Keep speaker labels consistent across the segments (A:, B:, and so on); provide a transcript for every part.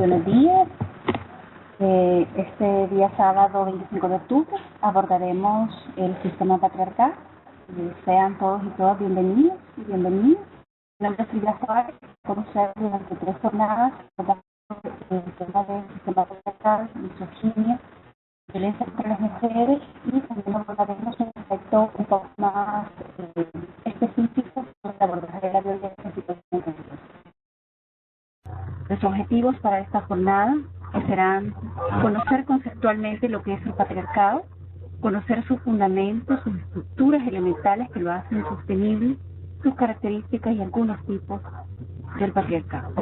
A: Buenos días. Este día sábado 25 de octubre abordaremos el sistema patriarcal. Sean todos y todas bienvenidos y bienvenidas. Mi nombre es Silvia Suárez. Conocer durante 3 jornadas el tema del sistema patriarcal, misoginia, violencia contra las mujeres, y también abordaremos un aspecto un poco más específico sobre el abordaje de la violencia en situaciones de riesgo. Los objetivos para esta jornada serán conocer conceptualmente lo que es el patriarcado, conocer sus fundamentos, sus estructuras elementales que lo hacen sostenible, sus características y algunos tipos del patriarcado.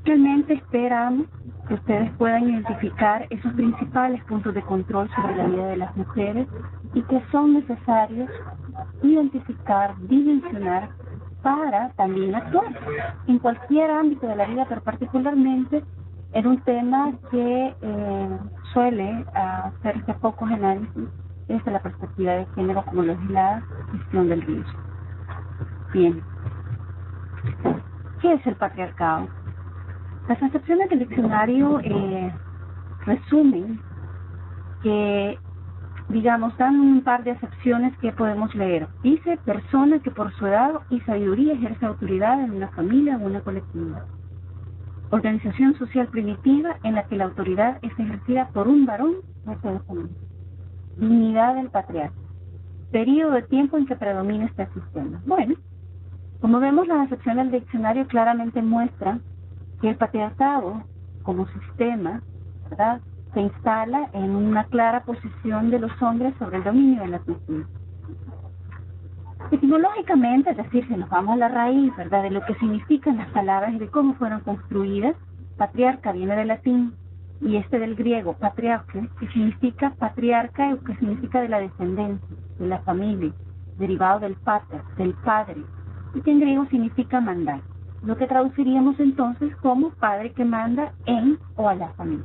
A: Realmente esperamos que ustedes puedan identificar esos principales puntos de control sobre la vida de las mujeres y que son necesarios identificar, dimensionar para también actuar en cualquier ámbito de la vida, pero particularmente en un tema que suele hacerse pocos análisis desde la perspectiva de género, como lo es la gestión del riesgo. Bien, ¿qué es el patriarcado? Las acepciones del diccionario resumen que, digamos, dan un par de acepciones que podemos leer. Dice: persona que por su edad y sabiduría ejerce autoridad en una familia o una colectividad. Organización social primitiva en la que la autoridad es ejercida por un varón o femenino. Dignidad del patriarca. Periodo de tiempo en que predomina este sistema. Bueno, como vemos, las acepciones del diccionario claramente muestran que el patriarcado como sistema, ¿verdad?, se instala en una clara posición de los hombres sobre el dominio de las mujeres. Etimológicamente, es decir, si nos vamos a la raíz, ¿verdad?, de lo que significan las palabras y de cómo fueron construidas, patriarca viene del latín y del griego, patriarche, que significa patriarca, o que significa de la descendencia, de la familia, derivado del pater, del padre, y que en griego significa mandar, lo que traduciríamos entonces como padre que manda en o a la familia.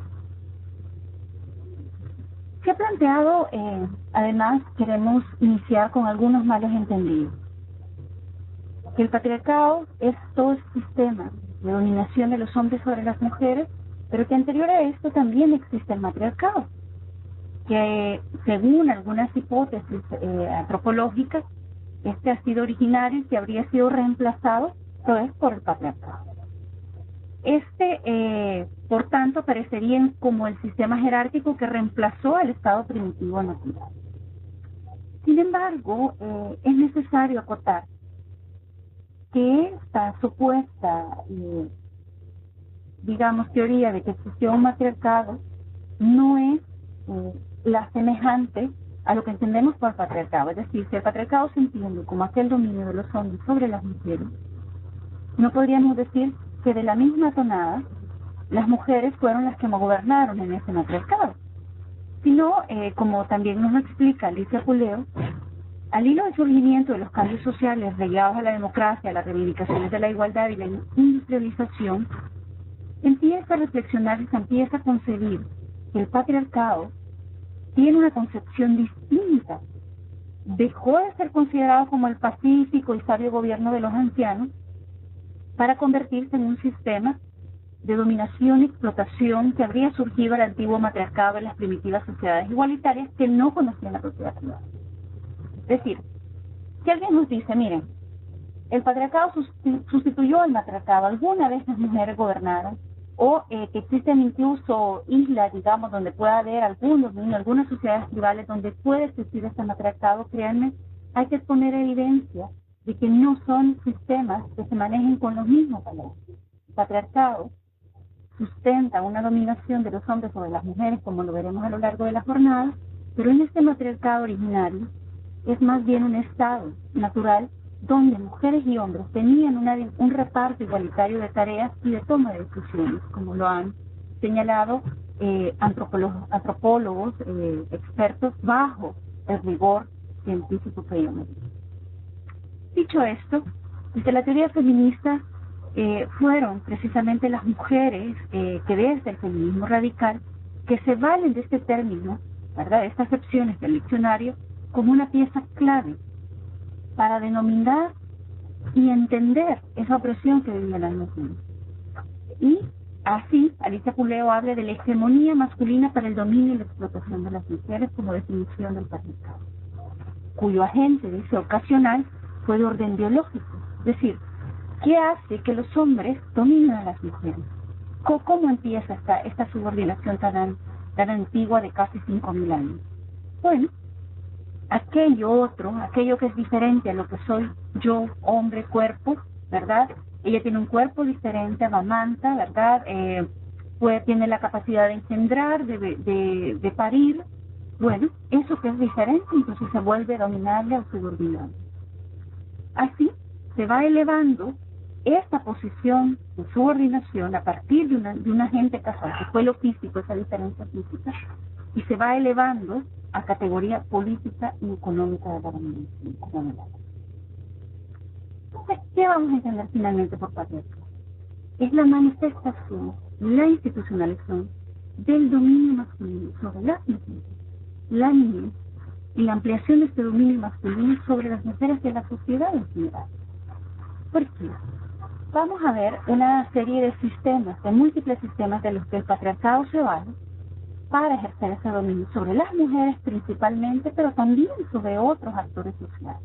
A: Se ha planteado, además, queremos iniciar con algunos malos entendidos. Que el patriarcado es todo el sistema de dominación de los hombres sobre las mujeres, pero que anterior a esto también existe el matriarcado, que según algunas hipótesis antropológicas, este ha sido originario y que habría sido reemplazado por el patriarcado. Por tanto, aparecería como el sistema jerárquico que reemplazó al estado primitivo natural. Sin embargo, es necesario acotar que esta supuesta, teoría de que existió un matriarcado no es la semejante a lo que entendemos por patriarcado. Es decir, si el patriarcado se entiende como aquel dominio de los hombres sobre las mujeres, no podríamos decir que de la misma tonada las mujeres fueron las que gobernaron en ese matriarcado, sino, como también nos lo explica Alicia Puleo, al hilo del surgimiento de los cambios sociales ligados a la democracia, a las reivindicaciones de la igualdad y la industrialización, empieza a reflexionar y se empieza a concebir que el patriarcado tiene una concepción distinta. Dejó de ser considerado como el pacífico y sabio gobierno de los ancianos para convertirse en un sistema de dominación y explotación que habría surgido al antiguo matriarcado de las primitivas sociedades igualitarias que no conocían la propiedad privada. Es decir, si alguien nos dice, miren, el patriarcado sustituyó al matriarcado, alguna vez las mujeres gobernaron, o que existen incluso islas, digamos, donde pueda haber algunas sociedades tribales donde puede existir este matriarcado, créanme, hay que poner evidencia de que no son sistemas que se manejen con los mismos valores. El patriarcado sustenta una dominación de los hombres sobre las mujeres, como lo veremos a lo largo de la jornada, pero en este matriarcado originario es más bien un estado natural donde mujeres y hombres tenían un reparto igualitario de tareas y de toma de decisiones, como lo han señalado antropólogos, expertos, bajo el rigor científico que ellos median. Dicho esto, desde la teoría feminista fueron precisamente las mujeres que desde el feminismo radical que se valen de este término, ¿verdad?, de estas acepciones del diccionario, como una pieza clave para denominar y entender esa opresión que vivían las mujeres. Y Así, Alicia Puleo habla de la hegemonía masculina para el dominio y la explotación de las mujeres como definición del patriarcado, cuyo agente, dice, ocasional, fue de orden biológico. Es decir, ¿qué hace que los hombres dominen a las mujeres? ¿Cómo empieza esta subordinación tan antigua de casi 5.000 años? Bueno, aquello que es diferente a lo que soy yo, hombre, cuerpo, ¿verdad? Ella tiene un cuerpo diferente, amamanta, ¿verdad? Tiene la capacidad de engendrar, de parir. Bueno, eso que es diferente, entonces se vuelve dominable o subordinable. Así se va elevando esta posición de subordinación a partir de un agente causal, que fue lo físico, esa diferencia física, y se va elevando a categoría política y económica de la humanidad. Entonces, ¿qué vamos a entender finalmente por patriarcado? Es la manifestación, la institucionalización del dominio masculino sobre las mujeres, la niñez, y la ampliación de este dominio masculino sobre las mujeres de la sociedad en general. ¿Por qué? Vamos a ver una serie de sistemas, de múltiples sistemas de los que el patriarcado se vale para ejercer ese dominio sobre las mujeres principalmente, pero también sobre otros actores sociales.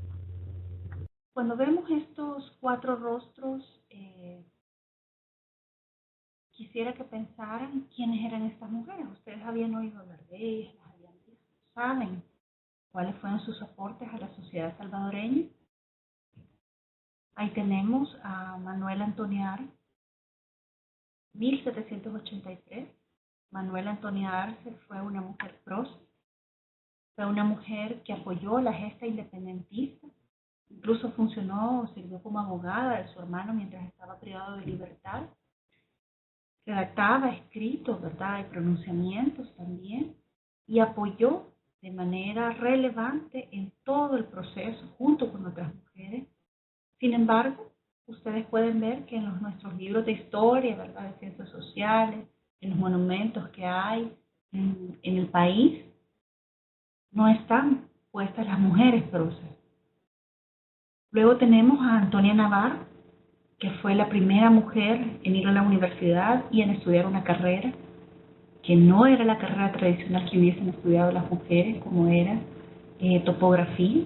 A: Cuando vemos estos 4 rostros, quisiera que pensaran quiénes eran estas mujeres. Ustedes habían oído hablar de ellas, las habían visto, saben cuáles fueron sus aportes a la sociedad salvadoreña. Ahí tenemos a Manuela Antonia Arce, 1783. Manuela Antonia Arce fue una mujer próspera, fue una mujer que apoyó la gesta independentista, incluso funcionó o sirvió como abogada de su hermano mientras estaba privado de libertad. Redactaba escritos, ¿verdad?, de pronunciamientos también, y apoyó de manera relevante en todo el proceso, junto con otras mujeres. Sin embargo, ustedes pueden ver que en nuestros libros de historia, ¿verdad?, de ciencias sociales, en los monumentos que hay en el país, no están puestas las mujeres próceres. Luego tenemos a Antonia Navarro, que fue la primera mujer en ir a la universidad y en estudiar una carrera que no era la carrera tradicional que hubiesen estudiado las mujeres, como era topografía.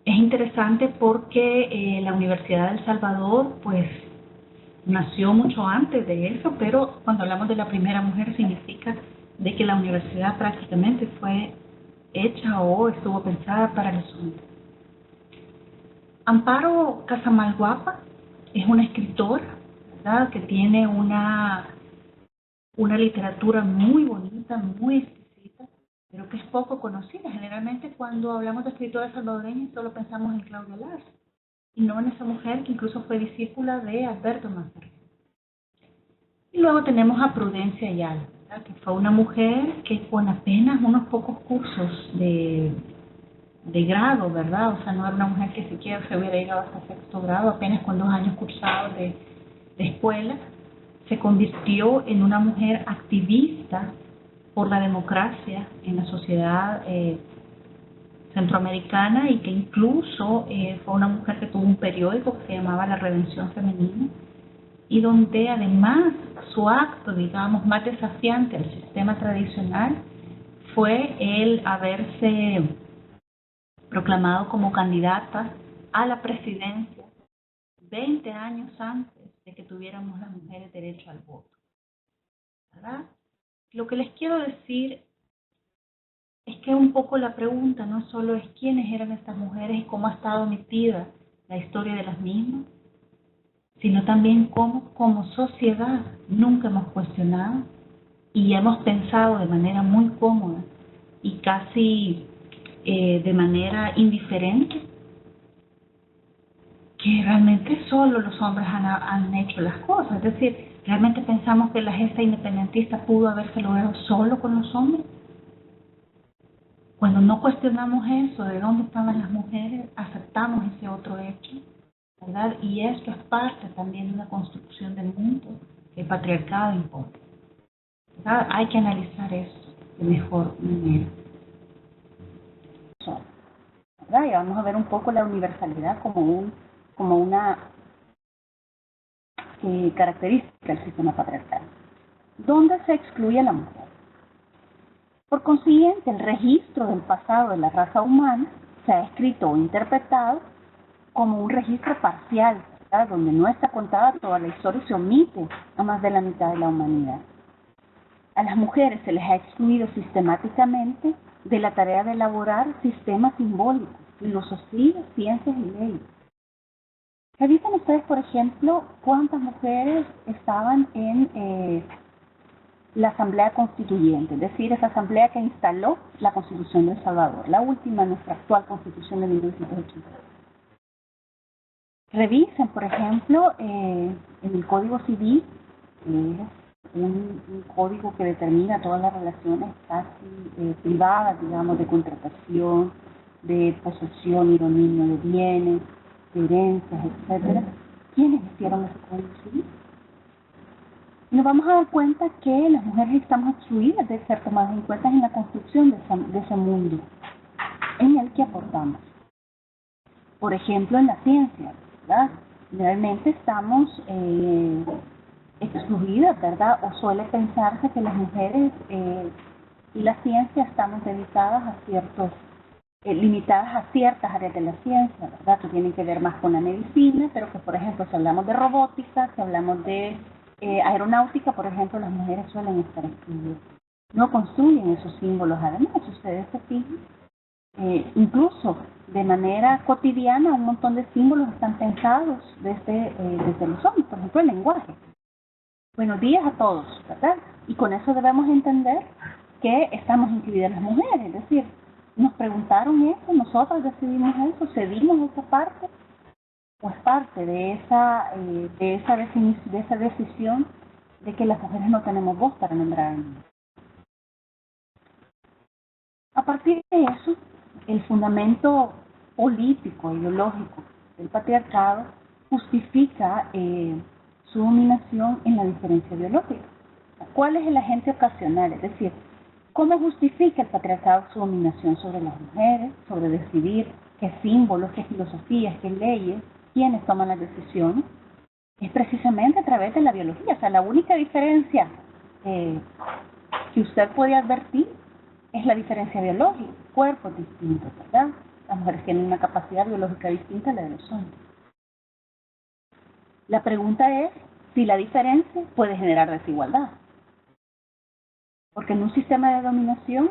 A: Es interesante porque la Universidad de El Salvador, pues, nació mucho antes de eso, pero cuando hablamos de la primera mujer significa de que la universidad prácticamente fue hecha o estuvo pensada para los hombres. Amparo Casamalguapa es una escritora, ¿verdad?, que tiene una literatura muy bonita, muy exquisita, pero que es poco conocida. Generalmente cuando hablamos de escritoras salvadoreñas solo pensamos en Claudia Larz, y no en esa mujer que incluso fue discípula de Alberto Manzanero. Y luego tenemos a Prudencia Ayala, ¿verdad?, que fue una mujer que con apenas unos pocos cursos de grado, ¿verdad? O sea, no era una mujer que siquiera se hubiera llegado hasta 6º grado, apenas con 2 años cursados de escuela, se convirtió en una mujer activista por la democracia en la sociedad centroamericana, y que incluso fue una mujer que tuvo un periódico que se llamaba La Redención Femenina, y donde además su acto, digamos, más desafiante al sistema tradicional fue el haberse proclamado como candidata a la presidencia 20 años antes de que tuviéramos las mujeres derecho al voto, ¿verdad? Lo que les quiero decir es que un poco la pregunta no solo es quiénes eran estas mujeres y cómo ha estado metida la historia de las mismas, sino también cómo como sociedad nunca hemos cuestionado y hemos pensado de manera muy cómoda y casi de manera indiferente que realmente solo los hombres han hecho las cosas. Es decir, ¿realmente pensamos que la gesta independentista pudo haberse logrado solo con los hombres? Cuando no cuestionamos eso, de dónde estaban las mujeres, aceptamos ese otro hecho, ¿verdad? Y esto es parte también de una construcción del mundo que el patriarcado impone, ¿verdad? Hay que analizar eso de mejor manera, ¿verdad? Y vamos a ver un poco la universalidad como una caracteriza el sistema patriarcal, donde se excluye a la mujer. Por consiguiente, el registro del pasado de la raza humana se ha escrito o interpretado como un registro parcial, ¿verdad?, donde no está contada toda la historia y se omite a más de la mitad de la humanidad. A las mujeres se les ha excluido sistemáticamente de la tarea de elaborar sistemas simbólicos, filosofía, ciencias y leyes. Revisen ustedes, por ejemplo, cuántas mujeres estaban en la Asamblea Constituyente, es decir, esa asamblea que instaló la Constitución de El Salvador, la última, nuestra actual Constitución de 1980. Revisen, por ejemplo, en el Código Civil, un código que determina todas las relaciones casi privadas, digamos, de contratación, de posesión y dominio de bienes, de herencias, etcétera. ¿Quiénes hicieron ese Código Civil? Y nos vamos a dar cuenta que las mujeres estamos excluidas de ser tomadas en cuenta en la construcción de ese mundo en el que aportamos. Por ejemplo, en la ciencia, ¿verdad? Generalmente estamos excluidas, ¿verdad? O suele pensarse que las mujeres y la ciencia estamos dedicadas a limitadas a ciertas áreas de la ciencia, ¿verdad? Que tienen que ver más con la medicina, pero que, por ejemplo, si hablamos de robótica, si hablamos de aeronáutica, por ejemplo, las mujeres suelen estar excluidas. No construyen esos símbolos, además, si ustedes se fijan. Incluso de manera cotidiana un montón de símbolos están pensados desde los hombres, por ejemplo el lenguaje. Buenos días a todos, ¿verdad? Y con eso debemos entender que estamos incluidas las mujeres, es decir, nos preguntaron eso, nosotros decidimos eso, cedimos esa parte, o es parte de esa decisión de que las mujeres no tenemos voz para nombrar al mundo. A partir de eso, el fundamento político, ideológico del patriarcado justifica su dominación en la diferencia biológica. ¿Cuál es el agente ocasional? Es decir, ¿cómo justifica el patriarcado su dominación sobre las mujeres, sobre decidir qué símbolos, qué filosofías, qué leyes, quiénes toman las decisiones? Es precisamente a través de la biología. O sea, la única diferencia que usted puede advertir es la diferencia biológica, cuerpos distintos, ¿verdad? Las mujeres tienen una capacidad biológica distinta a la de los hombres. La pregunta es si la diferencia puede generar desigualdad. Porque en un sistema de dominación,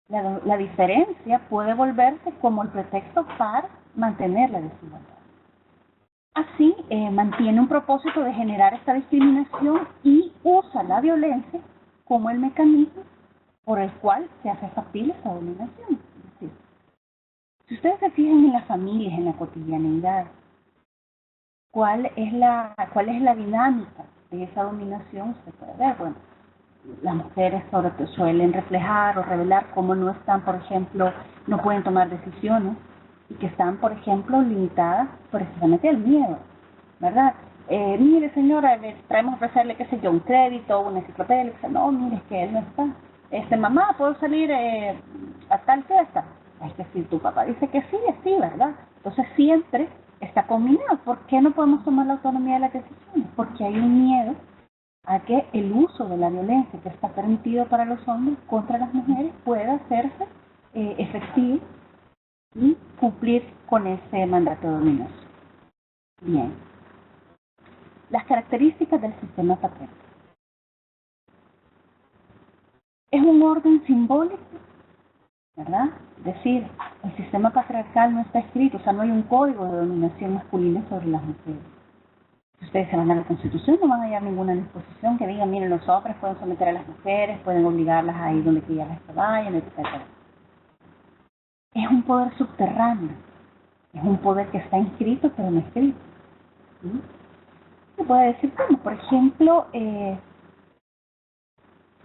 A: la diferencia puede volverse como el pretexto para mantener la desigualdad. Así, mantiene un propósito de generar esta discriminación y usa la violencia como el mecanismo por el cual se hace factible esa dominación. Es decir, si ustedes se fijan en las familias, en la cotidianidad, ¿cuál es la dinámica de esa dominación? Se puede ver, bueno, las mujeres sobre todo suelen reflejar o revelar cómo no están, por ejemplo, no pueden tomar decisiones y que están, por ejemplo, limitadas precisamente al miedo, ¿verdad? Mire, señora, traemos a ofrecerle, qué sé yo, un crédito, una enciclopedia, no, mire, es que él no está. Mamá, ¿puedo salir a tal fiesta? Es que si tu papá dice que sí, es sí, ¿verdad? Entonces siempre está combinado. ¿Por qué no podemos tomar la autonomía de las decisiones? Porque hay un miedo a que el uso de la violencia que está permitido para los hombres contra las mujeres pueda hacerse efectivo y cumplir con ese mandato de dominación. Bien. Las características del sistema patriarcal. Es un orden simbólico, ¿verdad? Es decir, el sistema patriarcal no está escrito, o sea, no hay un código de dominación masculina sobre las mujeres. Si ustedes se van a la Constitución, no van a hallar ninguna disposición que diga, miren, los hombres pueden someter a las mujeres, pueden obligarlas a ir donde ellas vayan, etc. Es un poder subterráneo, es un poder que está inscrito pero no escrito. ¿Sí? Se puede decir cómo, por ejemplo,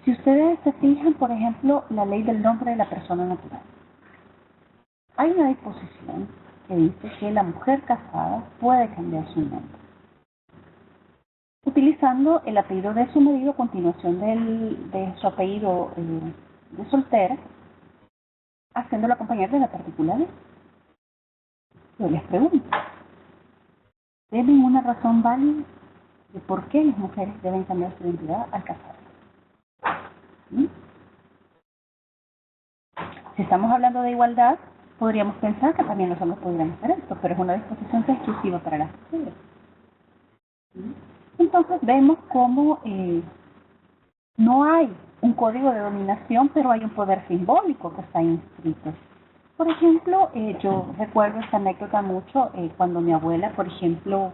A: si ustedes se fijan, por ejemplo, la ley del nombre de la persona natural. Hay una disposición que dice que la mujer casada puede cambiar su nombre, utilizando el apellido de su marido a continuación de su apellido de soltera, haciéndolo acompañar de la particular. Yo les pregunto, ¿tienen una razón válida de por qué las mujeres deben cambiar su identidad al casarse. ¿Mm? Si estamos hablando de igualdad, podríamos pensar que también los hombres podrían hacer esto, pero es una disposición que es exclusiva para las mujeres. ¿Mm? Entonces vemos cómo no hay un código de dominación, pero hay un poder simbólico que está inscrito. Por ejemplo, yo recuerdo esta anécdota mucho cuando mi abuela, por ejemplo,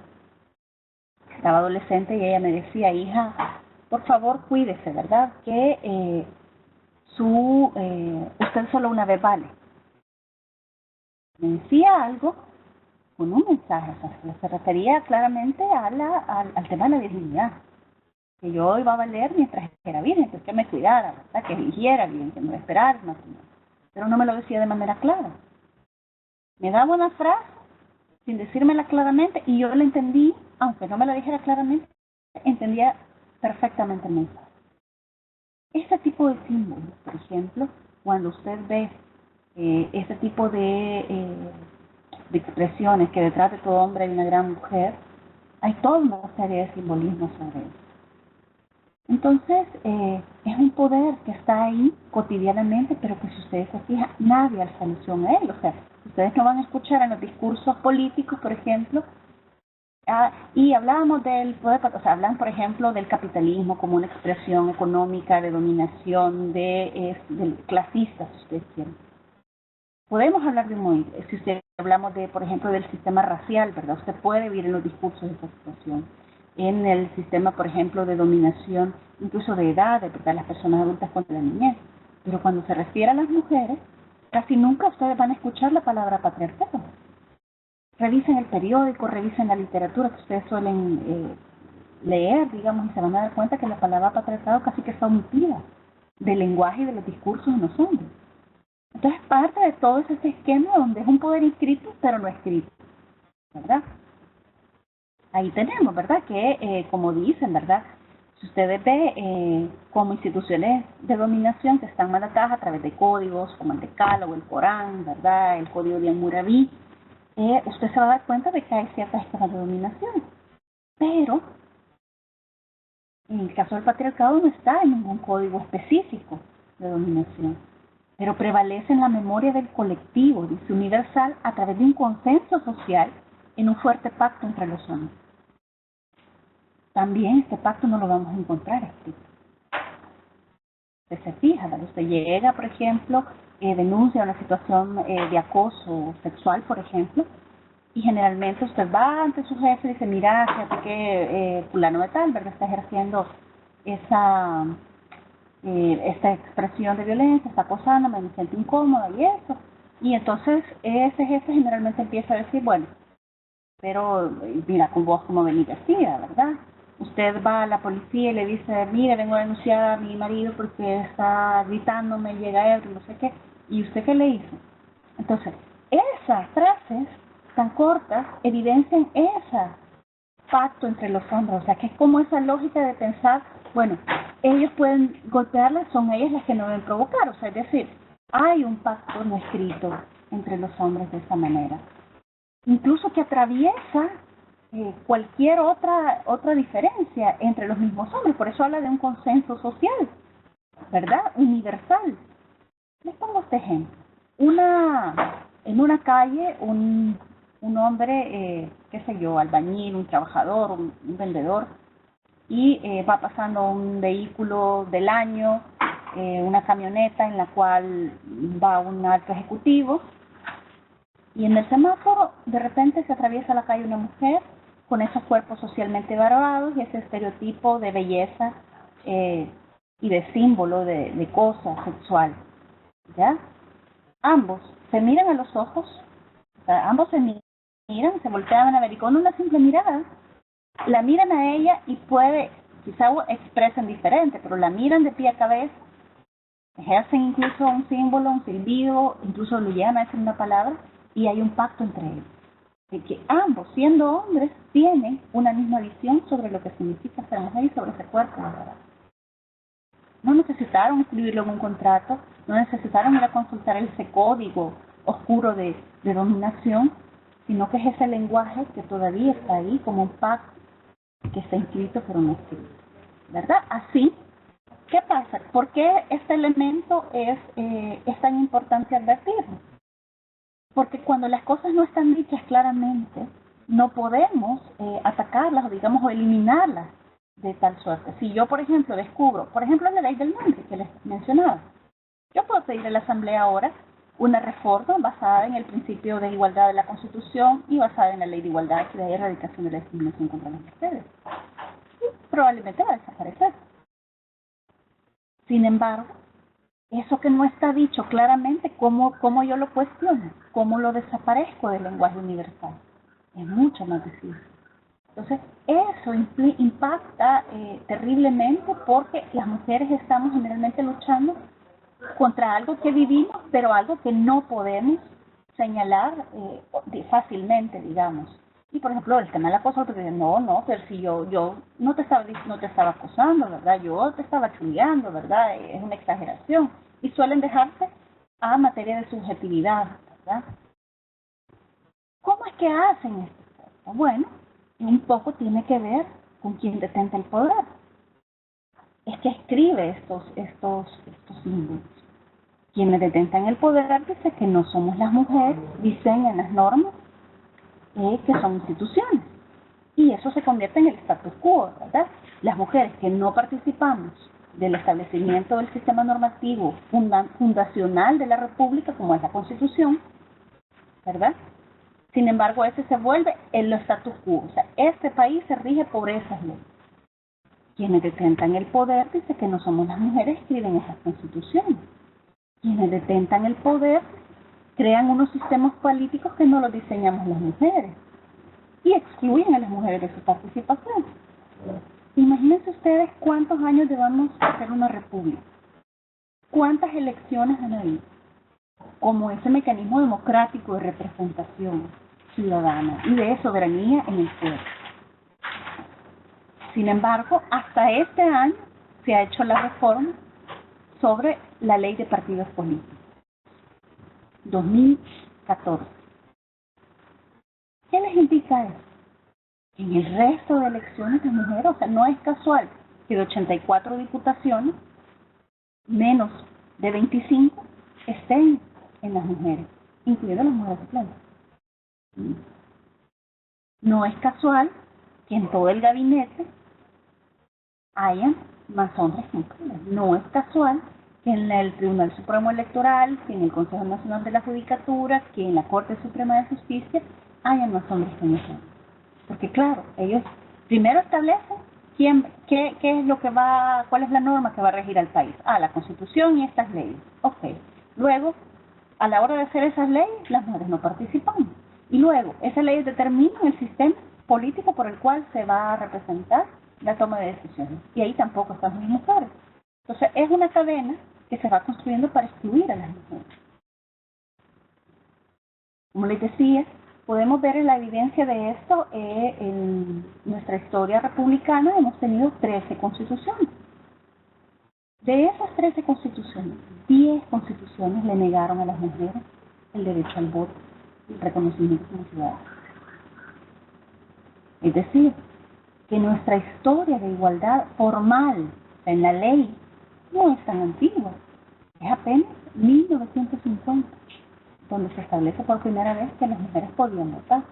A: estaba adolescente y ella me decía, hija, por favor cuídese, ¿verdad? Que usted solo una vez vale. Me decía algo con un mensaje, o sea, se refería claramente al tema de la virginidad. Que yo iba a valer mientras era virgen, que me cuidara, ¿verdad? Que eligiera bien, que no esperara el matrimonio. Pero no me lo decía de manera clara. Me daba una frase sin decírmela claramente y yo la entendí, aunque no me la dijera claramente, entendía perfectamente el mensaje. Este tipo de símbolos, por ejemplo, cuando usted ve este tipo de expresiones que detrás de todo hombre hay una gran mujer, hay toda una serie de simbolismos sobre eso. Entonces, es un poder que está ahí cotidianamente, pero que si ustedes se fijan, nadie hace alusión a él. O sea, ustedes no van a escuchar en los discursos políticos, por ejemplo, y hablábamos del poder, o sea, hablan, por ejemplo, del capitalismo como una expresión económica de dominación del clasista, si ustedes quieren. Podemos hablar de si usted hablamos de, por ejemplo, del sistema racial, ¿verdad? Usted puede ver en los discursos esa situación. En el sistema, por ejemplo, de dominación, incluso de edad, ¿verdad? Las personas adultas contra la niñez. Pero cuando se refiere a las mujeres, casi nunca ustedes van a escuchar la palabra patriarcado. Revisen el periódico, revisen la literatura que ustedes suelen leer, digamos, y se van a dar cuenta que la palabra patriarcado casi que está omitida del lenguaje y de los discursos de los hombres. Entonces, parte de todo ese esquema donde es un poder inscrito, pero no escrito, ¿verdad? Ahí tenemos, ¿verdad? Que, como dicen, ¿verdad? Si ustedes ven como instituciones de dominación que están mandatadas a través de códigos, como el Decálogo, el Corán, ¿verdad? El Código de Hammurabi, usted se va a dar cuenta de que hay ciertas esquemas de dominación. Pero, en el caso del patriarcado no está en ningún código específico de dominación, pero prevalece en la memoria del colectivo, dice universal, a través de un consenso social en un fuerte pacto entre los hombres. También este pacto no lo vamos a encontrar escrito. Usted se fija, ¿vale? Usted llega, por ejemplo, denuncia una situación de acoso sexual, por ejemplo, y generalmente usted va ante su jefe y dice, mira, fíjate que fulano de tal, ¿verdad? Está ejerciendo esta expresión de violencia, está acosándome, me siento incómoda y eso. Y entonces ese jefe generalmente empieza a decir, bueno, pero mira con vos como venís vestida, ¿verdad? Usted va a la policía y le dice, mire, vengo a denunciar a mi marido porque está gritándome, llega ebrio, no sé qué. ¿Y usted qué le hizo? Entonces, esas frases tan cortas evidencian ese pacto entre los hombres. O sea, que es como esa lógica de pensar, bueno, ellos pueden golpearlas, son ellas las que no deben provocar. O sea, es decir, hay un pacto no escrito entre los hombres de esa manera. Incluso que atraviesa cualquier otra diferencia entre los mismos hombres. Por eso habla de un consenso social, ¿verdad? Universal. Les pongo este ejemplo. En una calle, un hombre, qué sé yo, albañil, un trabajador, un vendedor, y va pasando un vehículo del año, una camioneta en la cual va un alto ejecutivo, y en el semáforo de repente se atraviesa la calle una mujer con esos cuerpos socialmente valorados y ese estereotipo de belleza y de símbolo de cosa sexual, ¿ya? Ambos se miran a los ojos, o sea, ambos se miran, se voltean a ver y con una simple mirada la miran a ella y quizá expresen diferente, pero la miran de pie a cabeza, ejercen incluso un símbolo, un silbido, incluso le llegan a decir una palabra y hay un pacto entre ellos, de que ambos, siendo hombres, tienen una misma visión sobre lo que significa ser mujer y sobre ese cuerpo, ¿verdad? No necesitaron escribirlo en un contrato, no necesitaron ir a consultar ese código oscuro de dominación, sino que es ese lenguaje que todavía está ahí como un pacto que está inscrito pero no escrito, ¿verdad? Así, ¿qué pasa? ¿Por qué este elemento es tan importante advertirlo? Porque cuando las cosas no están dichas claramente, no podemos atacarlas o digamos o eliminarlas de tal suerte. Si yo, por ejemplo, descubro, por ejemplo, la ley del nombre que les mencionaba, yo puedo pedir a la Asamblea ahora una reforma basada en el principio de igualdad de la Constitución y basada en la ley de igualdad, equidad y erradicación de la discriminación contra las mujeres. Y probablemente va a desaparecer. Sin embargo, eso que no está dicho claramente, ¿cómo yo lo cuestiono? ¿Cómo lo desaparezco del lenguaje universal? Es mucho más difícil. Entonces, eso impacta terriblemente porque las mujeres estamos generalmente luchando contra algo que vivimos, pero algo que no podemos señalar fácilmente, digamos. Y por ejemplo, el tema del acoso, porque no, pero si yo no te estaba acosando, ¿verdad? Yo te estaba chuleando, ¿verdad? Es una exageración. Y suelen dejarse a materia de subjetividad, ¿verdad? ¿Cómo es que hacen esto? Bueno, un poco tiene que ver con quien detenta el poder. Es que escribe estos símbolos. Quienes detentan el poder dice que no somos las mujeres, diseñan las normas que son instituciones. Y eso se convierte en el status quo, ¿verdad? Las mujeres que no participamos del establecimiento del sistema normativo fundacional de la República, como es la Constitución, ¿verdad? Sin embargo, ese se vuelve el status quo. O sea, este país se rige por esas leyes. Quienes detentan el poder dicen que no somos las mujeres, escriben esas constituciones. Quienes detentan el poder crean unos sistemas políticos que no los diseñamos las mujeres y excluyen a las mujeres de su participación. Imagínense ustedes cuántos años llevamos a hacer una república, cuántas elecciones han habido, como ese mecanismo democrático de representación ciudadana y de soberanía en el pueblo. Sin embargo, hasta este año se ha hecho la reforma sobre la ley de partidos políticos, 2014. ¿Qué les indica eso? En el resto de elecciones de mujeres, o sea, no es casual que de 84 diputaciones, menos de 25 estén en las mujeres, incluyendo las mujeres suplentes. No es casual que en todo el gabinete hayan más hombres que mujeres. No es casual que en el Tribunal Supremo Electoral, que en el Consejo Nacional de la Judicatura, que en la Corte Suprema de Justicia hayan más hombres que mujeres. Porque claro, ellos primero establecen qué es lo que cuál es la norma que va a regir al país. La Constitución y estas leyes. Ok. Luego, a la hora de hacer esas leyes, las mujeres no participamos. Y luego, esas leyes determinan el sistema político por el cual se va a representar la toma de decisiones. Y ahí tampoco están las mujeres. Entonces, es una cadena que se va construyendo para excluir a las mujeres. Como les decía, podemos ver la evidencia de esto en nuestra historia republicana. Hemos tenido 13 constituciones. De esas 13 constituciones, 10 constituciones le negaron a las mujeres el derecho al voto y el reconocimiento como ciudadanas. Es decir, que nuestra historia de igualdad formal en la ley no es tan antigua. Es apenas 1950. Donde se establece por primera vez que las mujeres podían votar.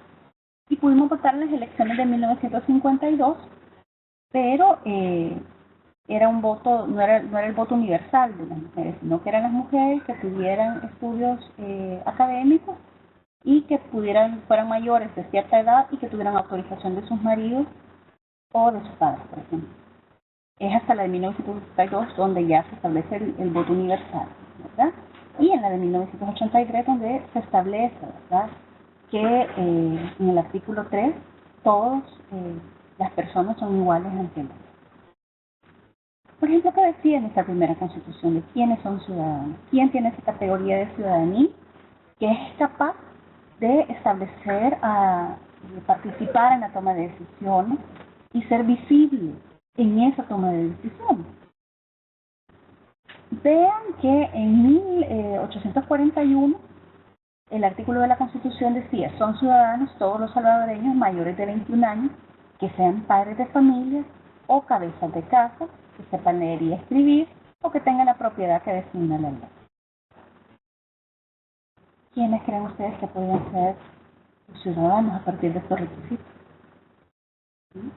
A: Y pudimos votar en las elecciones de 1952, pero era un voto, no era el voto universal de las mujeres, sino que eran las mujeres que tuvieran estudios académicos y que fueran mayores de cierta edad y que tuvieran autorización de sus maridos o de sus padres, por ejemplo. Es hasta la de 1952 donde ya se establece el voto universal, ¿verdad? Y en la de 1983 donde se establece, ¿verdad?, que en el artículo 3 todas las personas son iguales ante la ley. Por ejemplo, ¿qué decía en esta primera constitución de quiénes son ciudadanos? ¿Quién tiene esa categoría de ciudadanía que es capaz de establecer, de participar en la toma de decisiones y ser visible en esa toma de decisiones? Vean que en 1841 el artículo de la Constitución decía: son ciudadanos todos los salvadoreños mayores de 21 años que sean padres de familia o cabezas de casa, que sepan leer y escribir o que tengan la propiedad que designa la ley. ¿Quiénes creen ustedes que podrían ser ciudadanos a partir de estos requisitos? ¿Sí?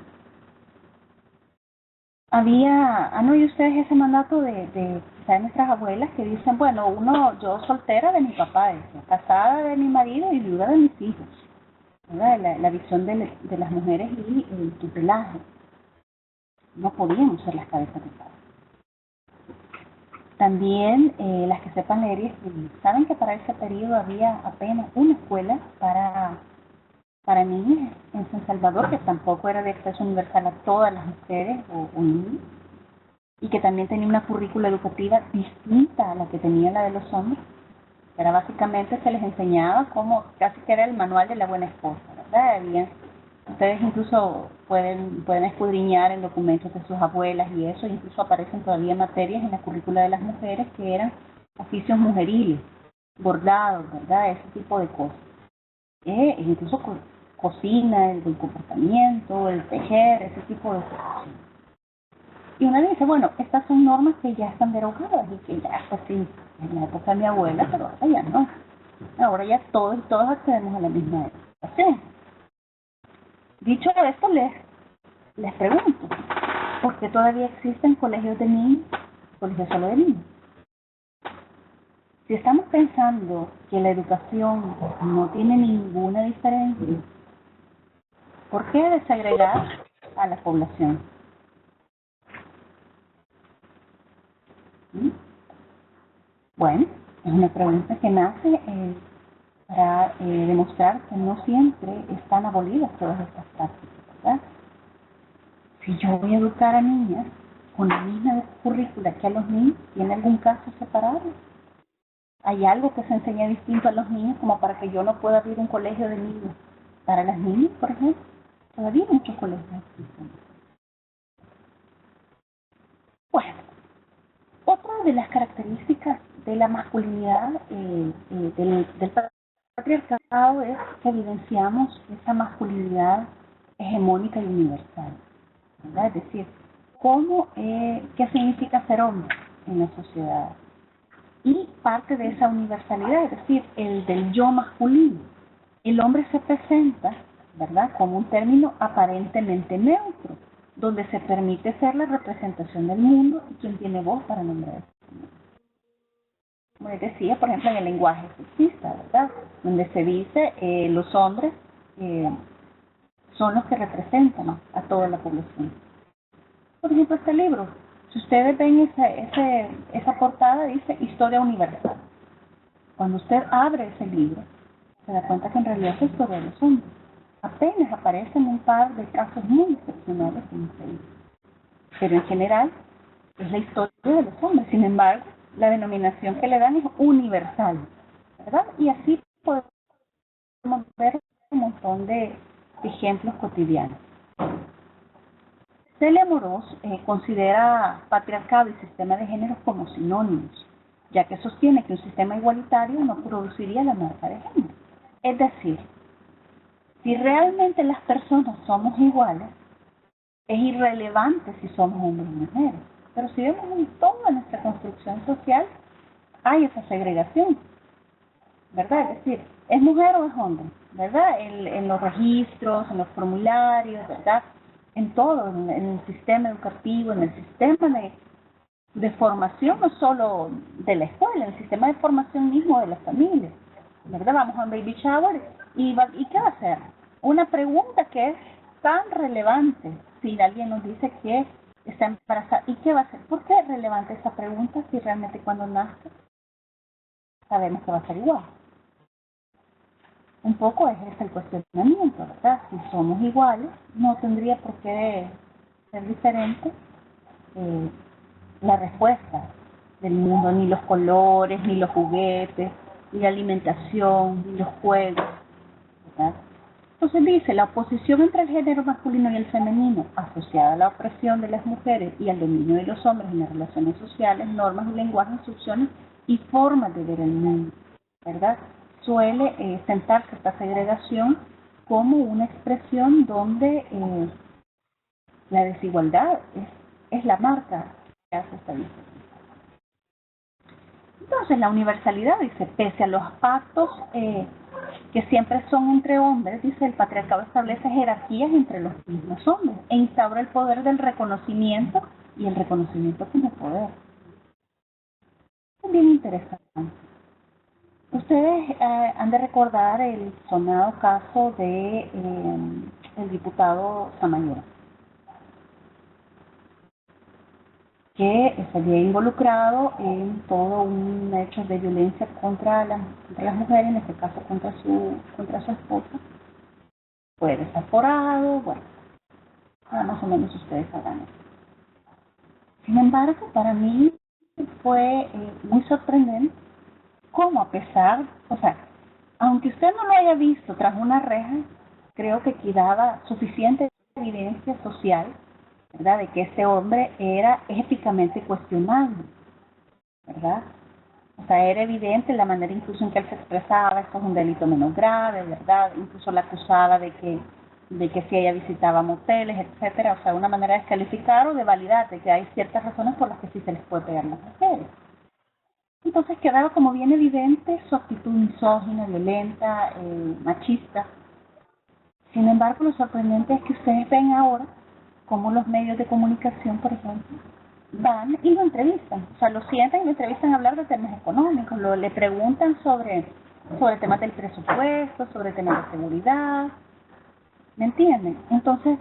A: ¿Han oído ustedes ese mandato de nuestras abuelas que dicen, bueno, yo soltera de mi papá, casada de mi marido y viuda de mis hijos? La visión de las mujeres y el tutelaje. No podíamos ser las cabezas de casa. También las que sepan leer y escribir. ¿Saben que para ese periodo había apenas una escuela para niñas en San Salvador, que tampoco era de acceso universal a todas las mujeres o niños? Y que también tenía una currícula educativa distinta a la que tenía la de los hombres. Era básicamente se les enseñaba cómo, casi que era el manual de la buena esposa, ¿verdad? Ustedes incluso pueden escudriñar en documentos de sus abuelas y eso, incluso aparecen todavía materias en la currícula de las mujeres que eran oficios mujeriles, bordados, ¿verdad? Ese tipo de cosas. Incluso cocina, el comportamiento, el tejer, ese tipo de cosas. Y uno dice, bueno, estas son normas que ya están derogadas y que ya, pues sí, en la época de mi abuela, pero ahora ya no. Ahora ya todos y todas accedemos a la misma educación. Dicho esto, les pregunto, ¿por qué todavía existen colegios de niños, colegios solo de niños? Si estamos pensando que la educación no tiene ninguna diferencia, ¿por qué desagregar a la población? ¿Sí? Bueno, es una pregunta que nace para demostrar que no siempre están abolidas todas estas prácticas, ¿verdad? Si yo voy a educar a niñas con la misma currícula que a los niños, ¿tiene algún caso separado? ¿Hay algo que se enseña distinto a los niños como para que yo no pueda abrir un colegio de niños para las niñas, por ejemplo? Todavía hay muchos colegios existen. Bueno, otra de las características de la masculinidad del patriarcado es que evidenciamos esa masculinidad hegemónica y universal, ¿verdad? Es decir, ¿qué significa ser hombre en la sociedad? Y parte de esa universalidad, es decir, el del yo masculino. El hombre se presenta, ¿verdad?, como un término aparentemente neutro, donde se permite ser la representación del mundo y quien tiene voz para nombrar ese mundo. Como les decía, por ejemplo, en el lenguaje sexista, ¿verdad?, donde se dice los hombres son los que representan a toda la población. Por ejemplo, este libro, si ustedes ven esa portada, dice Historia Universal. Cuando usted abre ese libro, se da cuenta que en realidad es la historia de los hombres. Apenas aparecen un par de casos muy excepcionales en este libro. Pero en general es la historia de los hombres. Sin embargo, la denominación que le dan es universal, ¿verdad? Y así podemos ver un montón de ejemplos cotidianos. Celia Amorós considera patriarcado y sistema de género como sinónimos, ya que sostiene que un sistema igualitario no produciría la marca de género. Es decir, si realmente las personas somos iguales, es irrelevante si somos hombres o mujeres. Pero si vemos en toda nuestra construcción social, hay esa segregación, ¿verdad? Es decir, ¿es mujer o es hombre? ¿Verdad? En los registros, en los formularios, ¿verdad? En todo, en el sistema educativo, en el sistema de formación, no solo de la escuela, en el sistema de formación mismo de las familias, ¿verdad? Vamos a un baby shower ¿y qué va a hacer? Una pregunta que es tan relevante si alguien nos dice que está embarazada. ¿Y qué va a hacer? ¿Por qué es relevante esa pregunta si realmente cuando nazca sabemos que va a ser igual? Un poco es ese el cuestionamiento, ¿verdad? Si somos iguales, no tendría por qué ser diferente la respuesta del mundo, ni los colores, ni los juguetes, ni la alimentación, ni los juegos, ¿verdad? Entonces dice, la oposición entre el género masculino y el femenino, asociada a la opresión de las mujeres y al dominio de los hombres en las relaciones sociales, normas y lenguaje, instrucciones y formas de ver el mundo, ¿verdad? Suele sentarse esta segregación como una expresión donde La desigualdad es la marca que hace esta diferencia. Entonces, la universalidad dice, pese a los pactos que siempre son entre hombres, dice, el patriarcado establece jerarquías entre los mismos hombres e instaura el poder del reconocimiento y el reconocimiento como poder. Es bien interesante. Ustedes han de recordar el sonado caso de el diputado Samayoa, que se había involucrado en todo un hecho de violencia contra las mujeres, en este caso contra su esposa. Fue desaforado, bueno, más o menos ustedes sabrán eso. Sin embargo, para mí fue muy sorprendente cómo, a pesar, o sea, aunque usted no lo haya visto tras una reja, creo que quedaba suficiente evidencia social, ¿verdad?, de que este hombre era éticamente cuestionable, ¿verdad? O sea, era evidente la manera incluso en que él se expresaba, esto es un delito menos grave, ¿verdad? Incluso la acusaba de que si ella visitaba moteles, etcétera, o sea, una manera de descalificar o de validar de que hay ciertas razones por las que sí se les puede pegar a las mujeres. Entonces quedaba como bien evidente su actitud misógina, violenta, machista. Sin embargo, lo sorprendente es que ustedes ven ahora cómo los medios de comunicación, por ejemplo, van y lo entrevistan. O sea, lo sientan y lo entrevistan a hablar de temas económicos, le preguntan sobre temas del presupuesto, sobre temas de seguridad. ¿Me entienden? Entonces,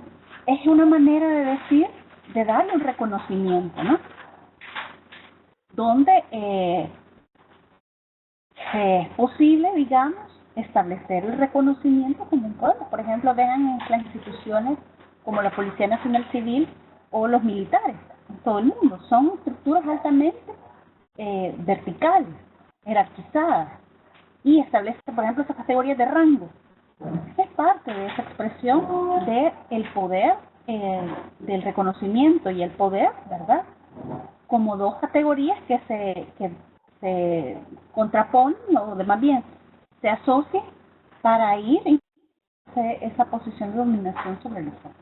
A: es una manera de decir, de darle un reconocimiento, ¿no? Donde es posible, digamos, establecer el reconocimiento como un pueblo. Por ejemplo, vean en las instituciones como la Policía Nacional Civil o los militares, en todo el mundo. Son estructuras altamente verticales, jerarquizadas, y establece, por ejemplo, esas categorías de rango. Es parte de esa expresión del poder, del reconocimiento y el poder, ¿verdad?, como dos categorías que se contraponen, o más bien se asocian para ir en esa posición de dominación sobre los hombres.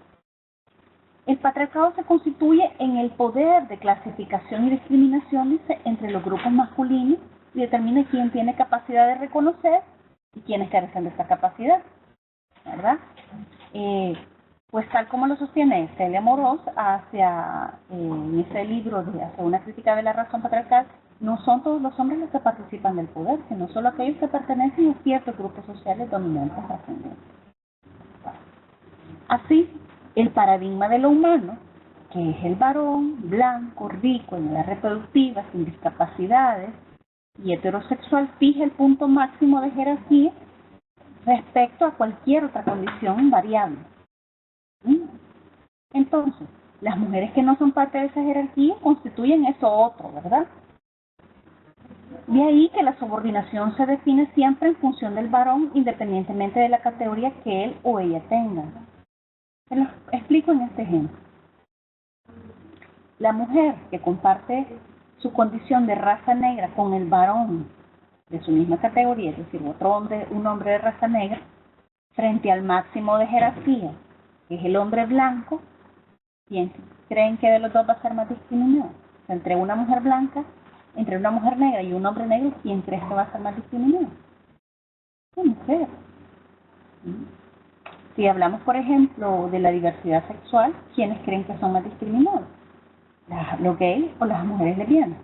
A: El patriarcado se constituye en el poder de clasificación y discriminación, dice, entre los grupos masculinos, y determina quién tiene capacidad de reconocer y quiénes carecen de esa capacidad, ¿verdad? Pues tal como lo sostiene Celia Morós en ese libro de Hacia una crítica de la razón patriarcal, no son todos los hombres los que participan del poder, sino solo aquellos que pertenecen a ciertos grupos sociales dominantes ascendentes. Así, el paradigma de lo humano, que es el varón, blanco, rico, en edad reproductiva, sin discapacidades y heterosexual, fija el punto máximo de jerarquía respecto a cualquier otra condición variable. Entonces, las mujeres que no son parte de esa jerarquía constituyen eso otro, ¿verdad? De ahí que la subordinación se define siempre en función del varón, independientemente de la categoría que él o ella tenga. Se lo explico en este ejemplo. La mujer que comparte su condición de raza negra con el varón de su misma categoría, es decir, un hombre de raza negra, frente al máximo de jerarquía, que es el hombre blanco, ¿quién creen que de los dos va a ser más discriminado? O sea, entre una mujer blanca, entre una mujer negra y un hombre negro, ¿quién cree que va a ser más discriminado? La mujer. Si hablamos, por ejemplo, de la diversidad sexual, ¿quiénes creen que son más discriminados? ¿Los gays o las mujeres lesbianas?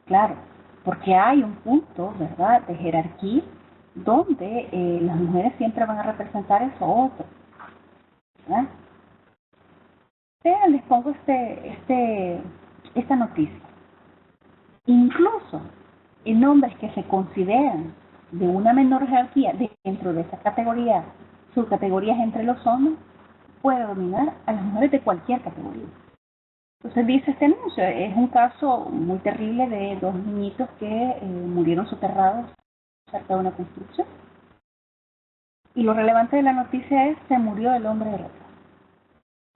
A: Claro, porque hay un punto, ¿verdad?, de jerarquía donde las mujeres siempre van a representar eso otro, ¿verdad? Vean, les pongo esta noticia. Incluso en hombres que se consideran de una menor jerarquía dentro de esa categoría, subcategorías entre los hombres, puede dominar a las mujeres de cualquier categoría. Entonces dice este anuncio, es un caso muy terrible de dos niñitos que murieron soterrados cerca de una construcción. Y lo relevante de la noticia es: se murió el hombre de la casa.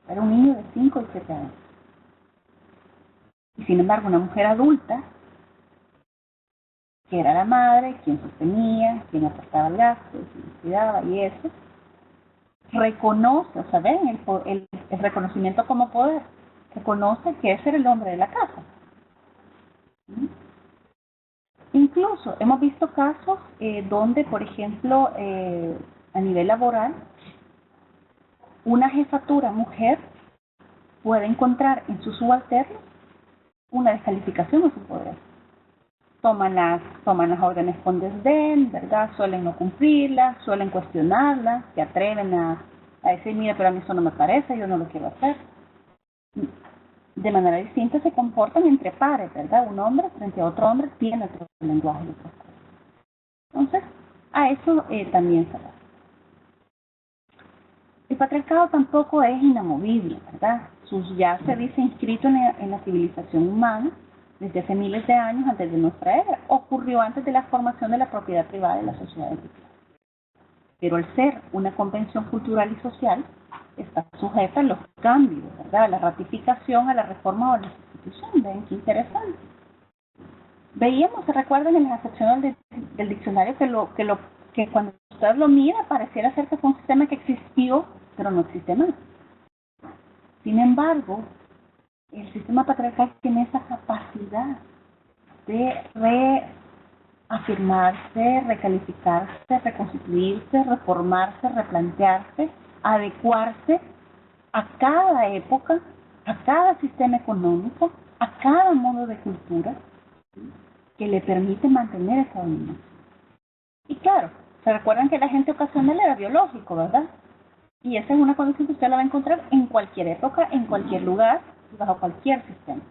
A: Era un niño de 5 y 7 años. Y sin embargo, una mujer adulta, que era la madre, quien sostenía, quien aportaba el gasto, quien cuidaba y eso, reconoce, o sea, ven el reconocimiento como poder, reconoce que ese era el hombre de la casa. ¿Mm? Incluso hemos visto casos donde, por ejemplo, a nivel laboral, una jefatura mujer puede encontrar en sus subalternos una descalificación de su poder. Toman las órdenes con desdén, ¿verdad? Suelen no cumplirlas, suelen cuestionarlas, se atreven a decir, mira, pero a mí eso no me parece, yo no lo quiero hacer. De manera distinta se comportan entre pares, ¿verdad? Un hombre frente a otro hombre tiene otro lenguaje y otras cosas. Entonces, a eso también se da. El patriarcado tampoco es inamovible, ¿verdad? Ya se dice inscrito en la civilización humana desde hace miles de años antes de nuestra era. Ocurrió antes de la formación de la propiedad privada de la sociedad europea. Pero al ser una convención cultural y social, está sujeta a los cambios, ¿verdad? A la ratificación, a la reforma o a la sustitución. ¿Ven qué interesante? Veíamos, ¿se recuerdan en las acepciones del diccionario que cuando usted lo mira pareciera ser que fue un sistema que existió, pero no existe más? Sin embargo, el sistema patriarcal tiene esa capacidad de reafirmarse, recalificarse, reconstituirse, reformarse, replantearse, adecuarse a cada época, a cada sistema económico, a cada modo de cultura que le permite mantener esa dominación. Y claro, se recuerdan que el agente ocasional era biológico, ¿verdad? Y esa es una condición que usted la va a encontrar en cualquier época, en cualquier lugar, bajo cualquier sistema.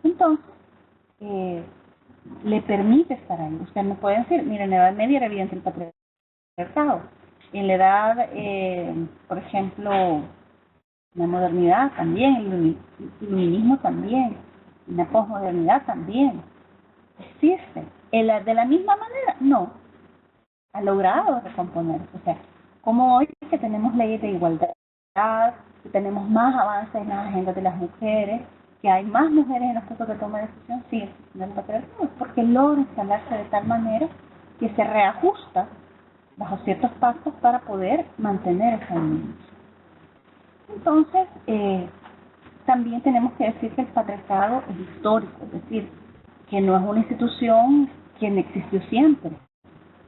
A: Entonces, le permite estar ahí. Usted me puede decir, mira, en la Edad Media era evidente el patriarcado. En la edad, por ejemplo, la modernidad también, el iluminismo también, en la posmodernidad también. ¿Existe? ¿De la misma manera? No. Ha logrado recomponerse. O sea, como hoy que tenemos leyes de igualdad, que tenemos más avances en las agendas de las mujeres, que hay más mujeres en los puestos de toma de decisión, sí, el patriarcado, porque logra instalarse de tal manera que se reajusta bajo ciertos pactos para poder mantener esa dominación. Entonces, también tenemos que decir que el patriarcado es histórico, es decir, que no es una institución que no existió siempre.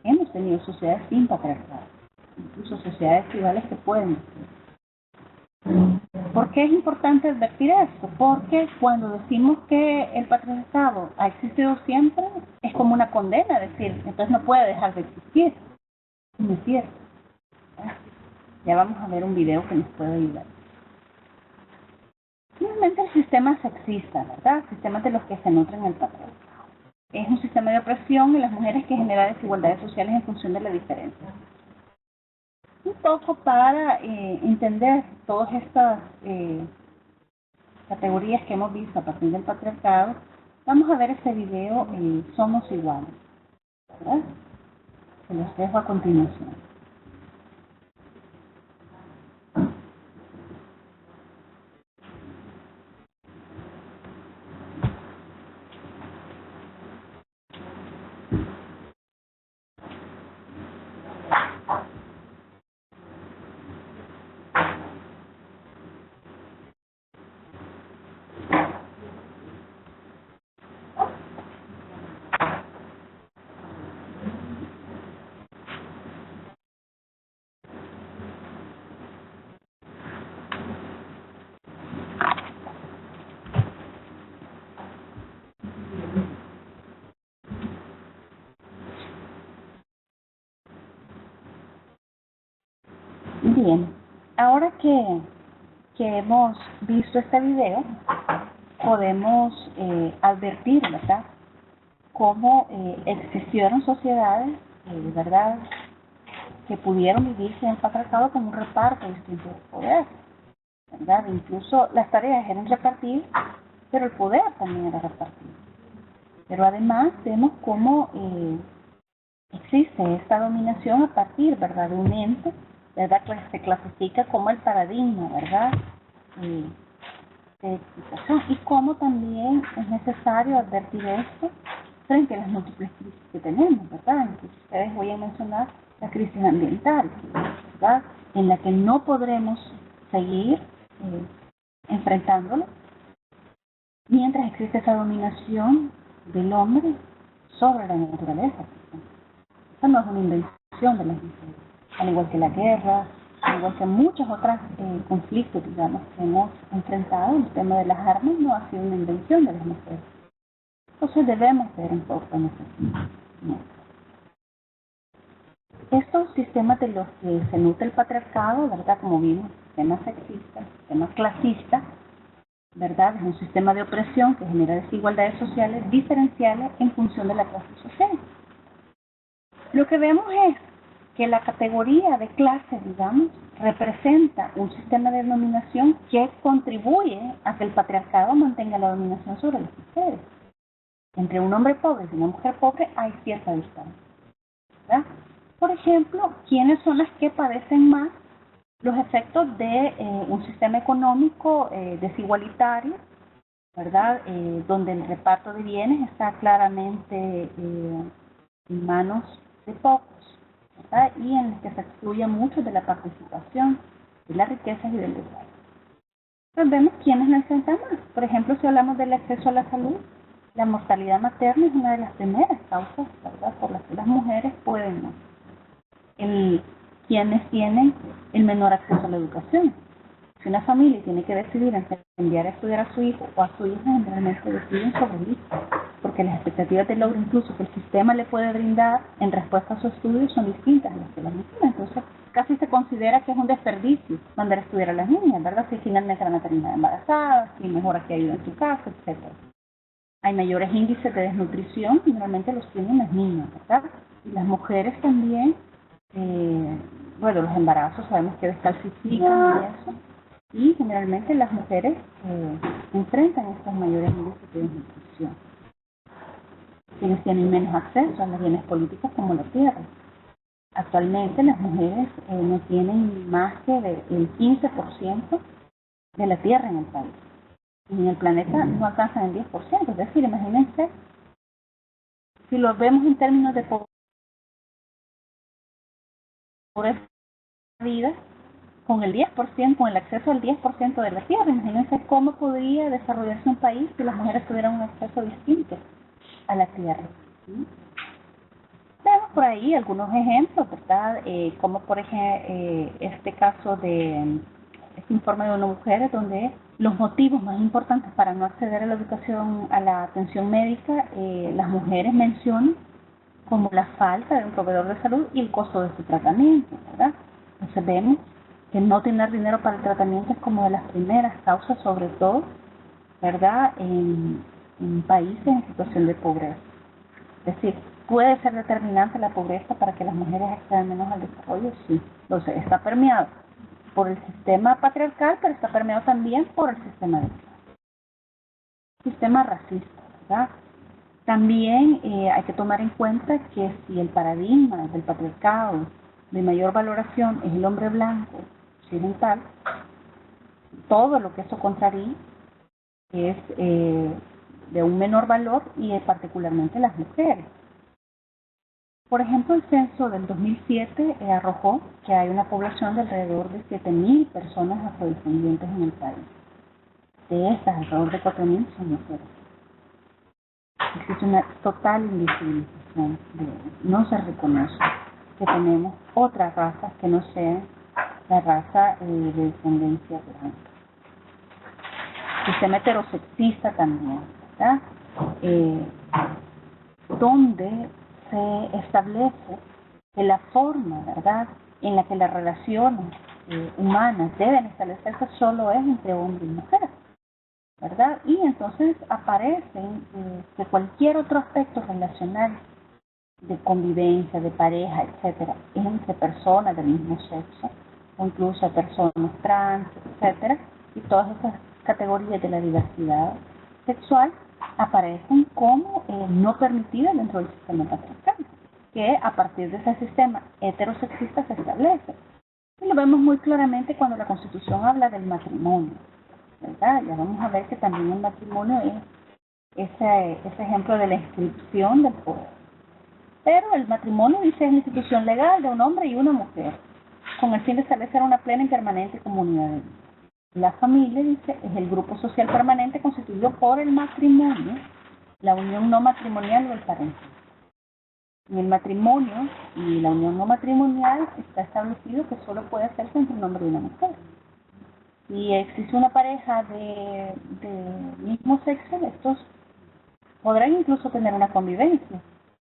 A: Hemos tenido sociedades sin patriarcado, incluso sociedades tribales que pueden existir. ¿Por qué es importante advertir esto? Porque cuando decimos que el patriarcado ha existido siempre, es como una condena, es decir, entonces no puede dejar de existir. No es cierto. Ya vamos a ver un video que nos puede ayudar. Finalmente el sistema sexista, ¿verdad? Sistemas de los que se nutren el patriarcado. Es un sistema de opresión en las mujeres que genera desigualdades sociales en función de la diferencia. Un poco para entender todas estas categorías que hemos visto a partir del patriarcado, vamos a ver este video, Somos Iguales, ¿verdad? Se los dejo a continuación. Bien, ahora que hemos visto este video, podemos advertir, ¿verdad?, cómo existieron sociedades, ¿verdad?, que pudieron vivirse en el patriarcado como un reparto distinto de poder, ¿verdad? Incluso las tareas eran repartidas, pero el poder también era repartido. Pero además vemos cómo existe esta dominación a partir, ¿verdad?, de un ente, ¿verdad?, que se clasifica como el paradigma, ¿verdad?, de explicación, y cómo también es necesario advertir esto frente a las múltiples crisis que tenemos, ¿verdad? Entre ustedes voy a mencionar la crisis ambiental, ¿verdad?, en la que no podremos seguir enfrentándolo mientras existe esa dominación del hombre sobre la naturaleza. Esa no es una invención de las mujeres, al igual que la guerra, al igual que muchos otros conflictos, digamos, que hemos enfrentado. El tema de las armas no ha sido una invención de las mujeres. Entonces debemos ver un poco en ese sentido. Estos sistemas de los que se nutre el patriarcado, ¿verdad?, como vimos, sistemas sexistas, sistemas clasistas, ¿verdad?, es un sistema de opresión que genera desigualdades sociales diferenciales en función de la clase social. Lo que vemos es que la categoría de clase, digamos, representa un sistema de dominación que contribuye a que el patriarcado mantenga la dominación sobre las mujeres. Entre un hombre pobre y una mujer pobre hay cierta distancia, ¿verdad? Por ejemplo, ¿quiénes son las que padecen más los efectos de un sistema económico desigualitario, ¿verdad?, donde el reparto de bienes está claramente en manos de pocos, ¿verdad?, y en el que se excluye mucho de la participación, de las riquezas y del desarrollo. Entonces vemos quiénes la enfrentan más. Por ejemplo, si hablamos del acceso a la salud, la mortalidad materna es una de las primeras causas, ¿verdad?, por las que las mujeres pueden morir. Quienes tienen el menor acceso a la educación. Si una familia tiene que decidir entre enviar a estudiar a su hijo o a su hija, generalmente deciden sobre el hijo, porque las expectativas de logro incluso que el sistema le puede brindar en respuesta a su estudio son distintas a las que las niñas. Entonces, casi se considera que es un desperdicio mandar a estudiar a las niñas, ¿verdad?, si finalmente van a terminar embarazadas, si mejora que ayuda en su casa, etc. Hay mayores índices de desnutrición, generalmente los tienen las niñas, ¿verdad? Y las mujeres también. Bueno, los embarazos sabemos que descalcifican y eso, y generalmente las mujeres enfrentan estos mayores índices de desnutrición. Quienes tienen menos acceso a los bienes políticos como la tierra. Actualmente las mujeres no tienen más que el 15% de la tierra en el país. Y en el planeta no alcanzan el 10%. Es decir, imagínense, si lo vemos en términos de pobreza vida, con el 10%, con el acceso al 10% de la tierra. Imagínense cómo podría desarrollarse un país si las mujeres tuvieran un acceso distinto a la tierra. ¿Sí? Vemos por ahí algunos ejemplos, ¿verdad? Como por ejemplo este caso de este informe de una mujer donde los motivos más importantes para no acceder a la educación, a la atención médica, las mujeres mencionan como la falta de un proveedor de salud y el costo de su tratamiento, ¿verdad? Entonces vemos que no tener dinero para el tratamiento es como de las primeras causas, sobre todo, ¿verdad?, en países en situación de pobreza. Es decir, ¿puede ser determinante la pobreza para que las mujeres accedan menos al desarrollo? Sí. Entonces, está permeado por el sistema patriarcal, pero está permeado también por el sistema de clase. Sistema racista, ¿verdad? También hay que tomar en cuenta que si el paradigma del patriarcado de mayor valoración es el hombre blanco occidental, todo lo que eso contraría es de un menor valor y particularmente las mujeres. Por ejemplo, el censo del 2007 arrojó que hay una población de alrededor de 7.000 personas afrodescendientes en el país. De estas, alrededor de 4.000 son mujeres. Existe una total invisibilización, no se reconoce que tenemos otras razas que no sean la raza de descendencia blanca. Sistema heterosexista también, ¿verdad? Donde se establece que la forma, ¿verdad?, en la que las relaciones humanas deben establecerse solo es entre hombre y mujer, ¿verdad? Y entonces aparecen que cualquier otro aspecto relacional de convivencia, de pareja, etcétera, entre personas del mismo sexo, o incluso personas trans, etcétera, y todas esas categorías de la diversidad sexual aparecen como no permitidas dentro del sistema patriarcal, que a partir de ese sistema heterosexista se establece. Y lo vemos muy claramente cuando la Constitución habla del matrimonio, ¿verdad? Ya vamos a ver que también el matrimonio es ese ejemplo de la inscripción del poder. Pero el matrimonio dice es la institución legal de un hombre y una mujer. con el fin de establecer una plena y permanente comunidad de vida. La familia, dice, es el grupo social permanente constituido por el matrimonio, la unión no matrimonial o el parentesco. En el matrimonio y la unión no matrimonial está establecido que solo puede hacerse entre un hombre y una mujer. Si existe una pareja de mismo sexo, estos podrán incluso tener una convivencia,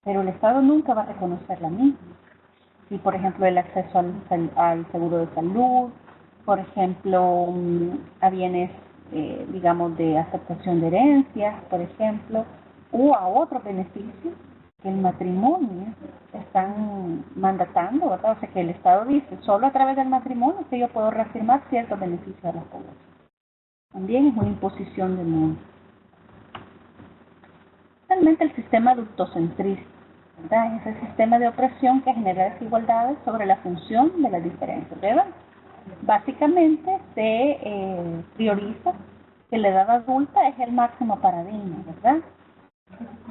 A: pero el Estado nunca va a reconocer la misma. Si, por ejemplo, el acceso al seguro de salud, por ejemplo, a bienes, digamos, de aceptación de herencias, por ejemplo, o a otros beneficios que el matrimonio están mandatando, ¿verdad? O sea, que el Estado dice, solo a través del matrimonio que yo puedo reafirmar ciertos beneficios a la población. También es una imposición del mundo. Realmente el sistema adultocentrista, ¿verdad? Es el sistema de opresión que genera desigualdades sobre la función de las diferencias de edad. Básicamente se prioriza que la edad adulta es el máximo paradigma, ¿verdad?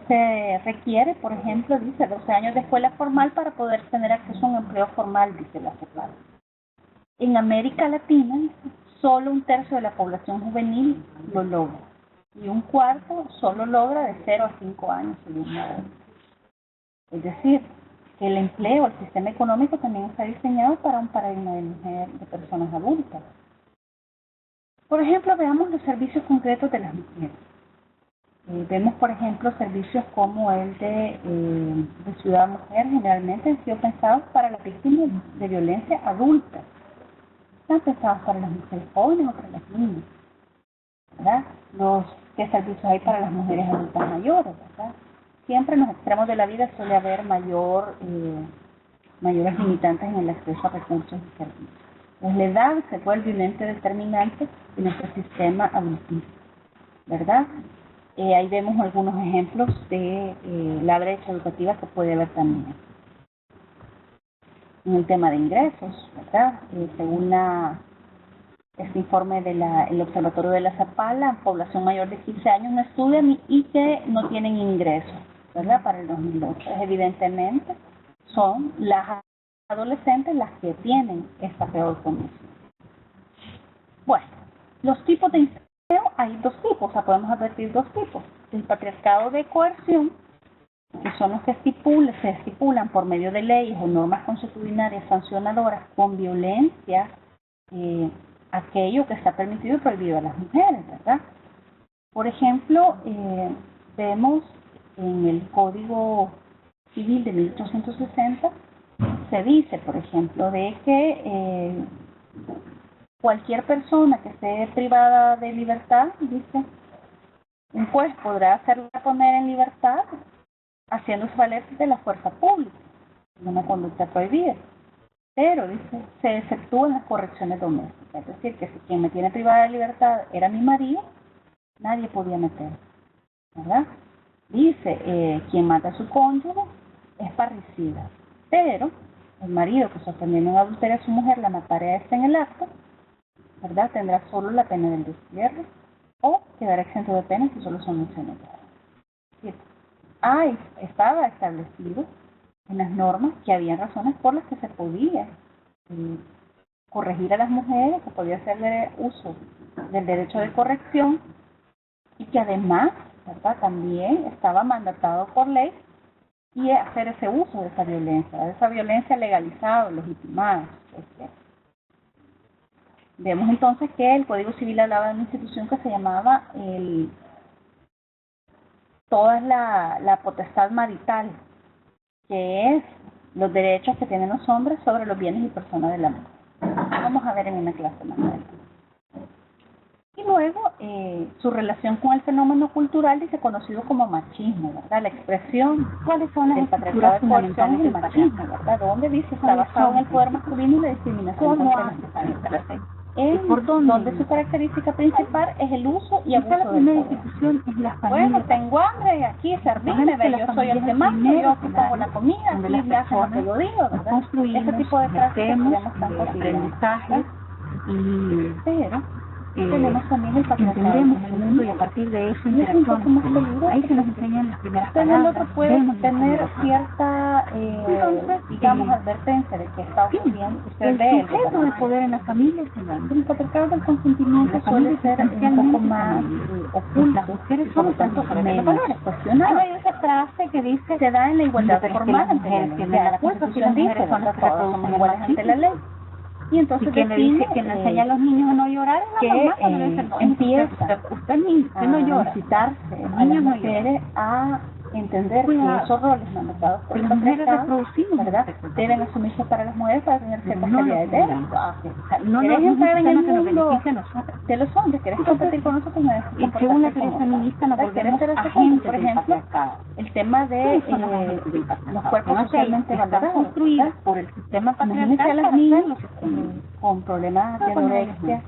A: Se requiere, por ejemplo, dice 12 años de escuela formal para poder tener acceso a un empleo formal, dice la CEPAL. En América Latina, solo un tercio de la población juvenil lo logra y un cuarto solo logra de 0 a 5 años, según la ONU. Es decir, que el empleo, el sistema económico también está diseñado para un paradigma de mujer, de personas adultas. Por ejemplo, veamos los servicios concretos de las mujeres. Vemos, por ejemplo, servicios como el de Ciudad Mujer, generalmente han sido pensados para las víctimas de violencia adulta. Están pensados para las mujeres jóvenes o para las niñas, ¿verdad? ¿Qué servicios hay para las mujeres adultas mayores, verdad? Siempre en los extremos de la vida suele haber mayores limitantes en el acceso a recursos y servicios. Pues la edad se vuelve un ente determinante en nuestro sistema adulticio, ¿verdad? Ahí vemos algunos ejemplos de la brecha educativa que puede haber también. En el tema de ingresos, ¿verdad? Según este informe del Observatorio de la CEPAL, la población mayor de 15 años no estudian y que no tienen ingresos, ¿verdad? Para el 2008. Evidentemente, son las adolescentes las que tienen esta peor condición. Bueno, los tipos de empleo, hay dos tipos, o sea, podemos advertir dos tipos. El patriarcado de coerción, que son los que se estipulan por medio de leyes o normas consuetudinarias sancionadoras con violencia, aquello que está permitido y prohibido a las mujeres, ¿verdad? Por ejemplo, vemos en el Código Civil de 1860, se dice, por ejemplo, de que cualquier persona que esté privada de libertad, dice, un juez podrá hacerla poner en libertad haciéndose valer de la fuerza pública, de una conducta prohibida. Pero, dice, se exceptúan las correcciones domésticas. Es decir, que si quien me tiene privada de libertad era mi marido, nadie podía meter, ¿verdad? Dice, quien mata a su cónyuge es parricida. Pero el marido que sorprendiendo en adulterio a su mujer la matara a esta en el acto, ¿verdad? Tendrá solo la pena del destierro o quedará exento de pena si solo son lesiones graves. Estaba establecido en las normas que había razones por las que se podía corregir a las mujeres, que podía hacer uso del derecho de corrección y que además, ¿verdad? También estaba mandatado por ley y hacer ese uso de esa violencia legalizada, legitimada, etc. Vemos entonces que el Código Civil hablaba de una institución que se llamaba toda la potestad marital, que es los derechos que tienen los hombres sobre los bienes y personas de la mujer. Vamos a ver en una clase más adelante. Y luego, su relación con el fenómeno cultural dice conocido como machismo, ¿verdad? La expresión, ¿cuáles son las estructuras fundamentales del machismo, ¿verdad? ¿Dónde dice? Está basado en el poder masculino y la discriminación contra las mujeres. Donde su característica principal es el uso y abuso de la primera institución es la familia. Bueno, tengo hambre, aquí servirme, yo soy el que mando, yo que pongo la comida, aquí me hacen lo que yo digo, ¿verdad? Ese tipo de frases que tenemos tan cotidianas. Pero tenemos también el patriarcado,
B: entendemos el mundo y a partir de eso
A: y es un poco más peligroso.
B: Ahí se nos enseñan las primeras
A: Entonces el
B: palabras.
A: otro puede tener cierta, digamos, advertencia de que está ocurriendo. Usted
B: El
A: ve
B: sujeto de poder en la familia es el hombre.
A: el patriarcado del consentimiento suele ser un poco más oculto.
B: Las mujeres somos tanto saber los valores.
A: Cuestionados.
B: Hay esa frase que dice
A: Se da en la igualdad formal ante la ley.
B: tienen la
A: culpa si
B: Constitución
A: las
B: dice,
A: mujeres son las que
B: todas
A: todas
B: somos
A: somos iguales ante la ley. Y entonces
B: ¿Y quién le dice que le enseña a los niños a no llorar?
A: que empieza
B: usted no llora.
A: incitarse a las mujeres a entender que esos roles mandados por el patriarcado, ¿verdad?, deben asumirse para las mujeres para tener ciertas calidades de éxito. ¿Querés entrar en el mundo de los hombres? ¿Querés competir con nosotros?
B: Y según la teoría feminista nos volvemos agentes,
A: por ejemplo, el tema de los cuerpos socialmente valorados,
B: construidos por el sistema
A: imagínense a
B: patriarcal
A: las niñas con problemas de
B: Cuando
A: anorexia, de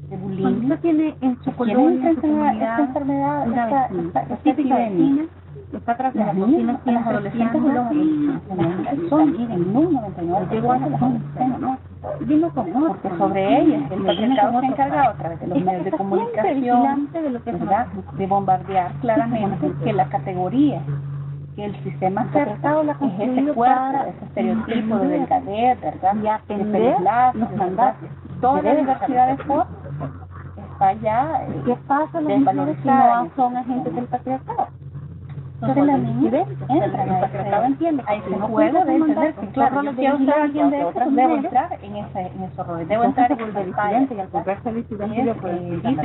B: Cuando
A: bulimia,
B: usted tiene en su
A: tienen
B: colonia, en su
A: esta
B: comunidad,
A: enfermedad, esta
B: típica
A: epidemia.
B: está tras
A: Las niñas, las adolescentes y los adolescentes son en un 99% de las adolescentes, ¿no? Porque sobre ellas el patriarcado se ha encargado a través de los medios de comunicación, ¿verdad?, de bombardear claramente que la categoría, que el sistema acepta es ese cuerpo, ese estereotipo de delgadez, ¿verdad?,
B: y
A: de
B: atender
A: pelos lacios,
B: los
A: ¿verdad?,
B: mandatos.
A: toda la diversidad de formas está ya
B: ¿Qué pasa? Las mujeres que no son agentes del patriarcado.
A: Entonces las niñas entran
B: el patriarcado entiende
A: a ese juego de entender que, claro, yo quiero ser alguien de otras, debo entrar en esos roles, debo entrar en esa disidente, y al volverse disidente yo puedo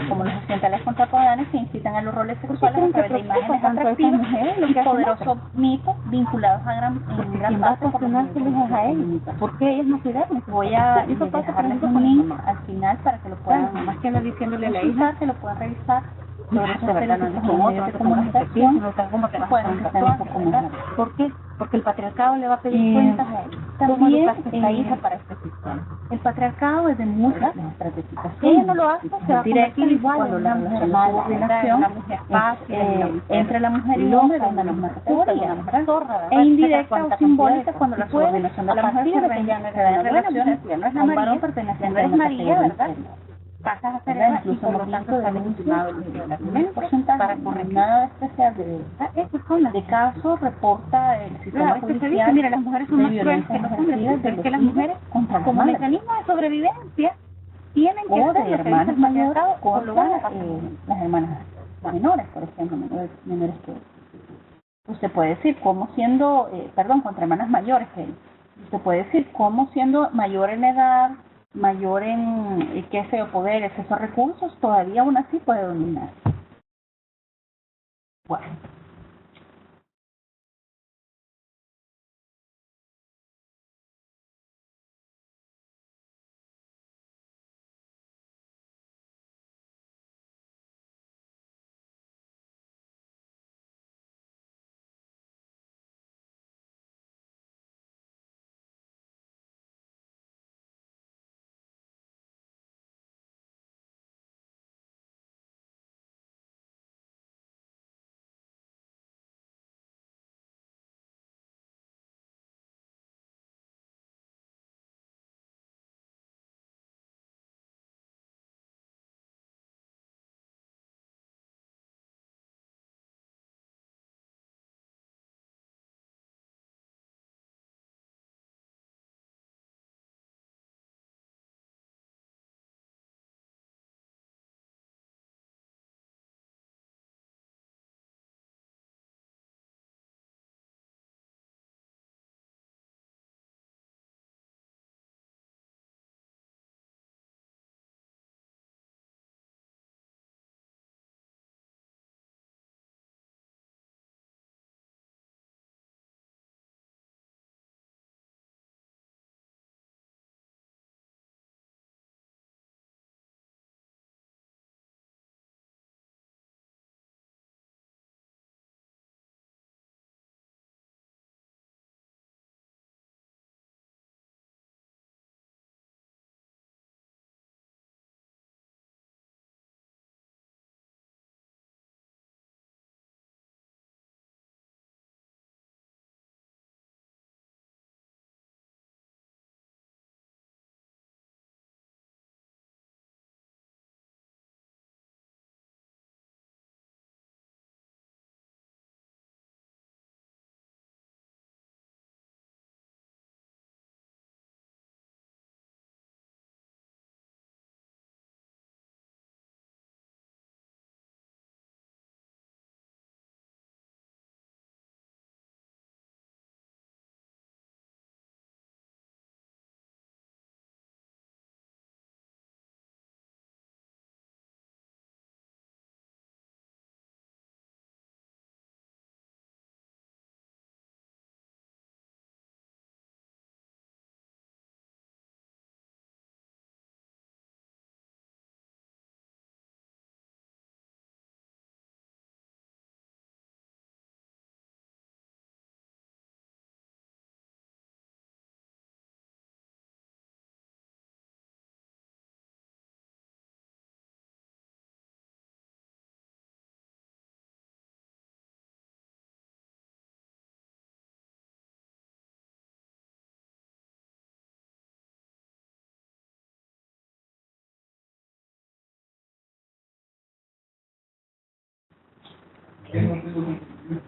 A: como los occidentales contemporáneos que incitan a los roles sexuales a través de imágenes atractivas y poderosos mitos vinculados a en gran parte por los
B: a ellos. ¿Por qué ellos no se dan?
A: Voy a dejarles un link al final para que lo puedan,
B: más que no diciéndole a la hija,
A: que lo puedan revisar. Sobre esos
B: de verdad,
A: estereotipos
B: no
A: como medios de comunicación, pueden estar un poco mejor.
B: ¿Por qué? Porque el patriarcado le va a pedir cuentas a él.
A: También
B: la hija para este sistema.
A: El patriarcado es de muchas estrategias.
B: Si ella no lo hace, se va a convertir igual
A: cuando
B: en
A: la
B: una
A: mujer
B: mujer
A: subordinación
B: una mujer fácil,
A: entre la mujer y el hombre de una misma categoría, e indirecta o simbólica cuando la subordinación de la mujer se da en relaciones a un varón perteneciente a una categoría, ¿verdad?
B: Pasas a ser
A: incluso por lo tanto está legitimado el porcentaje para corregir nada especial de casos reporta el sistema judicial.
B: Mira, las mujeres son más crueles que los hombres, pero es que las mujeres como mecanismo de sobrevivencia tienen que
A: o
B: ser
A: de hermanas mayores contra las hermanas menores, por ejemplo, menores que usted puede decir como siendo, contra hermanas mayores que usted puede decir como siendo mayor en edad, mayor en qué sé yo, poder, acceso a recursos, todavía aún así puede dominar. Bueno.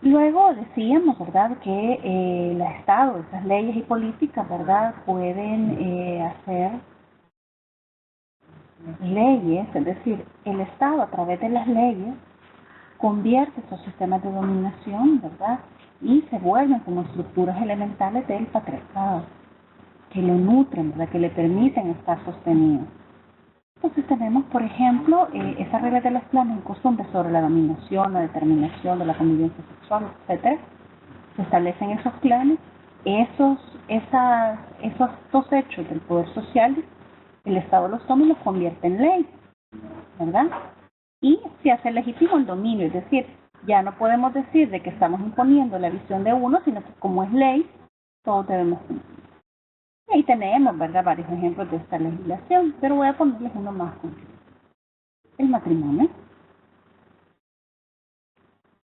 B: Luego decíamos, ¿verdad?, que el Estado, esas leyes y políticas, ¿verdad?, pueden hacer leyes, es decir, el Estado a través de las leyes convierte esos sistemas de dominación, ¿verdad?, y se vuelven como estructuras elementales del patriarcado, que lo nutren, ¿verdad?, que le permiten estar sostenidos. Entonces tenemos, por ejemplo, esas reglas de los planes y costumbres sobre la dominación, la determinación de la convivencia sexual, etcétera. Se establecen esos planes, estos hechos del poder social, el Estado los toma y los convierte en ley, ¿verdad? Y se hace legítimo el dominio, es decir, ya no podemos decir de que estamos imponiendo la visión de uno, sino que como es ley, todos debemos cumplir. Y ahí tenemos, ¿verdad?, varios ejemplos de esta legislación, pero voy a ponerles uno más concreto. El matrimonio.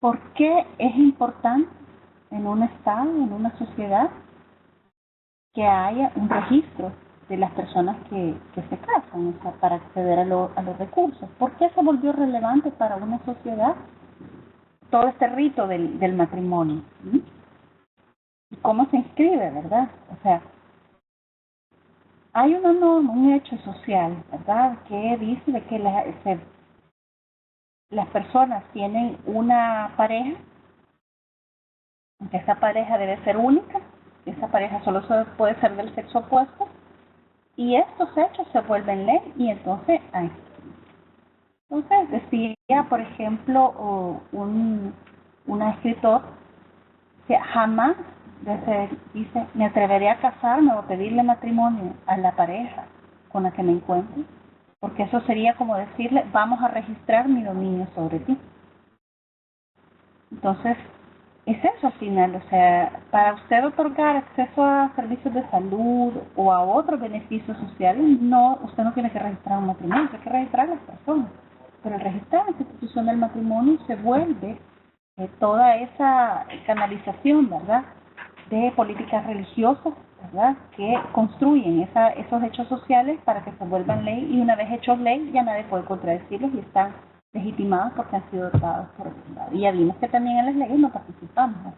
B: ¿Por qué es importante en un Estado, en una sociedad, que haya un registro de las personas que se casan, o sea, para acceder a los recursos? ¿Por qué se volvió relevante para una sociedad todo este rito del matrimonio? ¿Y cómo se inscribe, verdad? O sea, hay una norma, un hecho social, ¿verdad?, que dice de que las personas tienen una pareja, aunque esa pareja debe ser única, esa pareja solo puede ser del sexo opuesto, y estos hechos se vuelven ley, y entonces decía, por ejemplo, un escritor que jamás dice, me atreveré a casarme o pedirle matrimonio a la pareja con la que me encuentre, porque eso sería como decirle, vamos a registrar mi dominio sobre ti. Entonces, es eso al final, o sea, para usted otorgar acceso a servicios de salud o a otros beneficios sociales, no, usted no tiene que registrar un matrimonio, tiene que registrar a las personas. Pero el registrar la institución del matrimonio se vuelve toda esa canalización, ¿verdad?, de políticas religiosas, ¿verdad?, que construyen esos hechos sociales para que se vuelvan ley, y una vez hechos ley ya nadie puede contradecirlos y están legitimados porque han sido dotados por el Estado. Y ya vimos que también en las leyes no participamos.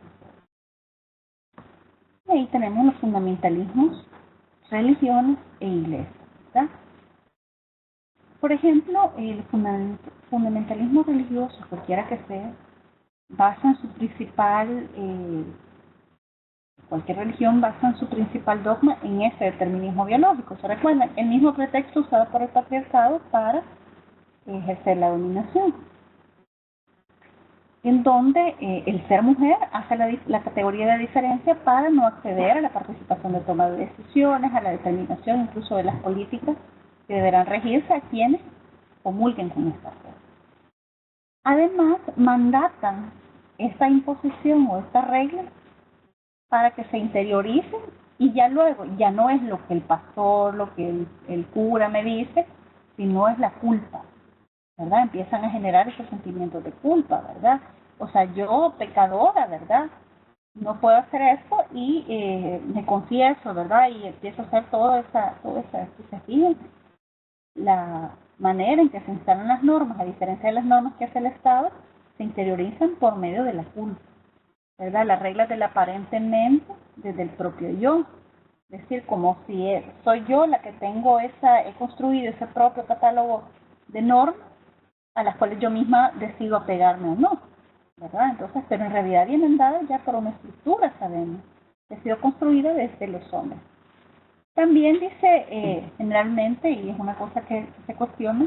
B: Y ahí tenemos los fundamentalismos, religiones e iglesias, ¿verdad? Por ejemplo, el fundamentalismo religioso, cualquiera que sea, basa en su principal, cualquier religión basa en su principal dogma en ese determinismo biológico. ¿Se recuerdan? El mismo pretexto usado por el patriarcado para ejercer la dominación, en donde el ser mujer hace la categoría de diferencia para no acceder a la participación de toma de decisiones, a la determinación incluso de las políticas que deberán regirse a quienes comulguen con esta fe. Además, mandatan esta imposición o esta regla para que se interioricen, y ya luego, ya no es lo que el pastor, lo que el cura me dice, sino es la culpa, ¿verdad? Empiezan a generar esos sentimientos de culpa, ¿verdad? O sea, yo, pecadora, ¿verdad?, no puedo hacer esto, y me confieso, ¿verdad?, y empiezo a hacer toda esa, que se fijen la manera en que se instalan las normas, a diferencia de las normas que hace el Estado, se interiorizan por medio de la culpa, ¿verdad? Las reglas del aparentemente desde el propio yo. Es decir, como si soy yo la que he construido ese propio catálogo de normas a las cuales yo misma decido apegarme o no, ¿verdad? Entonces, pero en realidad vienen dadas ya por una estructura, sabemos, que ha sido construida desde los hombres. También dice, generalmente, y es una cosa que se cuestiona,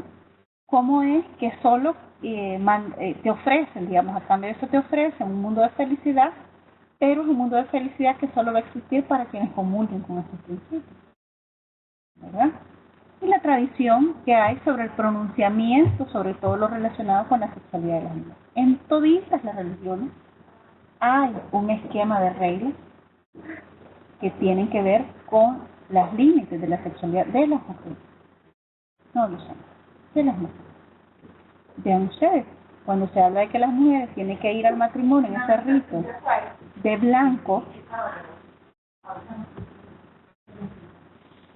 B: cómo es que solo te ofrecen, digamos, a cambio de eso te ofrecen un mundo de felicidad, pero es un mundo de felicidad que solo va a existir para quienes comulguen con estos principios, ¿verdad? Y la tradición que hay sobre el pronunciamiento, sobre todo lo relacionado con la sexualidad de las mujeres. En todas las religiones hay un esquema de reglas que tienen que ver con los límites de la sexualidad de las mujeres, no los hombres, de las mujeres. Vean ustedes, cuando se habla de que las mujeres tienen que ir al matrimonio en ese rito de blanco,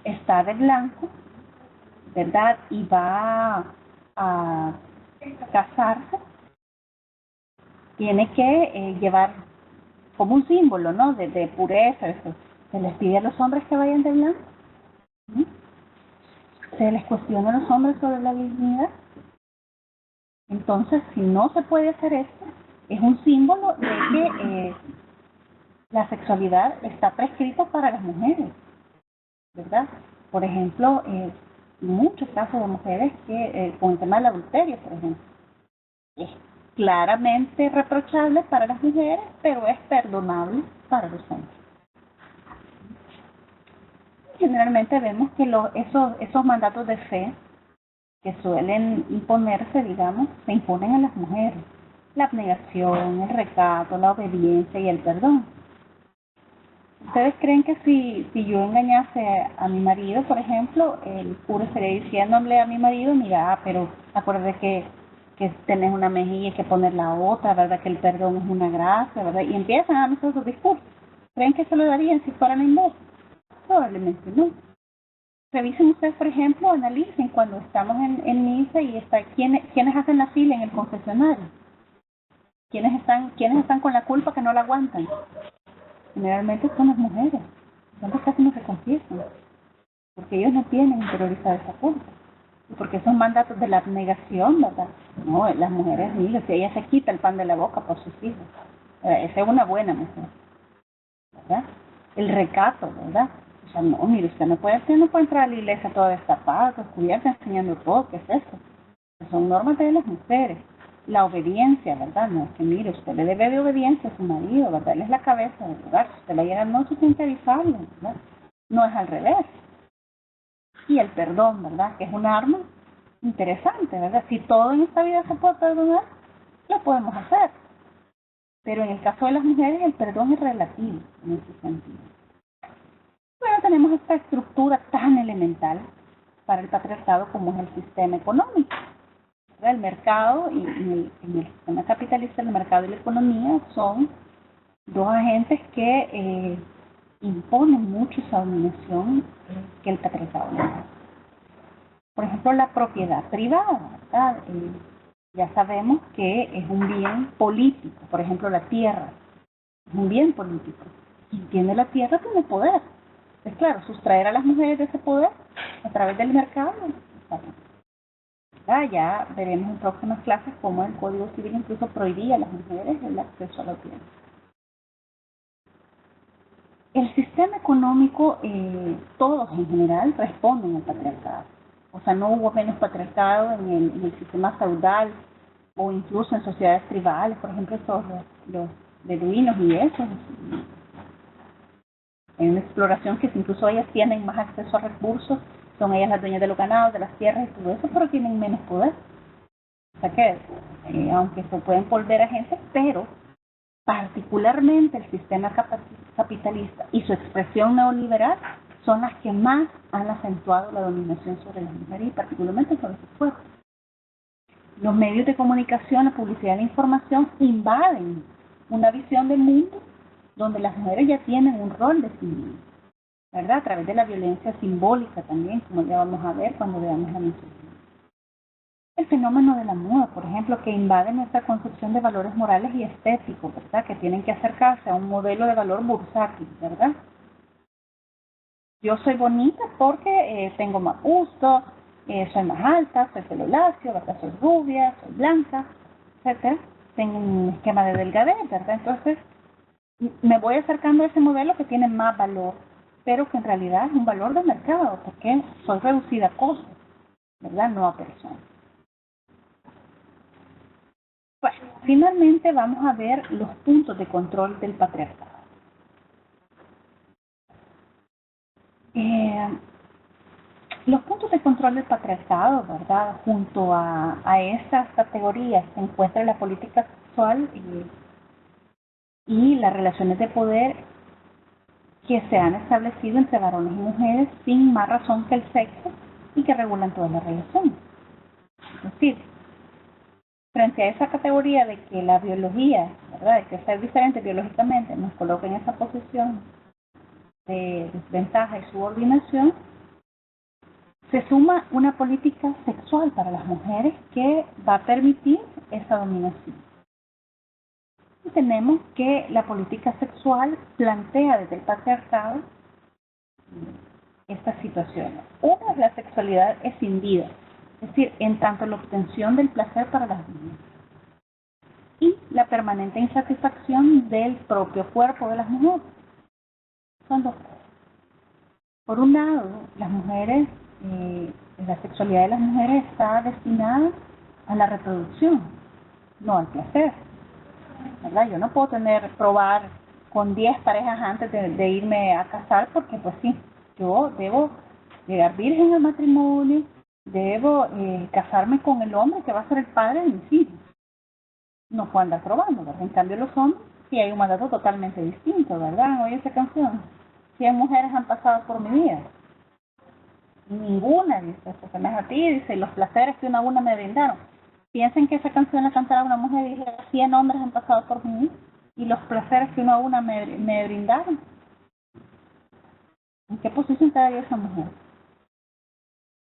B: está de blanco, ¿verdad?, y va a casarse, tiene que llevar como un símbolo, ¿no? De pureza. Se les pide a los hombres que vayan de blanco. ¿Sí? Se les cuestiona a los hombres sobre la dignidad. Entonces, si no se puede hacer esto, es un símbolo de que la sexualidad está prescrita para las mujeres, ¿verdad? Por ejemplo, muchos casos de mujeres que, con el tema del adulterio, por ejemplo, es claramente reprochable para las mujeres, pero es perdonable para los hombres. Generalmente vemos que esos mandatos de fe que suelen imponerse, digamos, se imponen a las mujeres. La abnegación, el recato, la obediencia y el perdón. ¿Ustedes creen que si yo engañase a mi marido, por ejemplo, el cura estaría diciéndole a mi marido, mira, pero acuérdate que tenés una mejilla y hay que poner la otra, ¿verdad? Que el perdón es una gracia, ¿verdad? Y empiezan a darme esos discursos. ¿Creen que se lo darían si fueran imbéciles? Probablemente no. Revisen ustedes, por ejemplo, analicen cuando estamos en misa y está quiénes hacen la fila en el confesionario. ¿Quiénes están con la culpa que no la aguantan? Generalmente son las mujeres. Son las que casi no se confiesan. Porque ellos no tienen interiorizada esa culpa. Y porque esos mandatos de la abnegación, ¿verdad? No, las mujeres, mire, si ella se quita el pan de la boca por sus hijos. Esa es una buena mujer. ¿Verdad? El recato, ¿verdad? O sea, no, mire, usted no puede entrar a la iglesia toda destapada, descubierta, enseñando todo. ¿Qué es eso? Son normas de las mujeres. La obediencia, ¿verdad? No, que mire, usted le debe de obediencia a su marido, ¿verdad? Él es la cabeza del hogar. Si usted va a llegar noche, tiene que avisarle, ¿verdad? No es al revés. Y el perdón, ¿verdad? Que es un arma interesante, ¿verdad? Si todo en esta vida se puede perdonar, lo podemos hacer. Pero en el caso de las mujeres, el perdón es relativo en ese sentido. Bueno, tenemos esta estructura tan elemental para el patriarcado como es el sistema económico. El mercado y en el sistema capitalista, el mercado y la economía son dos agentes que imponen mucho esa dominación que el patriarcado le da. Por ejemplo, la propiedad privada, ¿verdad? Ya sabemos que es un bien político. Por ejemplo, la tierra es un bien político. Quien tiene la tierra tiene poder. Es claro, sustraer a las mujeres de ese poder a través del mercado está bien. Ya veremos en próximas clases cómo el Código Civil incluso prohibía a las mujeres el acceso a la tierra. El sistema económico, todos en general responden al patriarcado. O sea, no hubo menos patriarcado en el sistema feudal o incluso en sociedades tribales, por ejemplo, todos los beduinos y eso. En una exploración que incluso ellas tienen más acceso a recursos, son ellas las dueñas de los ganados, de las tierras y todo eso, pero tienen menos poder. O sea que, aunque se pueden volver agentes, pero particularmente el sistema capitalista y su expresión neoliberal son las que más han acentuado la dominación sobre las mujeres y particularmente sobre sus cuerpos. Los medios de comunicación, la publicidad y la información invaden una visión del mundo donde las mujeres ya tienen un rol definido, ¿verdad? A través de la violencia simbólica también, como ya vamos a ver cuando veamos la misoginia. El fenómeno de la moda, por ejemplo, que invade nuestra concepción de valores morales y estéticos, ¿verdad? Que tienen que acercarse a un modelo de valor bursátil, ¿verdad? Yo soy bonita porque tengo más gusto, soy más alta, soy pelo lacio, ¿verdad? Soy rubia, soy blanca, etcétera. Tengo un esquema de delgadez, ¿verdad? Entonces, me voy acercando a ese modelo que tiene más valor, pero que en realidad es un valor de mercado, porque soy reducida a costos, ¿verdad? No a personas. Bueno, finalmente vamos a ver los puntos de control del patriarcado. Los puntos de control del patriarcado, ¿verdad? Junto a esas categorías se encuentra la política sexual y las relaciones de poder que se han establecido entre varones y mujeres sin más razón que el sexo y que regulan todas las relaciones. Es decir, frente a esa categoría de que la biología, ¿verdad?, de que ser diferente biológicamente nos coloca en esa posición de desventaja y subordinación, se suma una política sexual para las mujeres que va a permitir esa dominación. tenemos que la política sexual plantea desde el patriarcado estas situaciones. Una es la sexualidad escindida, es decir, en tanto la obtención del placer para las mujeres y la permanente insatisfacción del propio cuerpo de las mujeres. Son dos cosas. Por un lado, las mujeres, la sexualidad de las mujeres está destinada a la reproducción, no al placer, ¿verdad? Yo no puedo probar con 10 parejas antes de irme a casar porque, pues sí, yo debo llegar virgen al matrimonio, debo casarme con el hombre que va a ser el padre de mis hijos. No puedo andar probando, ¿verdad? En cambio, los hombres sí hay un mandato totalmente distinto, ¿verdad? Oye esa canción. 100 mujeres han pasado por mi vida. Ninguna, dice, se asemeja a ti, dice, los placeres que una a una me brindaron. Piensen que esa canción la cantara una mujer y dice, 100 hombres han pasado por mí y los placeres que una a una me brindaron. ¿En qué posición quedaría esa mujer?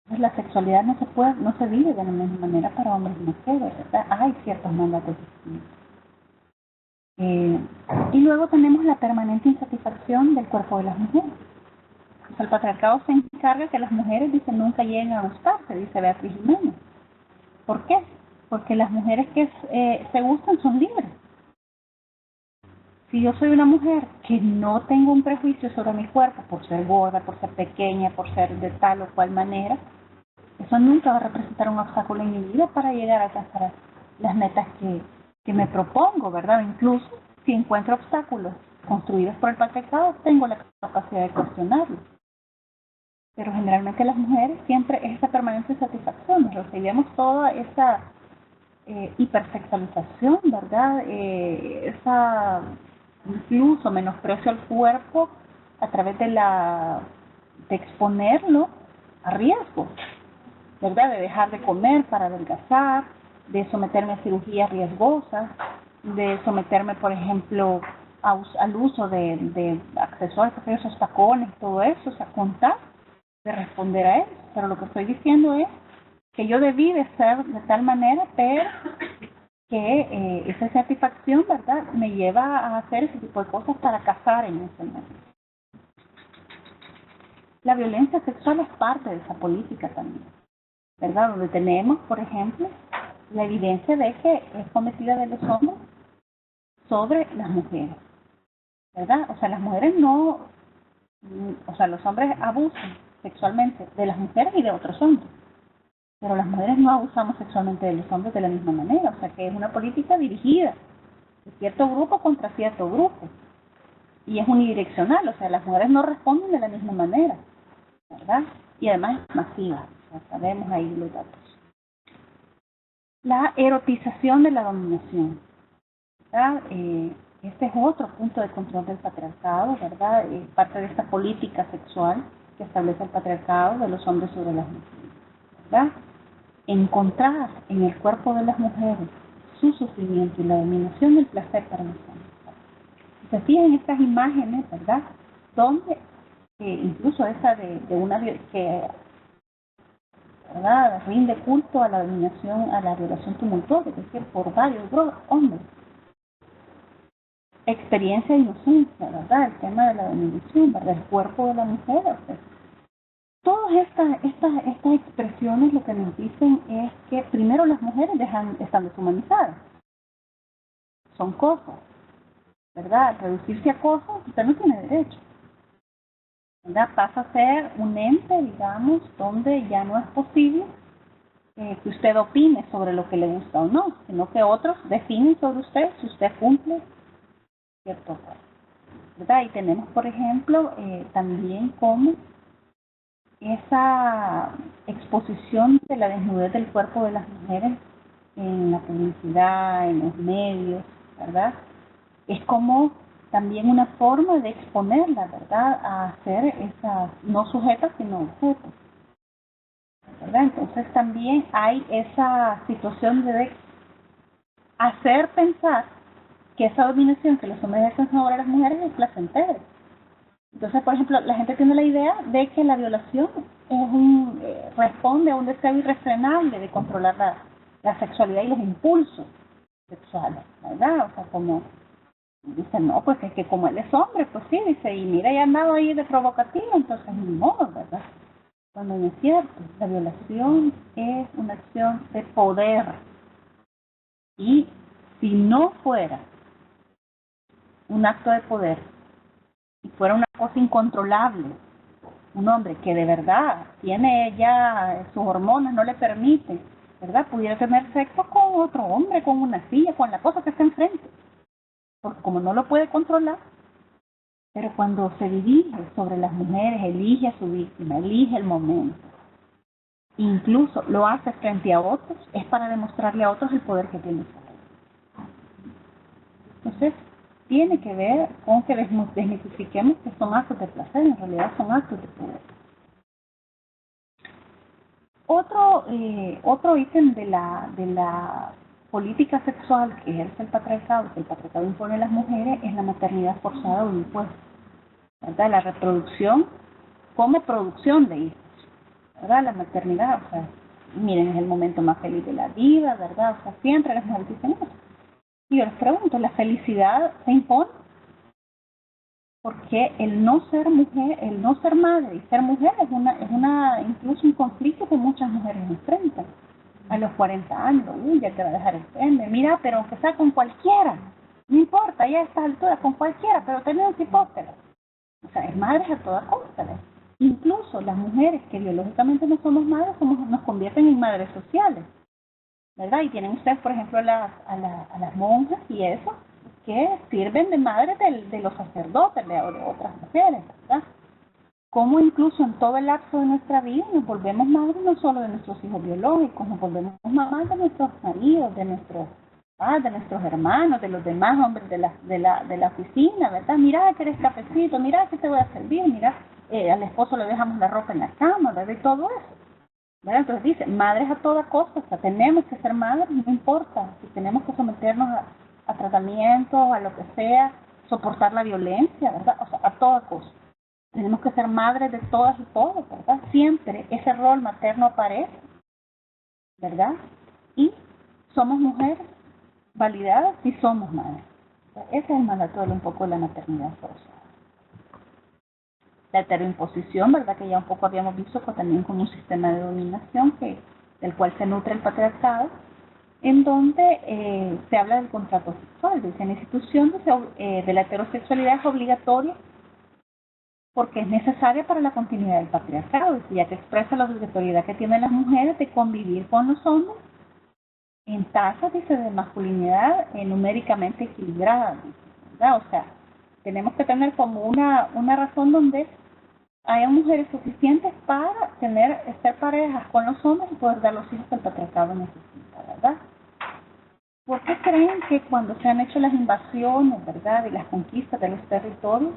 B: Pues la sexualidad no se vive de la misma manera para hombres y mujeres, ¿verdad? Hay ciertos mandatos distintos. Y luego tenemos la permanente insatisfacción del cuerpo de las mujeres. O sea, el patriarcado se encarga que las mujeres, dice, nunca lleguen a gustarse, dice Beatriz Jiménez. ¿Por qué? Porque las mujeres que se gustan son libres. Si yo soy una mujer que no tengo un prejuicio sobre mi cuerpo por ser gorda, por ser pequeña, por ser de tal o cual manera, eso nunca va a representar un obstáculo en mi vida para llegar a alcanzar las metas que me propongo, ¿verdad? Incluso si encuentro obstáculos construidos por el patriarcado, tengo la capacidad de cuestionarlos. Pero generalmente las mujeres siempre es esa permanente satisfacción, recibimos toda esa hipersexualización, ¿verdad? Esa incluso menosprecio al cuerpo a través de exponerlo a riesgo, ¿verdad? De dejar de comer para adelgazar, de someterme a cirugías riesgosas, de someterme, por ejemplo, al uso de accesorios, esos tacones, todo eso, o sea, contar de responder a eso. Pero lo que estoy diciendo es que yo debí de ser de tal manera, pero que esa satisfacción, ¿verdad?, me lleva a hacer ese tipo de cosas para cazar en ese momento. La violencia sexual es parte de esa política también, ¿verdad? Donde tenemos, por ejemplo, la evidencia de que es cometida de los hombres sobre las mujeres, ¿verdad? O sea, las mujeres no, o sea, los hombres abusan sexualmente de las mujeres y de otros hombres, pero las mujeres no abusamos sexualmente de los hombres de la misma manera, o sea, que es una política dirigida de cierto grupo contra cierto grupo, y es unidireccional, o sea, las mujeres no responden de la misma manera, ¿verdad? Y además es masiva, o sea, sabemos ahí los datos. La erotización de la dominación, ¿verdad? Este es otro punto de control del patriarcado, ¿verdad? Parte de esta política sexual que establece el patriarcado de los hombres sobre las mujeres, ¿verdad? Encontrar en el cuerpo de las mujeres su sufrimiento y la dominación del placer para los hombres. Se fijan estas imágenes, ¿verdad? Donde incluso esa de una que, ¿verdad?, rinde culto a la dominación, a la violación tumultuosa, es decir, por varios hombres. Experiencia de inocencia, ¿verdad? El tema de la dominación, ¿verdad? El cuerpo de la mujer, o sea, todas estas expresiones lo que nos dicen es que primero las mujeres están deshumanizadas. Son cosas, ¿verdad? Reducirse a cosas, usted no tiene derecho, ¿verdad? Pasa a ser un ente, digamos, donde ya no es posible que usted opine sobre lo que le gusta o no, sino que otros definen sobre usted si usted cumple cierto rol, ¿verdad? Y tenemos, por ejemplo, también como esa exposición de la desnudez del cuerpo de las mujeres en la publicidad, en los medios, ¿verdad? Es como también una forma de exponerla, ¿verdad?, a ser esas no sujetas sino objetos, ¿verdad? Entonces también hay esa situación de hacer pensar que esa dominación que los hombres ejercen sobre las mujeres es placentera. Entonces, por ejemplo, la gente tiene la idea de que la violación es responde a un deseo irrefrenable de controlar la sexualidad y los impulsos sexuales, ¿verdad? O sea, como Dice, no, pues es que como él es hombre, pues sí, dice, y mira, ya andado ahí de provocativo, entonces ni modo, ¿verdad? Cuando no es cierto, la violación es una acción de poder. Y si no fuera un acto de poder, y fuera una cosa incontrolable, un hombre que de verdad tiene ya sus hormonas, no le permiten, ¿verdad? Pudiera tener sexo con otro hombre, con una silla, con la cosa que está enfrente. Porque como no lo puede controlar, pero cuando se dirige sobre las mujeres, elige a su víctima, elige el momento, incluso lo hace frente a otros, es para demostrarle a otros el poder que tiene. Entonces, tiene que ver con que desmitifiquemos que son actos de placer, en realidad son actos de poder. Otro ítem de la política sexual que ejerce el patriarcado, que el patriarcado impone a las mujeres, es la maternidad forzada o impuesta, ¿verdad? La reproducción como producción de hijos, ¿verdad? La maternidad, o sea, miren, es el momento más feliz de la vida, ¿verdad? O sea, siempre las mujeres dicen eso. Y yo les pregunto, ¿la felicidad se impone? Porque el no ser mujer, el no ser madre y ser mujer es incluso un conflicto que muchas mujeres enfrentan. A los 40 años, ya te va a dejar el tren, mira, pero aunque sea con cualquiera, no importa, ya a estas alturas, con cualquiera, pero tener un hipótesis. O sea, es madre a toda costa, ¿ves? Incluso las mujeres que biológicamente no somos madres, nos convierten en madres sociales, ¿verdad? Y tienen ustedes, por ejemplo, a las monjas y eso, que sirven de madres de los sacerdotes, de otras mujeres, ¿verdad? Como incluso en todo el lapso de nuestra vida nos volvemos madres no solo de nuestros hijos biológicos, nos volvemos mamás de nuestros maridos, de nuestros padres, de nuestros hermanos, de los demás hombres de la oficina, ¿verdad? Mira que eres cafecito, mira que te voy a servir, mira, al esposo le dejamos la ropa en la cama, ¿verdad? Y todo eso, ¿verdad? Entonces dice, madres a toda costa, o sea, tenemos que ser madres, no importa, si tenemos que someternos a tratamientos, a lo que sea, soportar la violencia, ¿verdad? O sea, a toda costa. Tenemos que ser madres de todas y todos, ¿verdad? Siempre ese rol materno aparece, ¿verdad? Y somos mujeres validadas si somos madres. Ese es el mandato de un poco de la maternidad forzada. La heteroimposición, ¿verdad? Que ya un poco habíamos visto, fue también como un sistema de dominación del cual se nutre el patriarcado, en donde se habla del contrato sexual. Dice, la institución de la heterosexualidad es obligatoria porque es necesaria para la continuidad del patriarcado, ya que expresa la obligatoriedad que tienen las mujeres de convivir con los hombres en tasas, dice, de masculinidad numéricamente equilibradas, ¿verdad? O sea, tenemos que tener como una razón donde haya mujeres suficientes para ser parejas con los hombres y poder dar los hijos que el patriarcado necesita, ¿verdad? ¿Por qué creen que cuando se han hecho las invasiones, ¿verdad?, y las conquistas de los territorios,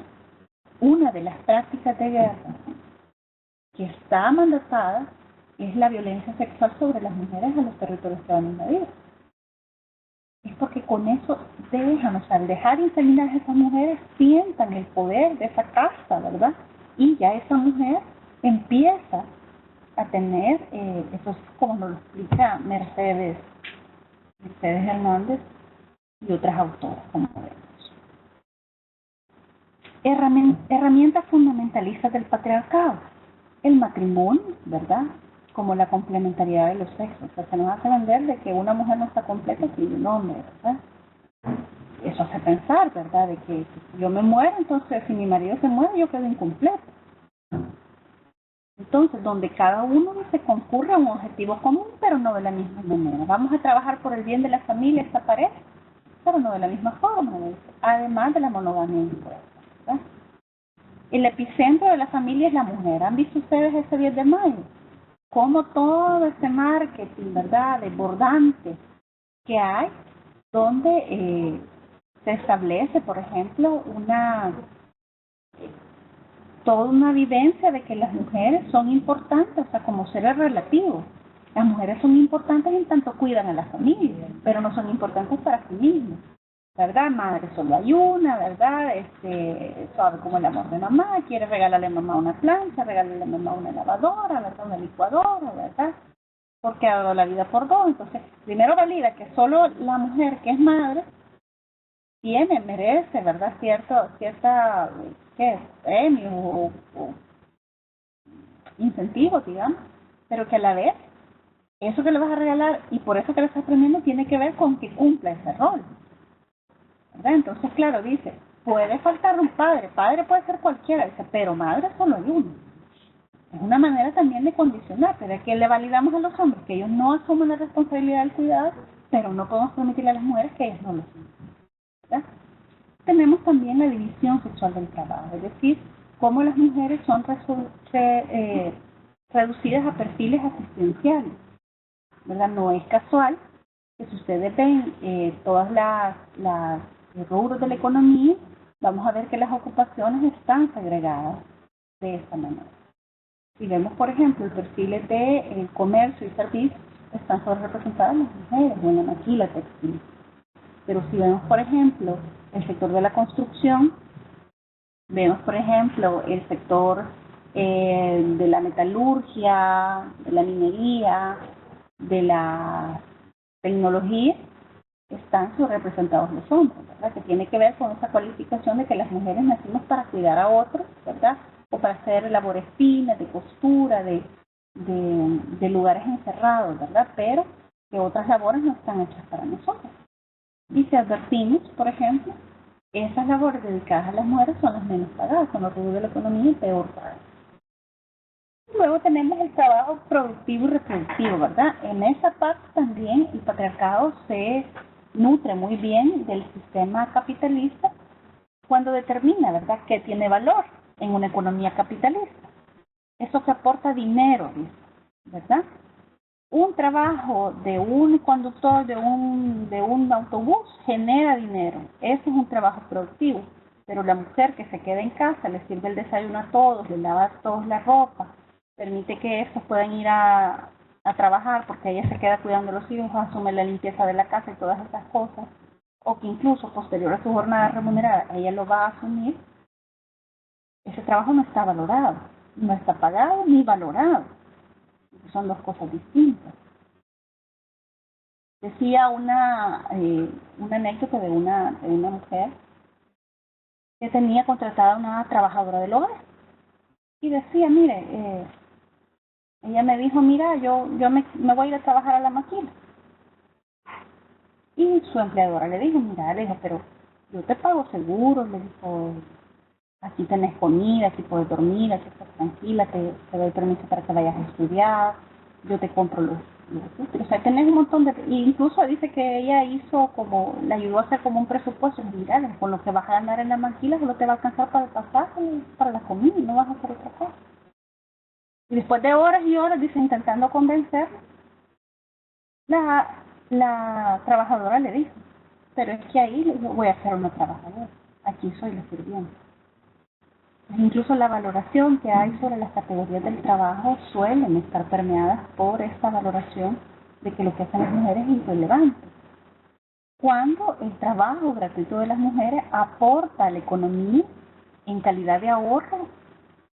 B: una de las prácticas de guerra que está mandatada es la violencia sexual sobre las mujeres en los territorios que van a invadir? Es porque con eso dejan, o sea, al dejar inseminar a esas mujeres, sientan el poder de esa casta, ¿verdad? Y ya esa mujer empieza a tener, eso es como nos lo explica Mercedes Hernández y otras autoras, como vemos. Herramientas fundamentalistas del patriarcado. El matrimonio, ¿verdad? Como la complementariedad de los sexos. O sea, se nos hace vender de que una mujer no está completa sin un hombre, ¿verdad? Eso hace pensar, ¿verdad? De que si yo me muero, entonces si mi marido se muere, yo quedo incompleto. Entonces, donde cada uno se concurre a un objetivo común, pero no de la misma manera. Vamos a trabajar por el bien de la familia, esta pareja, pero no de la misma forma, además de la monogamia, ¿verdad? El epicentro de la familia es la mujer. ¿Han visto ustedes ese 10 de mayo? Como todo ese marketing, ¿verdad?, desbordante que hay, donde se establece, por ejemplo, toda una vivencia de que las mujeres son importantes, o sea, como seres relativos. Las mujeres son importantes en tanto cuidan a la familia, pero no son importantes para sí mismas, ¿verdad? Madre solo hay una, ¿verdad? Sabe como el amor de mamá, quiere regalarle a mamá una plancha, regalarle a mamá una lavadora, ¿verdad?, una licuadora, ¿verdad? Porque ha dado la vida por dos. Entonces, primero valida que solo la mujer que es madre merece, ¿verdad? Cierta, ¿qué? Premio o incentivos, digamos, pero que a la vez, eso que le vas a regalar y por eso que le estás premiando tiene que ver con que cumpla ese rol, ¿verdad? Entonces, claro, dice, puede faltar un padre puede ser cualquiera, dice, pero madre solo hay uno. Es una manera también de condicionar, pero es que le validamos a los hombres que ellos no asumen la responsabilidad del cuidado, pero no podemos permitirle a las mujeres que ellas no lo asumen, ¿verdad? Tenemos también la división sexual del trabajo, es decir, cómo las mujeres son reducidas a perfiles asistenciales, ¿verdad? No es casual que si ustedes ven todas las rubros de la economía, vamos a ver que las ocupaciones están segregadas de esta manera. Si vemos, por ejemplo, el perfil de comercio y servicios, están sobre representadas las mujeres, o en la maquila textil. Pero si vemos, por ejemplo, el sector de la construcción, vemos, por ejemplo, el sector de la metalurgia, de la minería, de la tecnología, están subrepresentados los hombres, ¿verdad? Que tiene que ver con esa cualificación de que las mujeres nacimos para cuidar a otros, ¿verdad? O para hacer labores finas, de costura, de lugares encerrados, ¿verdad? Pero que otras labores no están hechas para nosotros. Y si advertimos, por ejemplo, esas labores dedicadas a las mujeres son las menos pagadas, son los rubros de la economía peor pagadas. Luego tenemos el trabajo productivo y reproductivo, ¿verdad? En esa parte también el patriarcado se nutre muy bien del sistema capitalista cuando determina, ¿verdad?, qué tiene valor en una economía capitalista. Eso que aporta dinero, ¿verdad? Un trabajo de un conductor de un autobús genera dinero. Eso es un trabajo productivo. Pero la mujer que se queda en casa, le sirve el desayuno a todos, le lava a todos la ropa, permite que estos puedan ir a trabajar porque ella se queda cuidando a los hijos, asume la limpieza de la casa y todas esas cosas, o que incluso posterior a su jornada remunerada ella lo va a asumir, ese trabajo no está valorado, no está pagado ni valorado. Son dos cosas distintas. Decía una anécdota de una mujer que tenía contratada a una trabajadora del hogar y decía, mire, ella me dijo, mira, yo me voy a ir a trabajar a la maquila. Y su empleadora le dijo, mira, pero yo te pago seguro, le dijo, aquí tenés comida, aquí puedes dormir, aquí estás tranquila, te doy permiso para que vayas a estudiar, yo te compro los útiles. O sea, tenés un montón de... Incluso dice que ella hizo como, le ayudó a hacer como un presupuesto. Mira, con lo que vas a ganar en la maquila solo te va a alcanzar para el pasaje, para la comida, y no vas a hacer otra cosa. Y después de horas y horas, dice, intentando convencer, la trabajadora le dijo, pero es que ahí voy a ser una trabajadora, aquí soy la sirvienta. Incluso la valoración que hay sobre las categorías del trabajo suelen estar permeadas por esta valoración de que lo que hacen las mujeres es irrelevante. Cuando el trabajo gratuito de las mujeres aporta a la economía en calidad de ahorro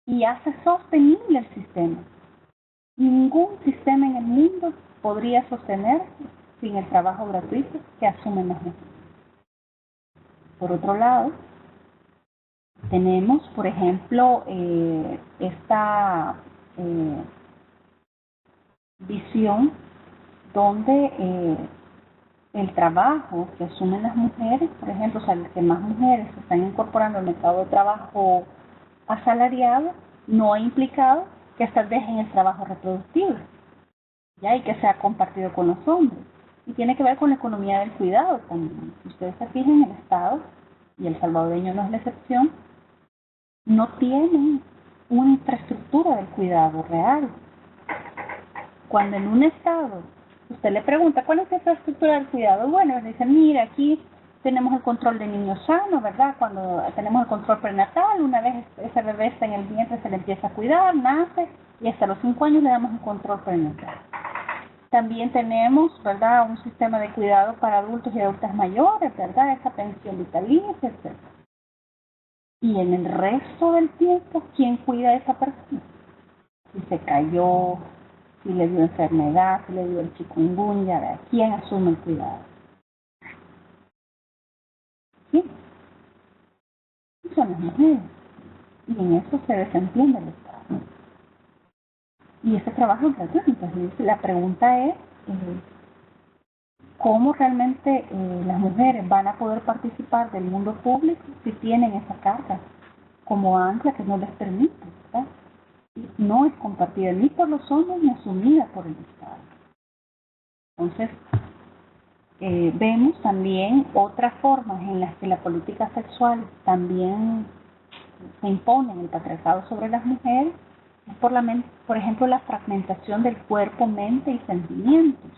B: y hace sostenible el sistema. Ningún sistema en el mundo podría sostenerse sin el trabajo gratuito que asumen las mujeres. Por otro lado, tenemos, por ejemplo, esta visión donde el trabajo que asumen las mujeres, por ejemplo, o sea, que más mujeres se están incorporando al mercado de trabajo asalariado, no ha implicado que estas dejen el trabajo reproductivo, ¿ya? Y que sea compartido con los hombres. Y tiene que ver con la economía del cuidado también. Si ustedes se fijan, el Estado, y el salvadoreño no es la excepción, no tienen una infraestructura del cuidado real. Cuando en un estado usted le pregunta cuál es la infraestructura del cuidado, bueno, le dicen, mira, aquí tenemos el control de niños sanos, ¿verdad? Cuando tenemos el control prenatal, una vez ese bebé está en el vientre se le empieza a cuidar, nace y hasta los 5 años le damos un control prenatal. También tenemos, ¿verdad?, un sistema de cuidado para adultos y adultas mayores, ¿verdad?, esa pensión vitalicia, etc. Y en el resto del tiempo, ¿quién cuida a esa persona? Si se cayó, si le dio enfermedad, si le dio el chikungunya, ¿quién asume el cuidado? ¿Sí? son las mujeres. Y en eso se desentiende el Estado. Y ese trabajo es gratuito. Entonces, la pregunta es, ¿cómo realmente las mujeres van a poder participar del mundo público si tienen esa carga como ancla que no les permite, ¿verdad? No es compartida ni por los hombres ni asumida por el Estado. Entonces, vemos también otras formas en las que la política sexual también se impone en el patriarcado sobre las mujeres, es por ejemplo, la fragmentación del cuerpo, mente y sentimientos.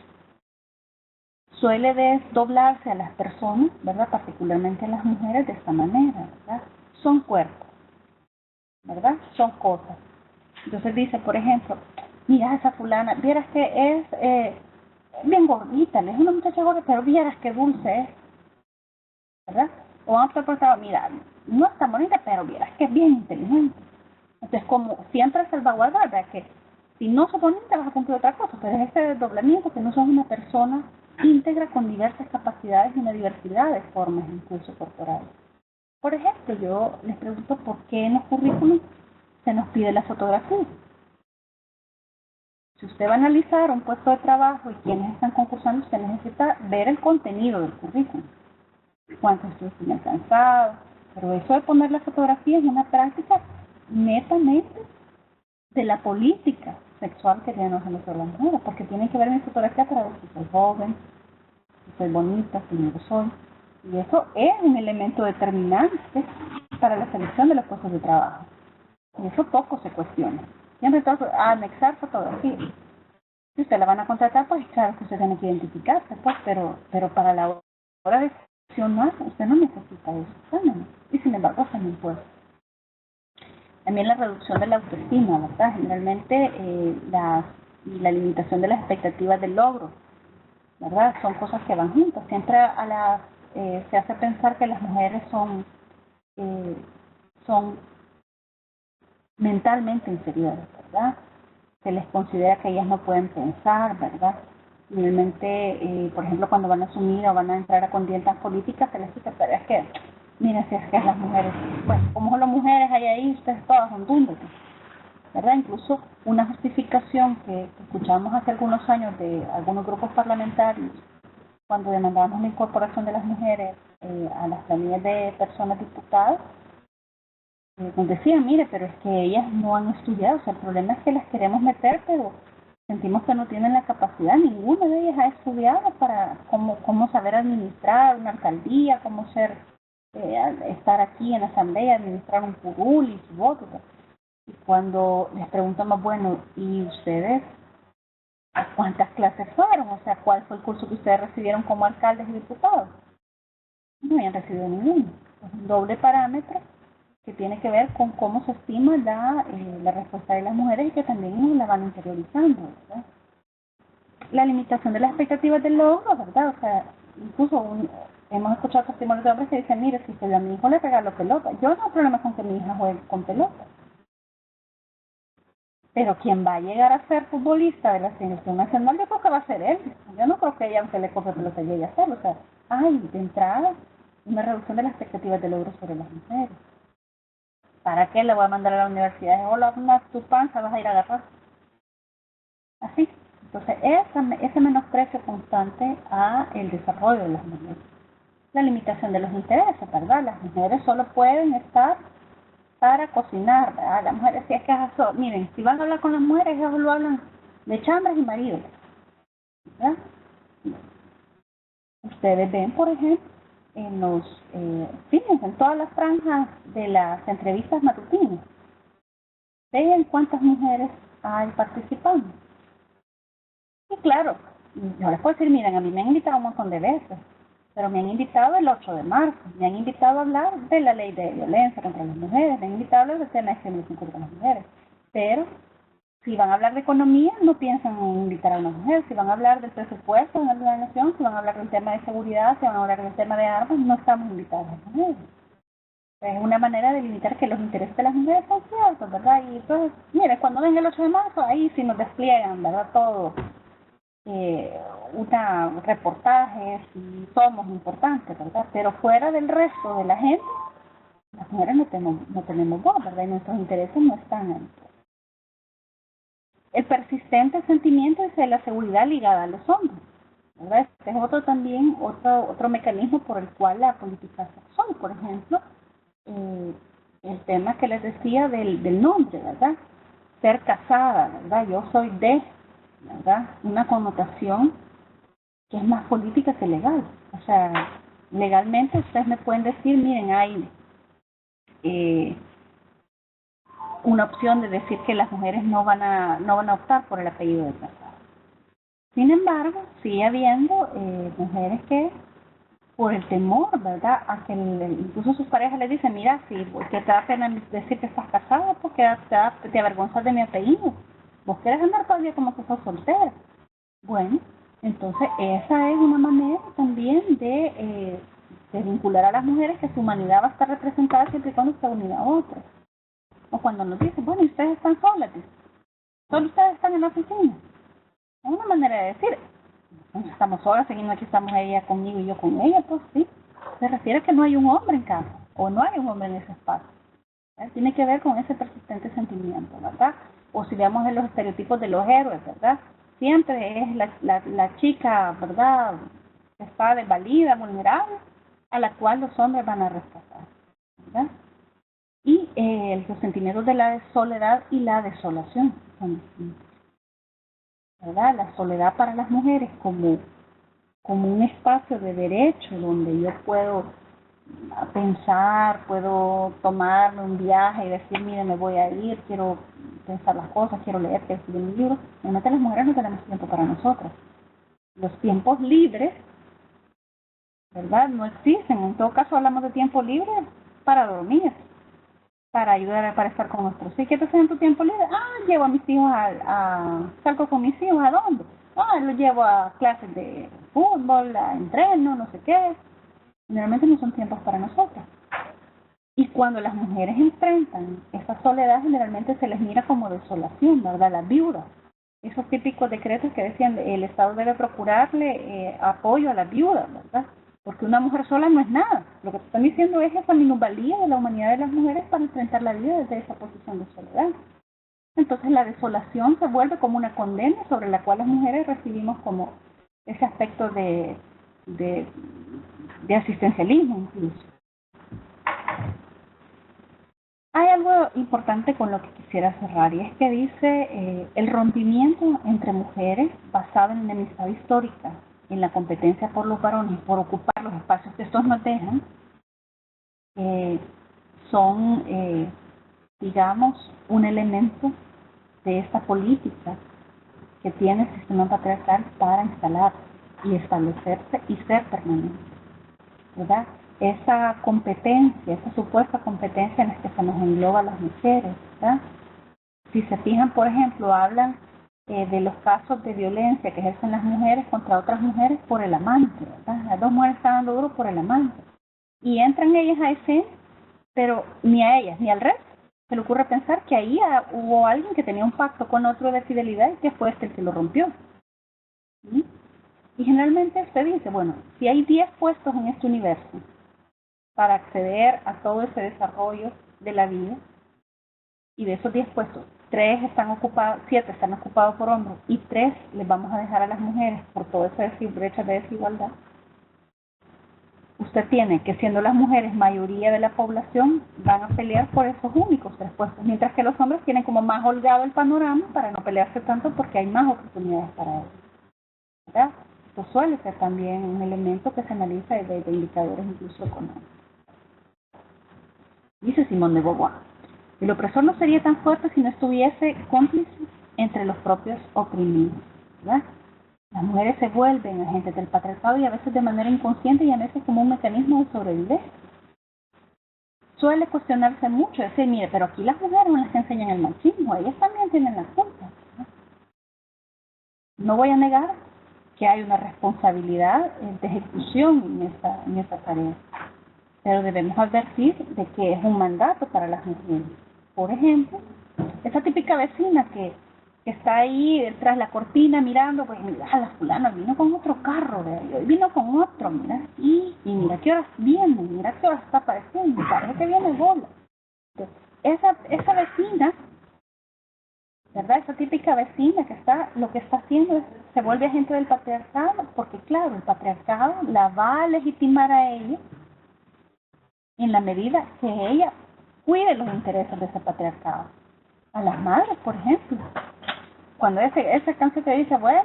B: Suele desdoblarse a las personas, ¿verdad? Particularmente a las mujeres de esta manera, ¿verdad? Son cuerpos, ¿verdad? Son cosas. Entonces dice, por ejemplo, mira esa fulana, vieras que es bien gordita, es una muchacha gorda, pero vieras qué dulce es, ¿verdad? O vamos a preguntar, mira, no es tan bonita, pero vieras que es bien inteligente. Entonces, como siempre salvaguardar, ¿verdad? Que si no sos bonita vas a cumplir otra cosa, pero es ese desdoblamiento que no sos una persona íntegra con diversas capacidades y una diversidad de formas incluso corporales. Por ejemplo, yo les pregunto por qué en los currículums se nos pide la fotografía. Si usted va a analizar un puesto de trabajo y quienes están concursando, usted necesita ver el contenido del currículum. Cuántos estudios tiene alcanzado. Pero eso de poner la fotografía es una práctica netamente de la política sexual que tenemos en nuestras mujeres, porque tienen que ver mi fotografía para ver si soy joven, si soy bonita, si no lo soy. Y eso es un elemento determinante para la selección de los puestos de trabajo. Y eso poco se cuestiona. Siempre todo anexar fotografía. Si usted la van a contratar, pues claro que usted tiene que identificarse, pues, pero para la hora de seleccionar, usted no necesita eso. ¿No? Y sin embargo, se me impone. También la reducción de la autoestima, ¿verdad? Generalmente la limitación de las expectativas de logro, ¿verdad? Son cosas que van juntas. Siempre se hace pensar que las mujeres son mentalmente inferiores, ¿verdad? Se les considera que ellas no pueden pensar, ¿verdad? Finalmente, por ejemplo, cuando van a asumir o van a entrar a contiendas políticas, se les dice, pero es que, miren, si es que las mujeres, pues, como son las mujeres hay ahí, ustedes todas son dundas, ¿verdad? Incluso una justificación que escuchamos hace algunos años de algunos grupos parlamentarios, cuando demandábamos la incorporación de las mujeres a las planillas de personas diputadas, nos decían, mire, pero es que ellas no han estudiado, o sea, el problema es que las queremos meter, pero sentimos que no tienen la capacidad, ninguna de ellas ha estudiado para cómo saber administrar una alcaldía, cómo estar aquí en la asamblea, administrar un curul y su voto. Y cuando les preguntamos, bueno, ¿y ustedes a cuántas clases fueron? O sea, ¿cuál fue el curso que ustedes recibieron como alcaldes y diputados? No habían recibido ninguno. Es un doble parámetro que tiene que ver con cómo se estima la respuesta de las mujeres y que también la van interiorizando, ¿verdad? La limitación de las expectativas del logro, ¿verdad? O sea, incluso hemos escuchado testimonios de hombres que dicen, mire, si a mi hijo le regalo pelota, yo no tengo problema con que mi hija juegue con pelota. Pero quien va a llegar a ser futbolista de la selección nacional, yo creo que va a ser él. Yo no creo que ella, aunque le compre pelota, llegue a hacerlo. O sea, hay de entrada una reducción de las expectativas de logro sobre las mujeres. ¿Para qué le voy a mandar a la universidad? Hola, tu panza vas a ir a agarrar. Así. Entonces, ese menosprecio constante a el desarrollo de las mujeres. La limitación de los intereses, ¿verdad? Las mujeres solo pueden estar para cocinar, ¿verdad? Las mujeres, si es que eso, miren, si van a hablar con las mujeres, ellos lo hablan de chambres y maridos, ¿verdad? Ustedes ven, por ejemplo, fíjense, en todas las franjas de las entrevistas matutinas, vean cuántas mujeres hay participando. Y claro, yo les puedo decir, miren, a mí me han invitado un montón de veces, pero me han invitado el 8 de marzo, me han invitado a hablar de la ley de violencia contra las mujeres, me han invitado a hablar del tema de discriminación contra las mujeres, pero si van a hablar de economía, no piensan en invitar a una mujer, si van a hablar del presupuesto de la nación, si van a hablar del tema de seguridad, si van a hablar del tema de armas, no estamos invitados a las mujeres. Es una manera de limitar que los intereses de las mujeres son ciertos, ¿verdad? Y entonces, mire, cuando venga el 8 de marzo, ahí sí nos despliegan, ¿verdad? Todo. Reportajes y somos importantes, ¿verdad? Pero fuera del resto de la gente, Las mujeres no tenemos voz, ¿verdad? Y nuestros intereses no están ahí. El persistente sentimiento es de la seguridad ligada a los hombres, ¿verdad? Este es otro mecanismo por el cual la política sexual, por ejemplo, el tema que les decía del nombre, ¿verdad? Ser casada, ¿verdad? Yo soy de, ¿verdad? Una connotación que es más política que legal. O sea, legalmente ustedes me pueden decir, miren, hay una opción de decir que las mujeres no van a optar por el apellido de casado. Sin embargo, sigue habiendo mujeres que, por el temor, ¿verdad?, a que incluso sus parejas les dicen, mira, si que te da pena decir que estás casada, porque te avergonzas de mi apellido. Vos querés andar todavía como que sos soltera. Bueno, entonces esa es una manera también de vincular a las mujeres que su humanidad va a estar representada siempre y cuando esté unida a otras. O cuando nos dicen, bueno, ustedes están solas, solo ustedes están en la oficina. Es una manera de decir, estamos solas, seguimos aquí, estamos ella conmigo y yo con ella, pues sí. Se refiere a que no hay un hombre en casa, o no hay un hombre en ese espacio. Tiene que ver con ese persistente sentimiento, ¿verdad? O si veamos en los estereotipos de los héroes, ¿verdad? Siempre es la chica, ¿verdad?, que está desvalida, vulnerable, a la cual los hombres van a rescatar, ¿verdad? Y los sentimientos de la soledad y la desolación son distintos, ¿verdad? La soledad para las mujeres como un espacio de derecho donde yo puedo pensar, puedo tomarme un viaje y decir, mire, me voy a ir, quiero pensar las cosas, quiero leer, quiero escribir un libro. Realmente las mujeres no tenemos tiempo para nosotras. Los tiempos libres, ¿verdad?, no existen. En todo caso hablamos de tiempo libre para dormir, para ayudar, para estar con nuestros hijos. ¿Qué te haces en tu tiempo libre? Llevo a mis hijos salgo con mis hijos, ¿a dónde? Los llevo a clases de fútbol, a entreno, no sé qué. Generalmente no son tiempos para nosotros. Y cuando las mujeres enfrentan esa soledad, generalmente se les mira como desolación, ¿verdad? Las viudas. Esos típicos decretos que decían el Estado debe procurarle apoyo a las viudas, ¿verdad? Porque una mujer sola no es nada. Lo que te están diciendo es esa minusvalía de la humanidad de las mujeres para enfrentar la vida desde esa posición de soledad. Entonces la desolación se vuelve como una condena sobre la cual las mujeres recibimos como ese aspecto de asistencialismo incluso. Hay algo importante con lo que quisiera cerrar, y es que dice el rompimiento entre mujeres basado en la enemistad histórica, en la competencia por los varones, por ocupar los espacios que estos nos dejan, son, digamos, un elemento de esta política que tiene el sistema patriarcal para instalar y establecerse y ser permanente, ¿verdad? Esa competencia, esa supuesta competencia en la que se nos engloba a las mujeres, ¿verdad? Si se fijan, por ejemplo, hablan de los casos de violencia que ejercen las mujeres contra otras mujeres por el amante, ¿verdad? Las dos mujeres están dando duro por el amante. Y entran ellas a escena, pero ni a ellas ni al resto se le ocurre pensar que ahí hubo alguien que tenía un pacto con otro de fidelidad y que fue el que lo rompió. ¿Sí? Y generalmente se dice, bueno, si hay 10 puestos en este universo para acceder a todo ese desarrollo de la vida, y de esos 10 puestos, 7 están ocupados por hombres y 3 les vamos a dejar a las mujeres por toda esa brecha de desigualdad. Usted tiene que, siendo las mujeres mayoría de la población, van a pelear por esos únicos 3 puestos, mientras que los hombres tienen como más holgado el panorama para no pelearse tanto porque hay más oportunidades para ellos, ¿verdad? Esto suele ser también un elemento que se analiza desde indicadores incluso económicos. Dice Simone de Beauvoir, el opresor no sería tan fuerte si no estuviese cómplice entre los propios oprimidos, ¿verdad? Las mujeres se vuelven agentes del patriarcado y a veces de manera inconsciente y a veces como un mecanismo de sobrevivencia. Suele cuestionarse mucho, decir, mire, pero aquí las mujeres son las que enseñan el machismo, ellas también tienen la culpa, ¿no? No voy a negar que hay una responsabilidad de ejecución en esta tarea, pero debemos advertir de que es un mandato para las mujeres. Por ejemplo, esa típica vecina que está ahí tras la cortina mirando, pues, la fulana vino con otro carro, vino con otro, mira, y y mira qué horas viene, mira qué horas está apareciendo, parece que viene bola. Esa vecina, ¿verdad? Esa típica vecina que lo que está haciendo es, se vuelve agente del patriarcado, porque claro, el patriarcado la va a legitimar a ella en la medida que ella cuide los intereses de ese patriarcado. A las madres, por ejemplo, cuando ese canción que dice, bueno,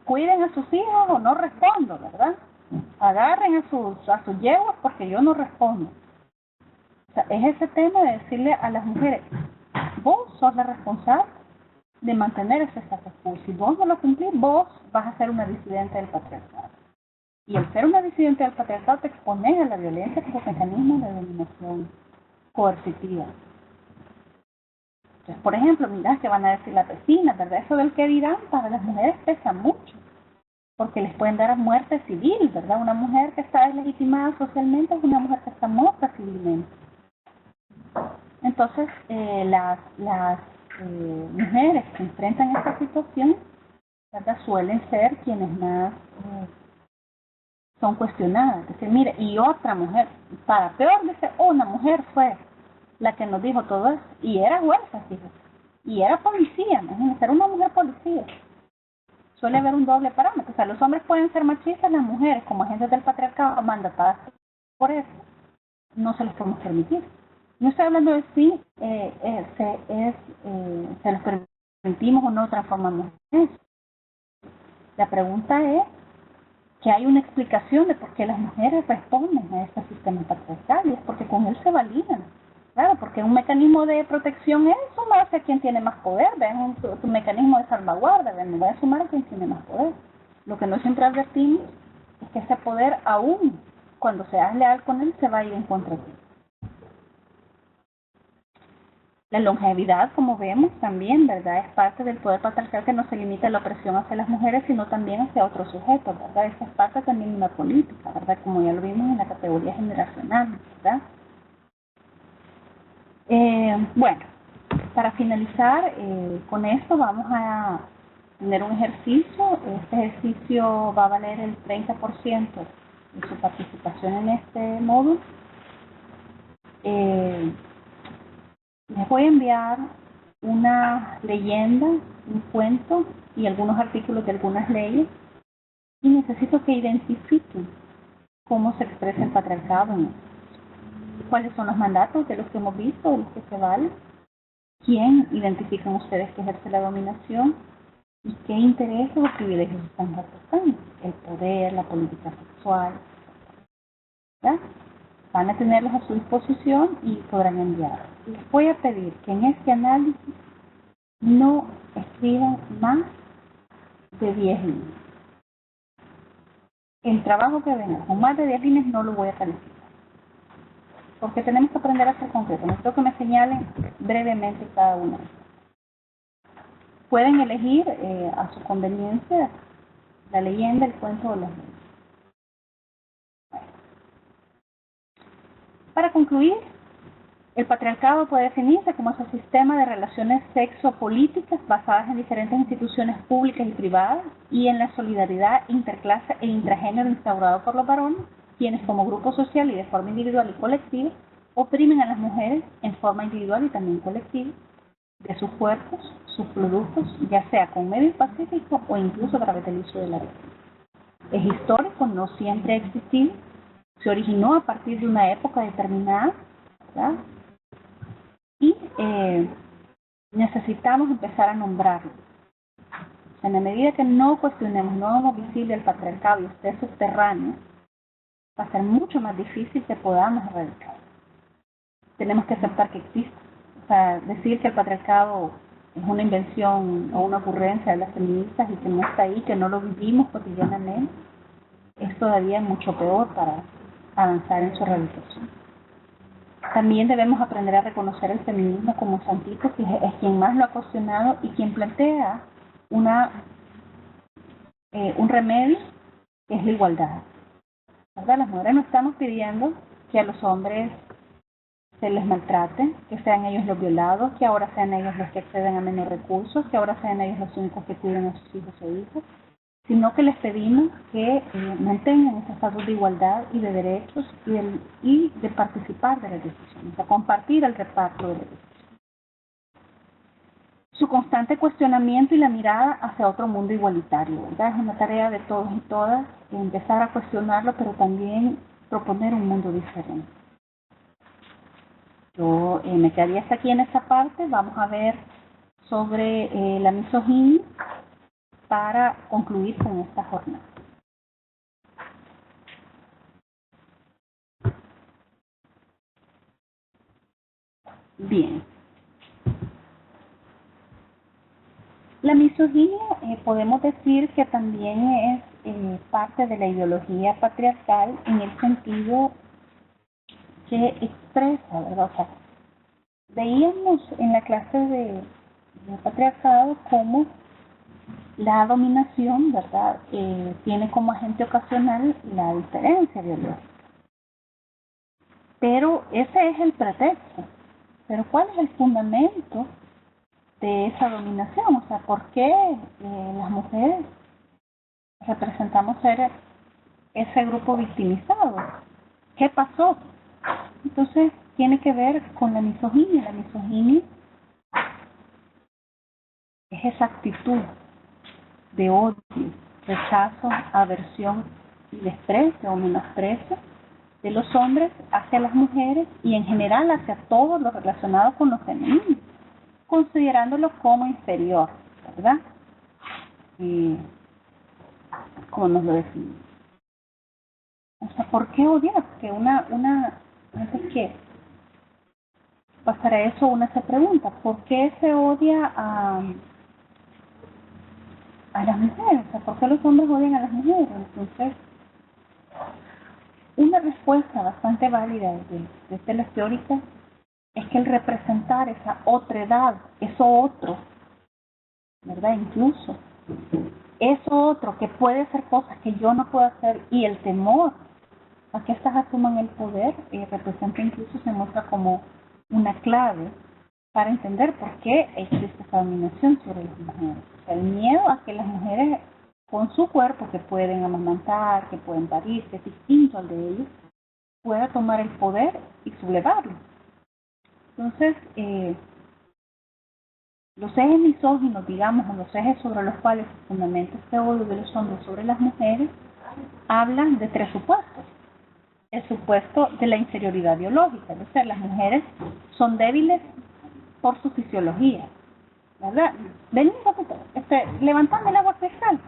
B: cuiden a sus hijos o no respondo, ¿verdad? Agarren a sus yeguas porque yo no respondo. O sea, es ese tema de decirle a las mujeres, vos sos la responsable de mantener ese status quo. Si vos no lo cumplís, vos vas a ser una disidente del patriarcado. Y al ser una disidente del patriarcado te expones a la violencia como mecanismo de dominación coercitiva. Entonces, por ejemplo, mirá que van a decir las vecinas, ¿verdad? Eso del que dirán para las mujeres pesa mucho, porque les pueden dar a muerte civil, ¿verdad? Una mujer que está deslegitimada socialmente es una mujer que está muerta civilmente. Entonces, las mujeres que enfrentan esta situación, ¿verdad? Suelen ser quienes más son cuestionadas. Es decir, mire, y otra mujer, para peor dice, una mujer fue la que nos dijo todo eso, y era jueza, fíjate, y era policía, imagínense, era una mujer policía. Suele haber un doble parámetro, o sea, los hombres pueden ser machistas, las mujeres, como agentes del patriarcado, mandatadas por eso, no se los podemos permitir. No estoy hablando de si se los permitimos o no transformamos eso. La pregunta es que hay una explicación de por qué las mujeres responden a este sistema patriarcal, y es porque con él se validan. Claro, porque un mecanismo de protección es sumarse a quien tiene más poder, es un mecanismo de salvaguarda, me voy a sumar a quien tiene más poder. Lo que no siempre advertimos es que ese poder, aún cuando seas leal con él, se va a ir en contra de ti. La longevidad, como vemos, también, ¿verdad? Es parte del poder patriarcal que no se limita a la opresión hacia las mujeres, sino también hacia otros sujetos, ¿verdad? Esa es parte también de una política, ¿verdad? Como ya lo vimos en la categoría generacional, ¿verdad? Bueno, para finalizar con esto vamos a tener un ejercicio. Este ejercicio va a valer el 30% de su participación en este módulo. Les voy a enviar una leyenda, un cuento y algunos artículos de algunas leyes, y necesito que identifiquen cómo se expresa el patriarcado en esto. ¿Cuáles son los mandatos de los que hemos visto, de los que se valen? ¿Quién identifican ustedes que ejerce la dominación? ¿Y qué intereses o privilegios están representando? El poder, la política sexual, ¿verdad? Van a tenerlos a su disposición y podrán enviarlos. Les voy a pedir que en este análisis no escriban más de 10 líneas. El trabajo que venga con más de 10 líneas no lo voy a calificar, porque tenemos que aprender a ser concretos. Necesito que me señalen brevemente cada una. Pueden elegir a su conveniencia la leyenda, el cuento o las leyes. Para concluir, el patriarcado puede definirse como ese sistema de relaciones sexo-políticas basadas en diferentes instituciones públicas y privadas y en la solidaridad interclase e intragénero instaurado por los varones, quienes como grupo social y de forma individual y colectiva oprimen a las mujeres en forma individual y también colectiva de sus cuerpos, sus productos, ya sea con medios pacíficos o incluso a través del uso de la violencia. Es histórico, no siempre ha existido, se originó a partir de una época determinada, ¿verdad? Y necesitamos empezar a nombrarlo. En la medida que no cuestionemos, no hagamos visible el patriarcado y esté subterráneo, va a ser mucho más difícil que podamos erradicarlo. Tenemos que aceptar que existe. O sea, decir que el patriarcado es una invención o una ocurrencia de las feministas y que no está ahí, que no lo vivimos cotidianamente, es todavía mucho peor para avanzar en su erradicación. También debemos aprender a reconocer el feminismo como santito, que es quien más lo ha cuestionado y quien plantea un remedio, que es la igualdad. ¿Verdad? Las mujeres no estamos pidiendo que a los hombres se les maltrate, que sean ellos los violados, que ahora sean ellos los que acceden a menos recursos, que ahora sean ellos los únicos que cuiden a sus hijos e hijas. sino que les pedimos que mantengan ese estatus de igualdad y de derechos y de participar de las decisiones, de compartir el reparto de las decisiones. Su constante cuestionamiento y la mirada hacia otro mundo igualitario, ¿verdad? Es una tarea de todos y todas empezar a cuestionarlo, pero también proponer un mundo diferente. Yo me quedaría hasta aquí en esta parte. Vamos a ver sobre la misoginia para concluir con esta jornada. Bien. La misoginia podemos decir que también es parte de la ideología patriarcal en el sentido que expresa, ¿verdad? O sea, veíamos en la clase de patriarcado cómo la dominación, ¿verdad? Tiene como agente ocasional la diferencia biológica. Pero ese es el pretexto. Pero ¿cuál es el fundamento de esa dominación? O sea, ¿por qué las mujeres representamos ser ese grupo victimizado? ¿Qué pasó? Entonces, tiene que ver con la misoginia. La misoginia es esa actitud de odio, rechazo, aversión y desprecio o menosprecio de los hombres hacia las mujeres y en general hacia todo lo relacionado con lo femenino, considerándolo como inferior, ¿verdad? Como nos lo decimos. O sea, ¿por qué odiar? Porque entonces, ¿qué? Para eso una se pregunta, ¿por qué se odia a las mujeres? O sea, ¿por qué los hombres odian a las mujeres? Entonces, una respuesta bastante válida desde las teóricas es que el representar esa otredad, eso otro, ¿verdad? Incluso, eso otro que puede hacer cosas que yo no puedo hacer y el temor a que estas asuman el poder, representa incluso, se muestra como una clave para entender por qué existe esa dominación sobre las mujeres. O sea, el miedo a que las mujeres con su cuerpo, que pueden amamantar, que pueden parir, que es distinto al de ellos, pueda tomar el poder y sublevarlo. Entonces, los ejes misóginos, digamos, o los ejes sobre los cuales se fundamenta este odio de los hombres sobre las mujeres, hablan de tres supuestos. El supuesto de la inferioridad biológica, es decir, las mujeres son débiles por su fisiología, ¿verdad? Vení un poquito, levantame el agua cristal,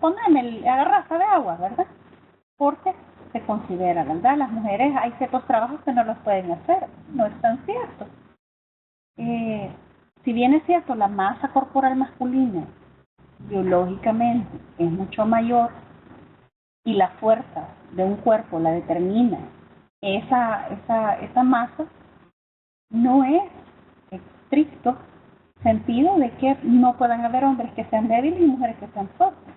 B: poneme, agarraza de agua, ¿verdad? Porque se considera, ¿verdad? Las mujeres hay ciertos trabajos que no los pueden hacer, no es tan cierto. Si bien es cierto, la masa corporal masculina biológicamente es mucho mayor y la fuerza de un cuerpo la determina esa masa, no es estricto sentido de que no puedan haber hombres que sean débiles y mujeres que sean fuertes.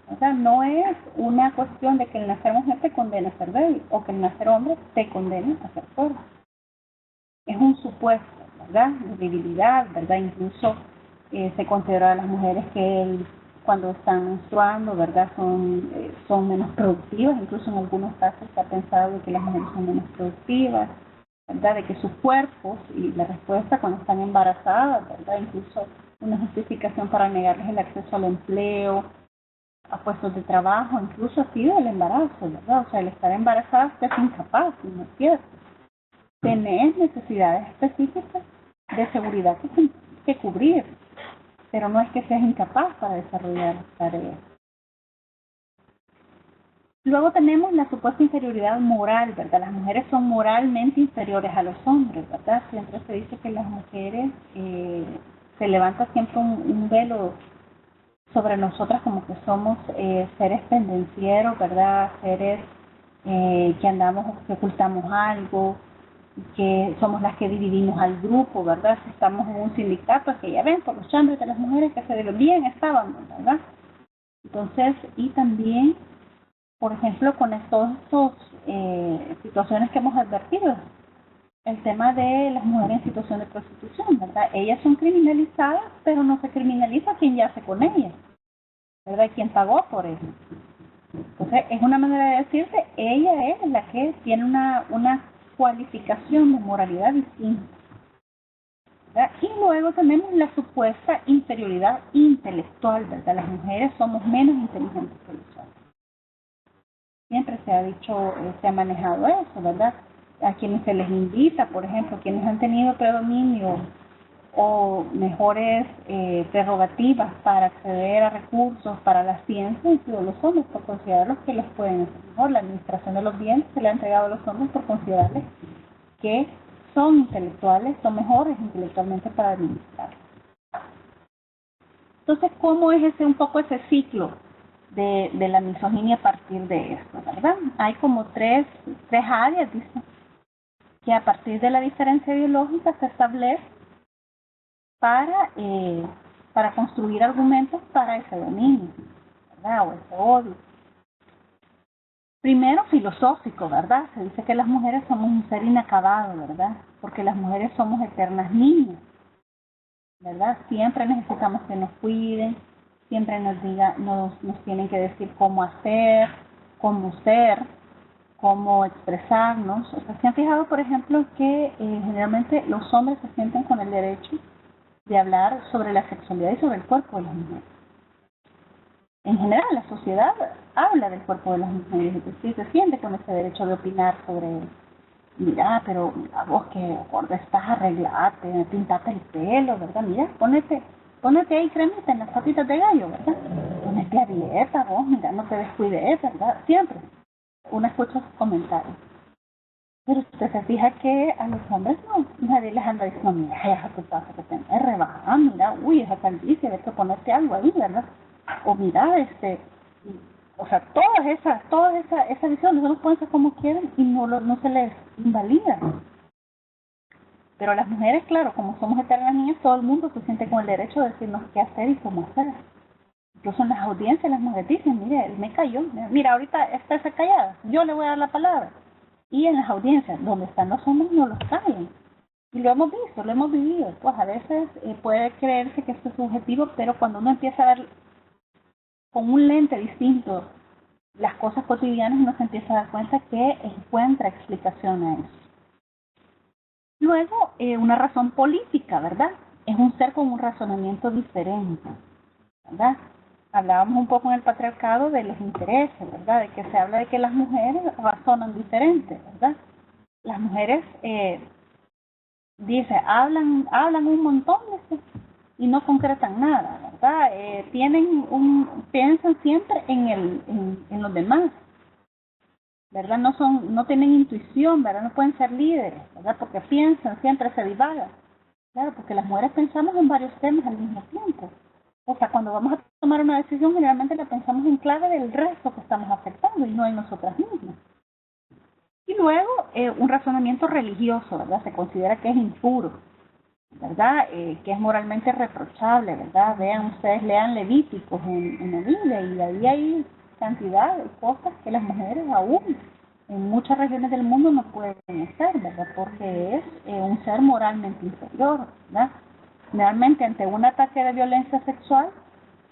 B: O sea, no es una cuestión de que el nacer mujer te condena a ser débil o que el nacer hombre te condena a ser fuerte. Es un supuesto, ¿verdad? De debilidad, ¿verdad? Incluso se considera a las mujeres que cuando están menstruando, ¿verdad? Son menos productivas, incluso en algunos casos se ha pensado que las mujeres son menos productivas, ¿verdad? De que sus cuerpos y la respuesta cuando están embarazadas, ¿verdad? Incluso una justificación para negarles el acceso al empleo, a puestos de trabajo, incluso ha sido el embarazo, ¿verdad? O sea, el estar embarazada usted es incapaz, ¿no es cierto? Tener necesidades específicas de seguridad que cubrir, pero no es que seas incapaz para desarrollar tareas. Luego tenemos la supuesta inferioridad moral, ¿verdad? Las mujeres son moralmente inferiores a los hombres, ¿verdad? Siempre se dice que las mujeres se levanta siempre un velo sobre nosotras como que somos seres pendencieros, ¿verdad? Seres que andamos, que ocultamos algo, que somos las que dividimos al grupo, ¿verdad? Si estamos en un sindicato, es que ya ven, por los chambres de las mujeres que se bien estábamos, ¿verdad? Entonces, y también, por ejemplo, con todas estas situaciones que hemos advertido, el tema de las mujeres en situación de prostitución, ¿verdad? Ellas son criminalizadas, pero no se criminaliza quien yace con ellas. ¿verdad? ¿Quién pagó por eso? Entonces, es una manera de decirte, ella es la que tiene una cualificación de moralidad distinta, ¿verdad? Y luego tenemos la supuesta inferioridad intelectual, ¿verdad? Las mujeres somos menos inteligentes que los hombres. Siempre se ha dicho, se ha manejado eso, ¿verdad? A quienes se les invita, por ejemplo, quienes han tenido predominio o mejores prerrogativas para acceder a recursos para la ciencia han sido los hombres, por considerarlos que les pueden hacer mejor. La administración de los bienes se le ha entregado a los hombres por considerarles que son intelectuales, son mejores intelectualmente para administrar. Entonces, ¿cómo es un poco ese ciclo de la misoginia a partir de esto, verdad? Hay como tres áreas, dice, que a partir de la diferencia biológica se establece para construir argumentos para ese dominio, ¿verdad? O ese odio. Primero, filosófico, ¿verdad? Se dice que las mujeres somos un ser inacabado, ¿verdad? Porque las mujeres somos eternas niñas, ¿verdad? Siempre necesitamos que nos cuiden, siempre nos tienen que decir cómo hacer, cómo ser, cómo expresarnos. O sea, se han fijado, por ejemplo, que generalmente los hombres se sienten con el derecho de hablar sobre la sexualidad y sobre el cuerpo de las mujeres. En general, la sociedad habla del cuerpo de las mujeres, es decir, se siente con ese derecho de opinar sobre, mira, pero a vos que gorda estás, arreglate, pintate el pelo, ¿verdad? Mira, ponete ahí cremita en las patitas de gallo, ¿verdad? Ponete a dieta, vos, mira, no te descuides, ¿verdad? Siempre uno escucha sus comentarios. Pero usted se fija que a los hombres no, nadie les anda diciendo, mira, esa tu pasa que tenés, rebaja, mira, uy, esa calvicie, ves que ponerte algo ahí, ¿verdad? O mira, o sea, toda esa visión, nosotros pueden ser como quieren y no se les invalida. Pero las mujeres, claro, como somos eternas niñas, todo el mundo se siente con el derecho de decirnos qué hacer y cómo hacer. Incluso en las audiencias las mujeres dicen, mire, él me cayó, mira, ahorita está callada, yo le voy a dar la palabra. Y en las audiencias donde están los hombres no los callan. Y lo hemos visto, lo hemos vivido. Pues a veces puede creerse que esto es subjetivo, pero cuando uno empieza a ver con un lente distinto las cosas cotidianas, uno se empieza a dar cuenta que encuentra explicación a eso. Luego, una razón política, ¿verdad? Es un ser con un razonamiento diferente, ¿verdad? Hablábamos un poco en el patriarcado de los intereses, ¿verdad? De que se habla de que las mujeres razonan diferente, ¿verdad? Las mujeres, hablan un montón y no concretan nada, ¿verdad? Piensan siempre en los demás, ¿verdad? No tienen intuición, ¿verdad? No pueden ser líderes, ¿verdad? Porque piensan, siempre se divagan. Claro, porque las mujeres pensamos en varios temas al mismo tiempo. O sea, cuando vamos a tomar una decisión, generalmente la pensamos en clave del resto que estamos afectando y no en nosotras mismas. Y luego, un razonamiento religioso, ¿verdad? Se considera que es impuro, ¿verdad? Que es moralmente reprochable, ¿verdad? Vean ustedes, lean Levíticos en la Biblia y ahí hay cantidad de cosas que las mujeres aún en muchas regiones del mundo no pueden hacer, ¿verdad? Porque es un ser moralmente inferior, ¿verdad? Realmente ante un ataque de violencia sexual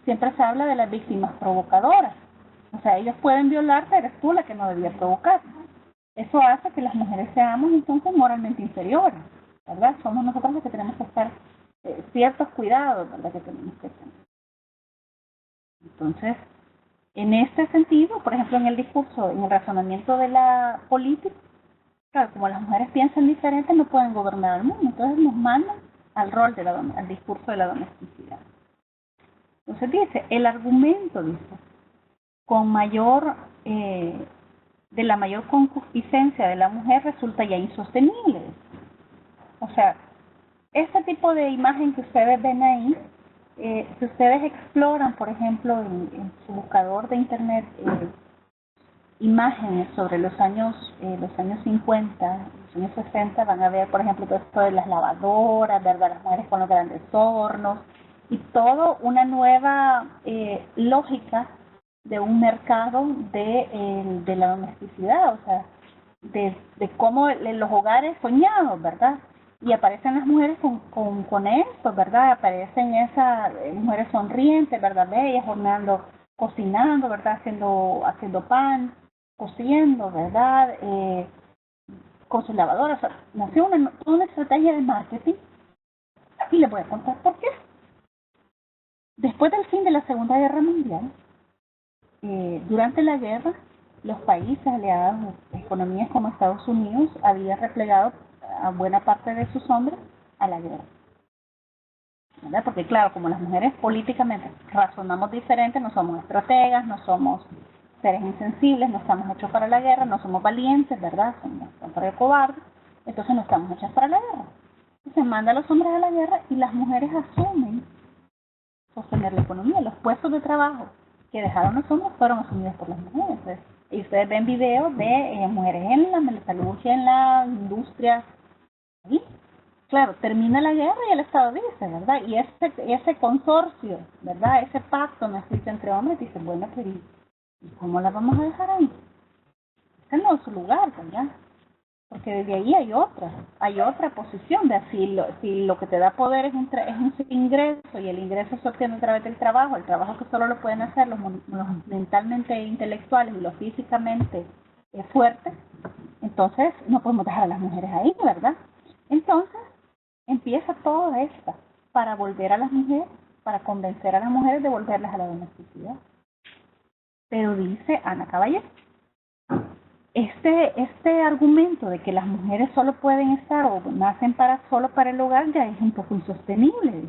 B: siempre se habla de las víctimas provocadoras. O sea, ellos pueden violarte, eres tú la que no debía provocar. Eso hace que las mujeres seamos entonces moralmente inferiores, ¿verdad? Somos nosotros los que tenemos que estar ciertos cuidados, ¿verdad? Que tenemos que tener. Entonces, en este sentido, por ejemplo, en el discurso, en el razonamiento de la política, claro, como las mujeres piensan diferente, no pueden gobernar el mundo, entonces nos mandan al rol al discurso de la domesticidad. Entonces dice, el argumento, dice, de la mayor concupiscencia de la mujer resulta ya insostenible. O sea, este tipo de imagen que ustedes ven ahí, si ustedes exploran, por ejemplo, en su buscador de internet, imágenes sobre los años 50, los años 60, van a ver, por ejemplo, todo esto de las lavadoras, ¿verdad? Las mujeres con los grandes hornos, y todo una nueva lógica de un mercado de la domesticidad, o sea, de cómo los hogares soñados, ¿verdad? Y aparecen las mujeres con esto, ¿verdad? Aparecen esas mujeres sonrientes, ¿verdad? Bellas, horneando cocinando, ¿verdad? Haciendo pan, cociendo, ¿verdad? Con sus lavadoras. O sea, nació toda una estrategia de marketing y les voy a contar por qué. Después del fin de la Segunda Guerra Mundial, durante la guerra, los países aliados, economías como Estados Unidos, habían replegado a buena parte de sus hombres a la guerra. ¿Verdad? Porque claro, como las mujeres políticamente razonamos diferente, no somos estrategas, no somos seres insensibles, no estamos hechos para la guerra, no somos valientes, ¿verdad? Somos contrarios cobardes, entonces no estamos hechos para la guerra. Se manda a los hombres a la guerra y las mujeres asumen sostener la economía. Los puestos de trabajo que dejaron los hombres fueron asumidos por las mujeres. Entonces, y ustedes ven videos de mujeres en la metalurgia, en la industria. ¿Sí? Claro, termina la guerra y el Estado dice, ¿verdad? Y ese consorcio, ¿verdad? Ese pacto no escrito entre hombres dice, bueno, pero ¿y cómo la vamos a dejar ahí? Este no es su lugar, ¿verdad? Porque desde ahí hay otra posición de si lo que te da poder es un ingreso y el ingreso se obtiene a través del trabajo, el trabajo que solo lo pueden hacer los mentalmente intelectuales y los físicamente fuertes, entonces no podemos dejar a las mujeres ahí, ¿verdad? Entonces empieza toda esta para volver a las mujeres, para convencer a las mujeres de volverlas a la domesticidad. Pero dice Ana Caballero, este argumento de que las mujeres solo pueden estar o nacen solo para el hogar ya es un poco insostenible.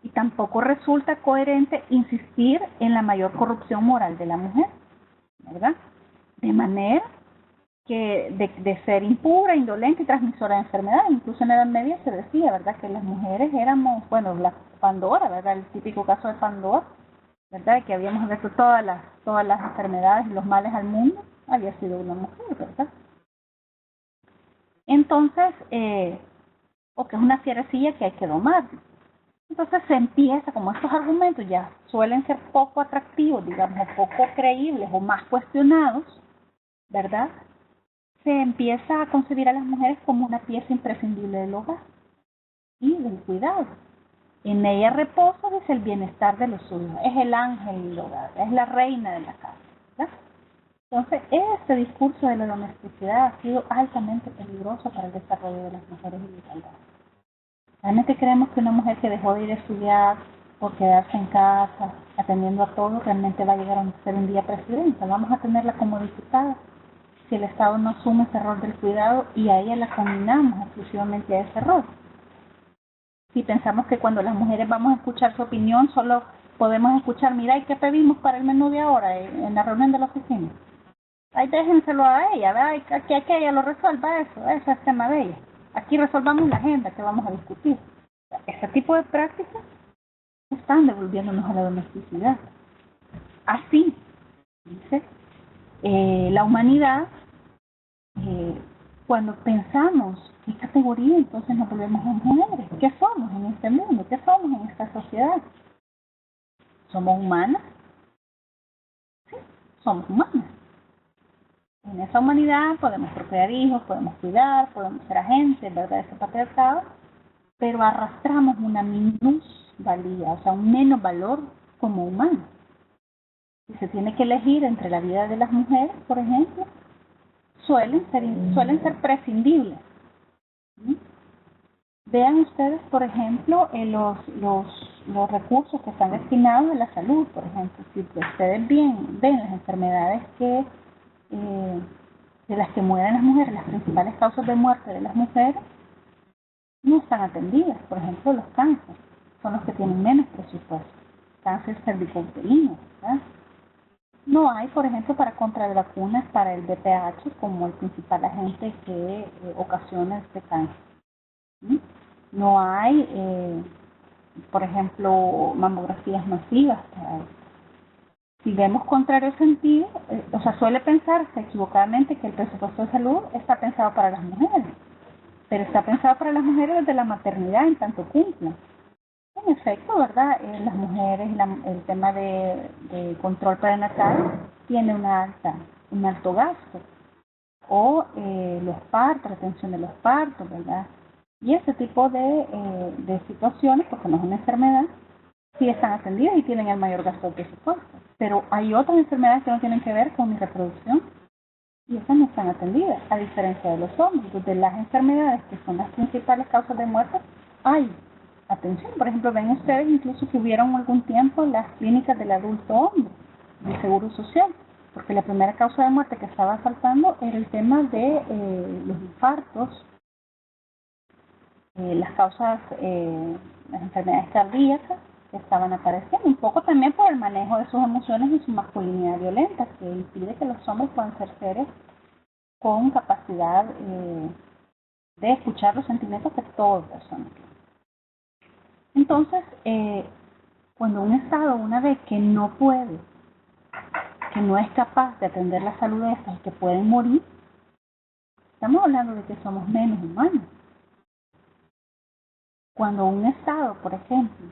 B: Y tampoco resulta coherente insistir en la mayor corrupción moral de la mujer, ¿verdad? De manera que de ser impura, indolente y transmisora de enfermedades. Incluso en la Edad Media se decía, ¿verdad?, que las mujeres éramos, bueno, la Pandora, ¿verdad?, el típico caso de Pandora, ¿verdad?, que habíamos abierto todas las enfermedades y los males al mundo, había sido una mujer, ¿verdad? Entonces, o que es una fierecilla que hay que domar. Entonces se empieza, como estos argumentos ya suelen ser poco atractivos, digamos, o poco creíbles o más cuestionados, ¿verdad?, se empieza a concebir a las mujeres como una pieza imprescindible del hogar y del cuidado. En ella reposa, dice, el bienestar de los suyos. Es el ángel del hogar, es la reina de la casa, ¿verdad? Entonces, este discurso de la domesticidad ha sido altamente peligroso para el desarrollo de las mujeres y la igualdad. Realmente creemos que una mujer que dejó de ir a estudiar por quedarse en casa, atendiendo a todo, realmente va a llegar a ser un día presidenta. Vamos a tenerla como diputada si el Estado no asume ese rol del cuidado y a ella la combinamos exclusivamente a ese rol. Si pensamos que cuando las mujeres vamos a escuchar su opinión, solo podemos escuchar, mira, ¿y qué pedimos para el menú de ahora en la reunión de la oficina? Ahí déjenselo a ella, ¿verdad? Que ella lo resuelva, eso es tema de ella. Aquí resolvamos la agenda que vamos a discutir. Ese tipo de prácticas están devolviéndonos a la domesticidad. Así, dice, la humanidad, cuando pensamos qué categoría, entonces nos volvemos a mujeres. ¿Qué somos en este mundo? ¿Qué somos en esta sociedad? ¿Somos humanas? Sí, somos humanas. En esa humanidad podemos procrear hijos, podemos cuidar, podemos ser agentes, ¿verdad?, de ese patriarcado, pero arrastramos una minusvalía, o sea, un menos valor como humanos. Si se tiene que elegir entre la vida de las mujeres, por ejemplo, suelen ser prescindibles. ¿Sí? Vean ustedes, por ejemplo, los recursos que están destinados a la salud, por ejemplo. Si ustedes ven las enfermedades de las que mueren las mujeres, las principales causas de muerte de las mujeres, no están atendidas. Por ejemplo, los cánceres son los que tienen menos presupuesto. Cáncer cervicouterino, ¿verdad? No hay, por ejemplo, para contraer vacunas para el VPH como el principal agente que ocasiona este cáncer. ¿Sí? No hay, por ejemplo, mamografías masivas para esto. Si vemos contrario sentido, o sea, suele pensarse equivocadamente que el presupuesto de salud está pensado para las mujeres, pero está pensado para las mujeres desde la maternidad en tanto cumplan. En efecto, ¿verdad? Las mujeres, el tema de control prenatal tiene un alto gasto. O los partos, retención de los partos, ¿verdad? Y ese tipo de situaciones, porque no es una enfermedad, sí están atendidas y tienen el mayor gasto del presupuesto. Pero hay otras enfermedades que no tienen que ver con mi reproducción y esas no están atendidas, a diferencia de los hombres. Entonces, las enfermedades que son las principales causas de muerte, hay atención. Por ejemplo, ven ustedes incluso que hubieron algún tiempo las clínicas del adulto hombre, del Seguro Social, porque la primera causa de muerte que estaba faltando era el tema de los infartos, las causas, las enfermedades cardíacas que estaban apareciendo, un poco también por el manejo de sus emociones y su masculinidad violenta, que impide que los hombres puedan ser seres con capacidad de escuchar los sentimientos de toda persona. Entonces, cuando un Estado, una vez que no puede, que no es capaz de atender la salud de estas y que pueden morir, estamos hablando de que somos menos humanos. Cuando un Estado, por ejemplo,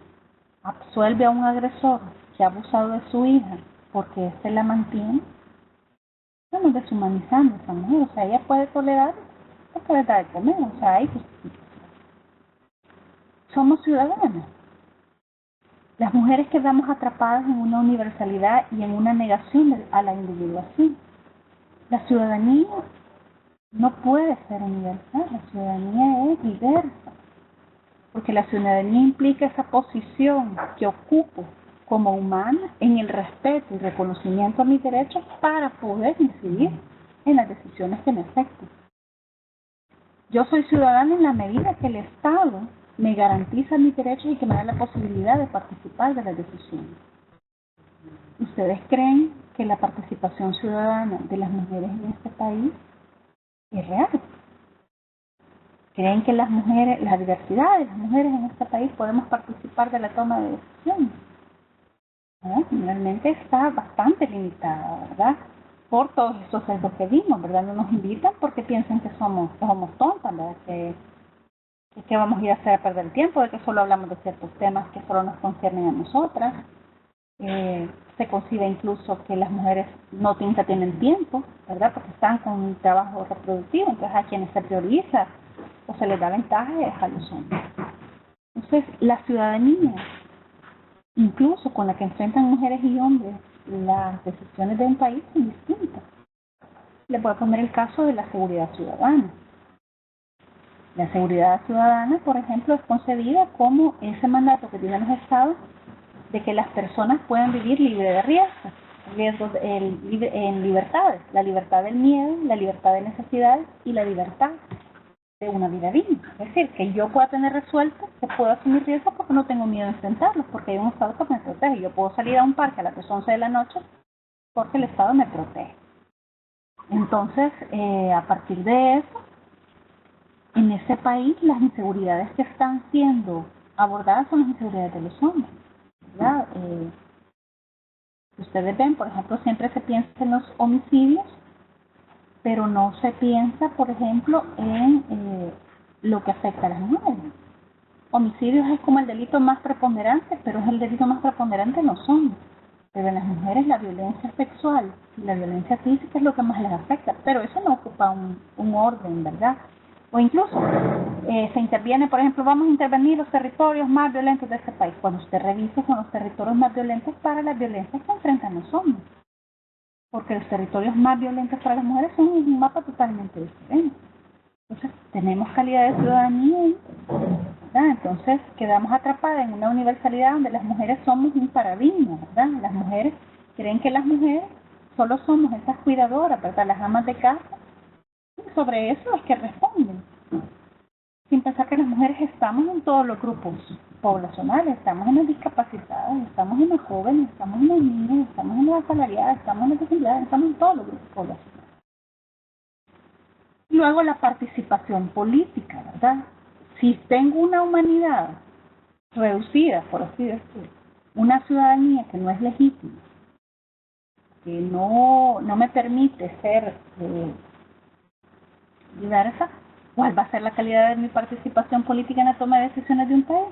B: absuelve a un agresor que ha abusado de su hija porque éste la mantiene, estamos deshumanizando a esa mujer. O sea, ella puede tolerar porque le da de comer. O sea, hay justificación. Somos ciudadanas. Las mujeres quedamos atrapadas en una universalidad y en una negación a la individuación. La ciudadanía no puede ser universal, la ciudadanía es diversa, porque la ciudadanía implica esa posición que ocupo como humana en el respeto y reconocimiento a mis derechos para poder incidir en las decisiones que me afectan. Yo soy ciudadana en la medida que el Estado me garantiza mis derechos y que me da la posibilidad de participar de las decisiones. ¿Ustedes creen que la participación ciudadana de las mujeres en este país es real? ¿Creen que las mujeres, la diversidad de las mujeres en este país podemos participar de la toma de decisiones? ¿No? Generalmente está bastante limitada, ¿verdad? Por todos estos sesgos que vimos, ¿verdad? No nos invitan porque piensan que somos tontas, ¿verdad? Que vamos a ir a hacer a perder el tiempo, de que solo hablamos de ciertos temas que solo nos conciernen a nosotras. Se concibe incluso que las mujeres nunca tienen tiempo, ¿verdad? Porque están con un trabajo reproductivo, entonces a quienes se prioriza o se les da ventaja es a los hombres. Entonces, la ciudadanía, incluso con la que enfrentan mujeres y hombres, las decisiones de un país son distintas. Les voy a poner el caso de la seguridad ciudadana. La seguridad ciudadana, por ejemplo, es concebida como ese mandato que tienen los estados de que las personas puedan vivir libre de riesgos en libertades, la libertad del miedo, la libertad de necesidades y la libertad de una vida digna. Es decir, que yo pueda tener resuelto que puedo asumir riesgos porque no tengo miedo de enfrentarlos, porque hay un Estado que me protege. Yo puedo salir a un parque a las 11 de la noche porque el Estado me protege. Entonces, a partir de eso, en ese país las inseguridades que están siendo abordadas son las inseguridades de los hombres, ¿verdad? Ustedes ven, por ejemplo, siempre se piensa en los homicidios, pero no se piensa, por ejemplo, en lo que afecta a las mujeres. Homicidios es como el delito más preponderante, pero es el delito más preponderante en los hombres. Pero en las mujeres la violencia sexual y la violencia física es lo que más les afecta, pero eso no ocupa un orden, ¿verdad? O incluso se interviene, por ejemplo, vamos a intervenir los territorios más violentos de este país. Cuando usted revisa, son los territorios más violentos para las violencias que enfrentan los hombres. Porque los territorios más violentos para las mujeres son un mapa totalmente diferente. Entonces, tenemos calidad de ciudadanía, ¿verdad? Entonces, quedamos atrapadas en una universalidad donde las mujeres somos un paradigma, ¿verdad? Las mujeres creen que las mujeres solo somos esas cuidadoras, ¿verdad? Las amas de casa. Y sobre eso es que responden. Sin pensar que las mujeres estamos en todos los grupos poblacionales, estamos en las discapacitadas, estamos en los jóvenes, estamos en los niños, estamos en las asalariadas, estamos en las desempleadas, estamos en todos los grupos poblacionales. Luego la participación política, ¿verdad? Si tengo una humanidad reducida, por así decirlo, una ciudadanía que no es legítima, que no me permite ser diversa, ¿cuál va a ser la calidad de mi participación política en la toma de decisiones de un país?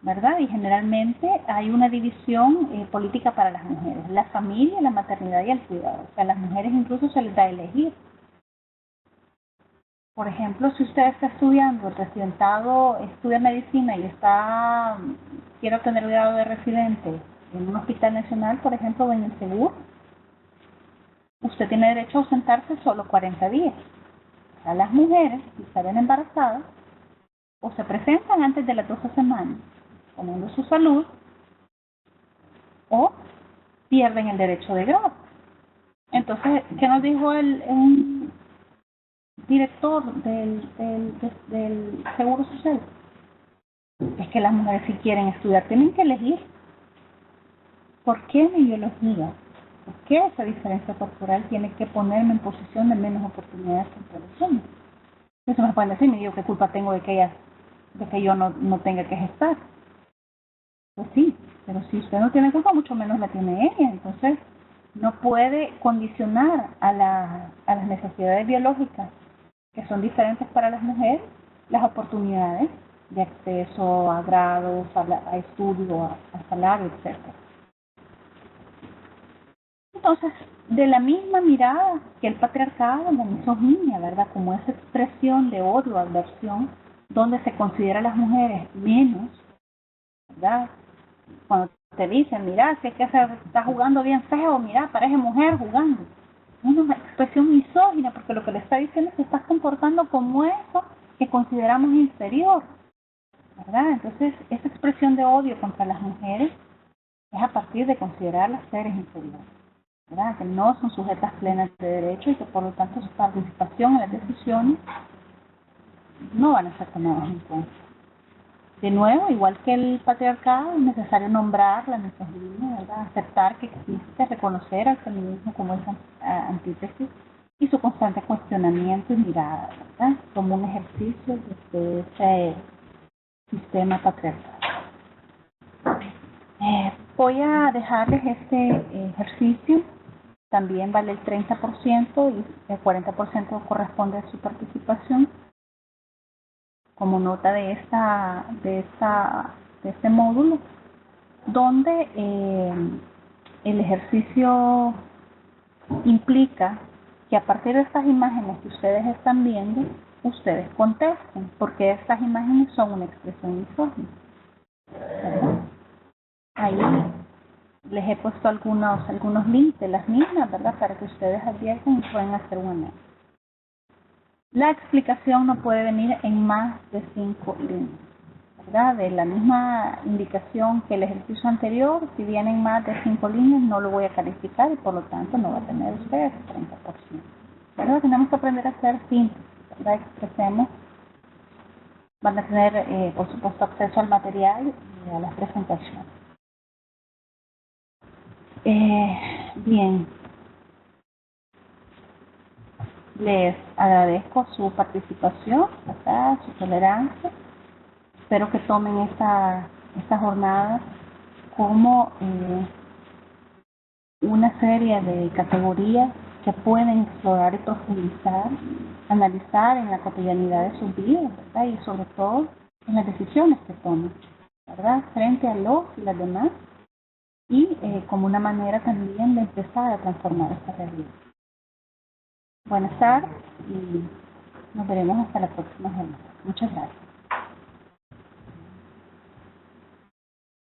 B: ¿Verdad? Y generalmente hay una división política para las mujeres, la familia, la maternidad y el cuidado. O sea, a las mujeres incluso se les da a elegir. Por ejemplo, si usted está estudiando el residentado, estudia medicina y quiere obtener el grado de residente en un hospital nacional, por ejemplo, o en el seguro, usted tiene derecho a ausentarse solo 40 días. A las mujeres, si salen embarazadas, o se presentan antes de las 12 semanas, poniendo su salud, o pierden el derecho de grado. Entonces, ¿qué nos dijo un director del Seguro Social? Es que las mujeres, si quieren estudiar, tienen que elegir. ¿Por qué mi biología? ¿Por qué esa diferencia corporal tiene que ponerme en posición de menos oportunidades que los hombres? Eso me pueden decir, me digo, ¿qué culpa tengo de que yo no tenga que gestar? Pues sí, pero si usted no tiene culpa, mucho menos la tiene ella. Entonces, no puede condicionar a las necesidades biológicas, que son diferentes para las mujeres, las oportunidades de acceso a grados, a estudio, a salario, etc. Entonces, de la misma mirada que el patriarcado, la misoginia, ¿verdad? Como esa expresión de odio, aversión, donde se considera a las mujeres menos, ¿verdad? Cuando te dicen, mira, si es que se está jugando bien feo, mira, parece mujer jugando. Es una expresión misógina, porque lo que le está diciendo es que estás comportando como eso que consideramos inferior, ¿verdad? Entonces, esa expresión de odio contra las mujeres es a partir de considerarlas seres inferiores, ¿verdad? Que no son sujetas plenas de derecho y que por lo tanto su participación en las decisiones no van a ser tomadas en cuenta. De nuevo, igual que el patriarcado, es necesario nombrar la misoginia, ¿verdad? Aceptar que existe, reconocer al feminismo como esa antítesis y su constante cuestionamiento y mirada, ¿verdad? Como un ejercicio de ese sistema patriarcal. Voy a dejarles este ejercicio. También vale el 30% y el 40% corresponde a su participación. Como nota de este módulo, donde el ejercicio implica que a partir de estas imágenes que ustedes están viendo, ustedes contesten, porque estas imágenes son una expresión misógina. Ahí les he puesto algunos links de las mismas, ¿verdad? Para que ustedes adviertan y puedan hacer un análisis. La explicación no puede venir en más de 5 líneas, ¿verdad? De la misma indicación que el ejercicio anterior, si vienen más de 5 líneas no lo voy a calificar y por lo tanto no va a tener ustedes 30%. ¿Verdad? Tenemos que aprender a hacer síntesis, ¿verdad? Expresemos. Van a tener, por supuesto, acceso al material y a las presentaciones. Bien. Les agradezco su participación, ¿verdad? Su tolerancia. Espero que tomen esta jornada como una serie de categorías que pueden explorar y profundizar, analizar en la cotidianidad de sus vidas, ¿verdad? Y sobre todo en las decisiones que toman, ¿verdad? Frente a los y las demás y como una manera también de empezar a transformar esta realidad. Buenas tardes y nos veremos hasta la próxima jornada. Muchas gracias.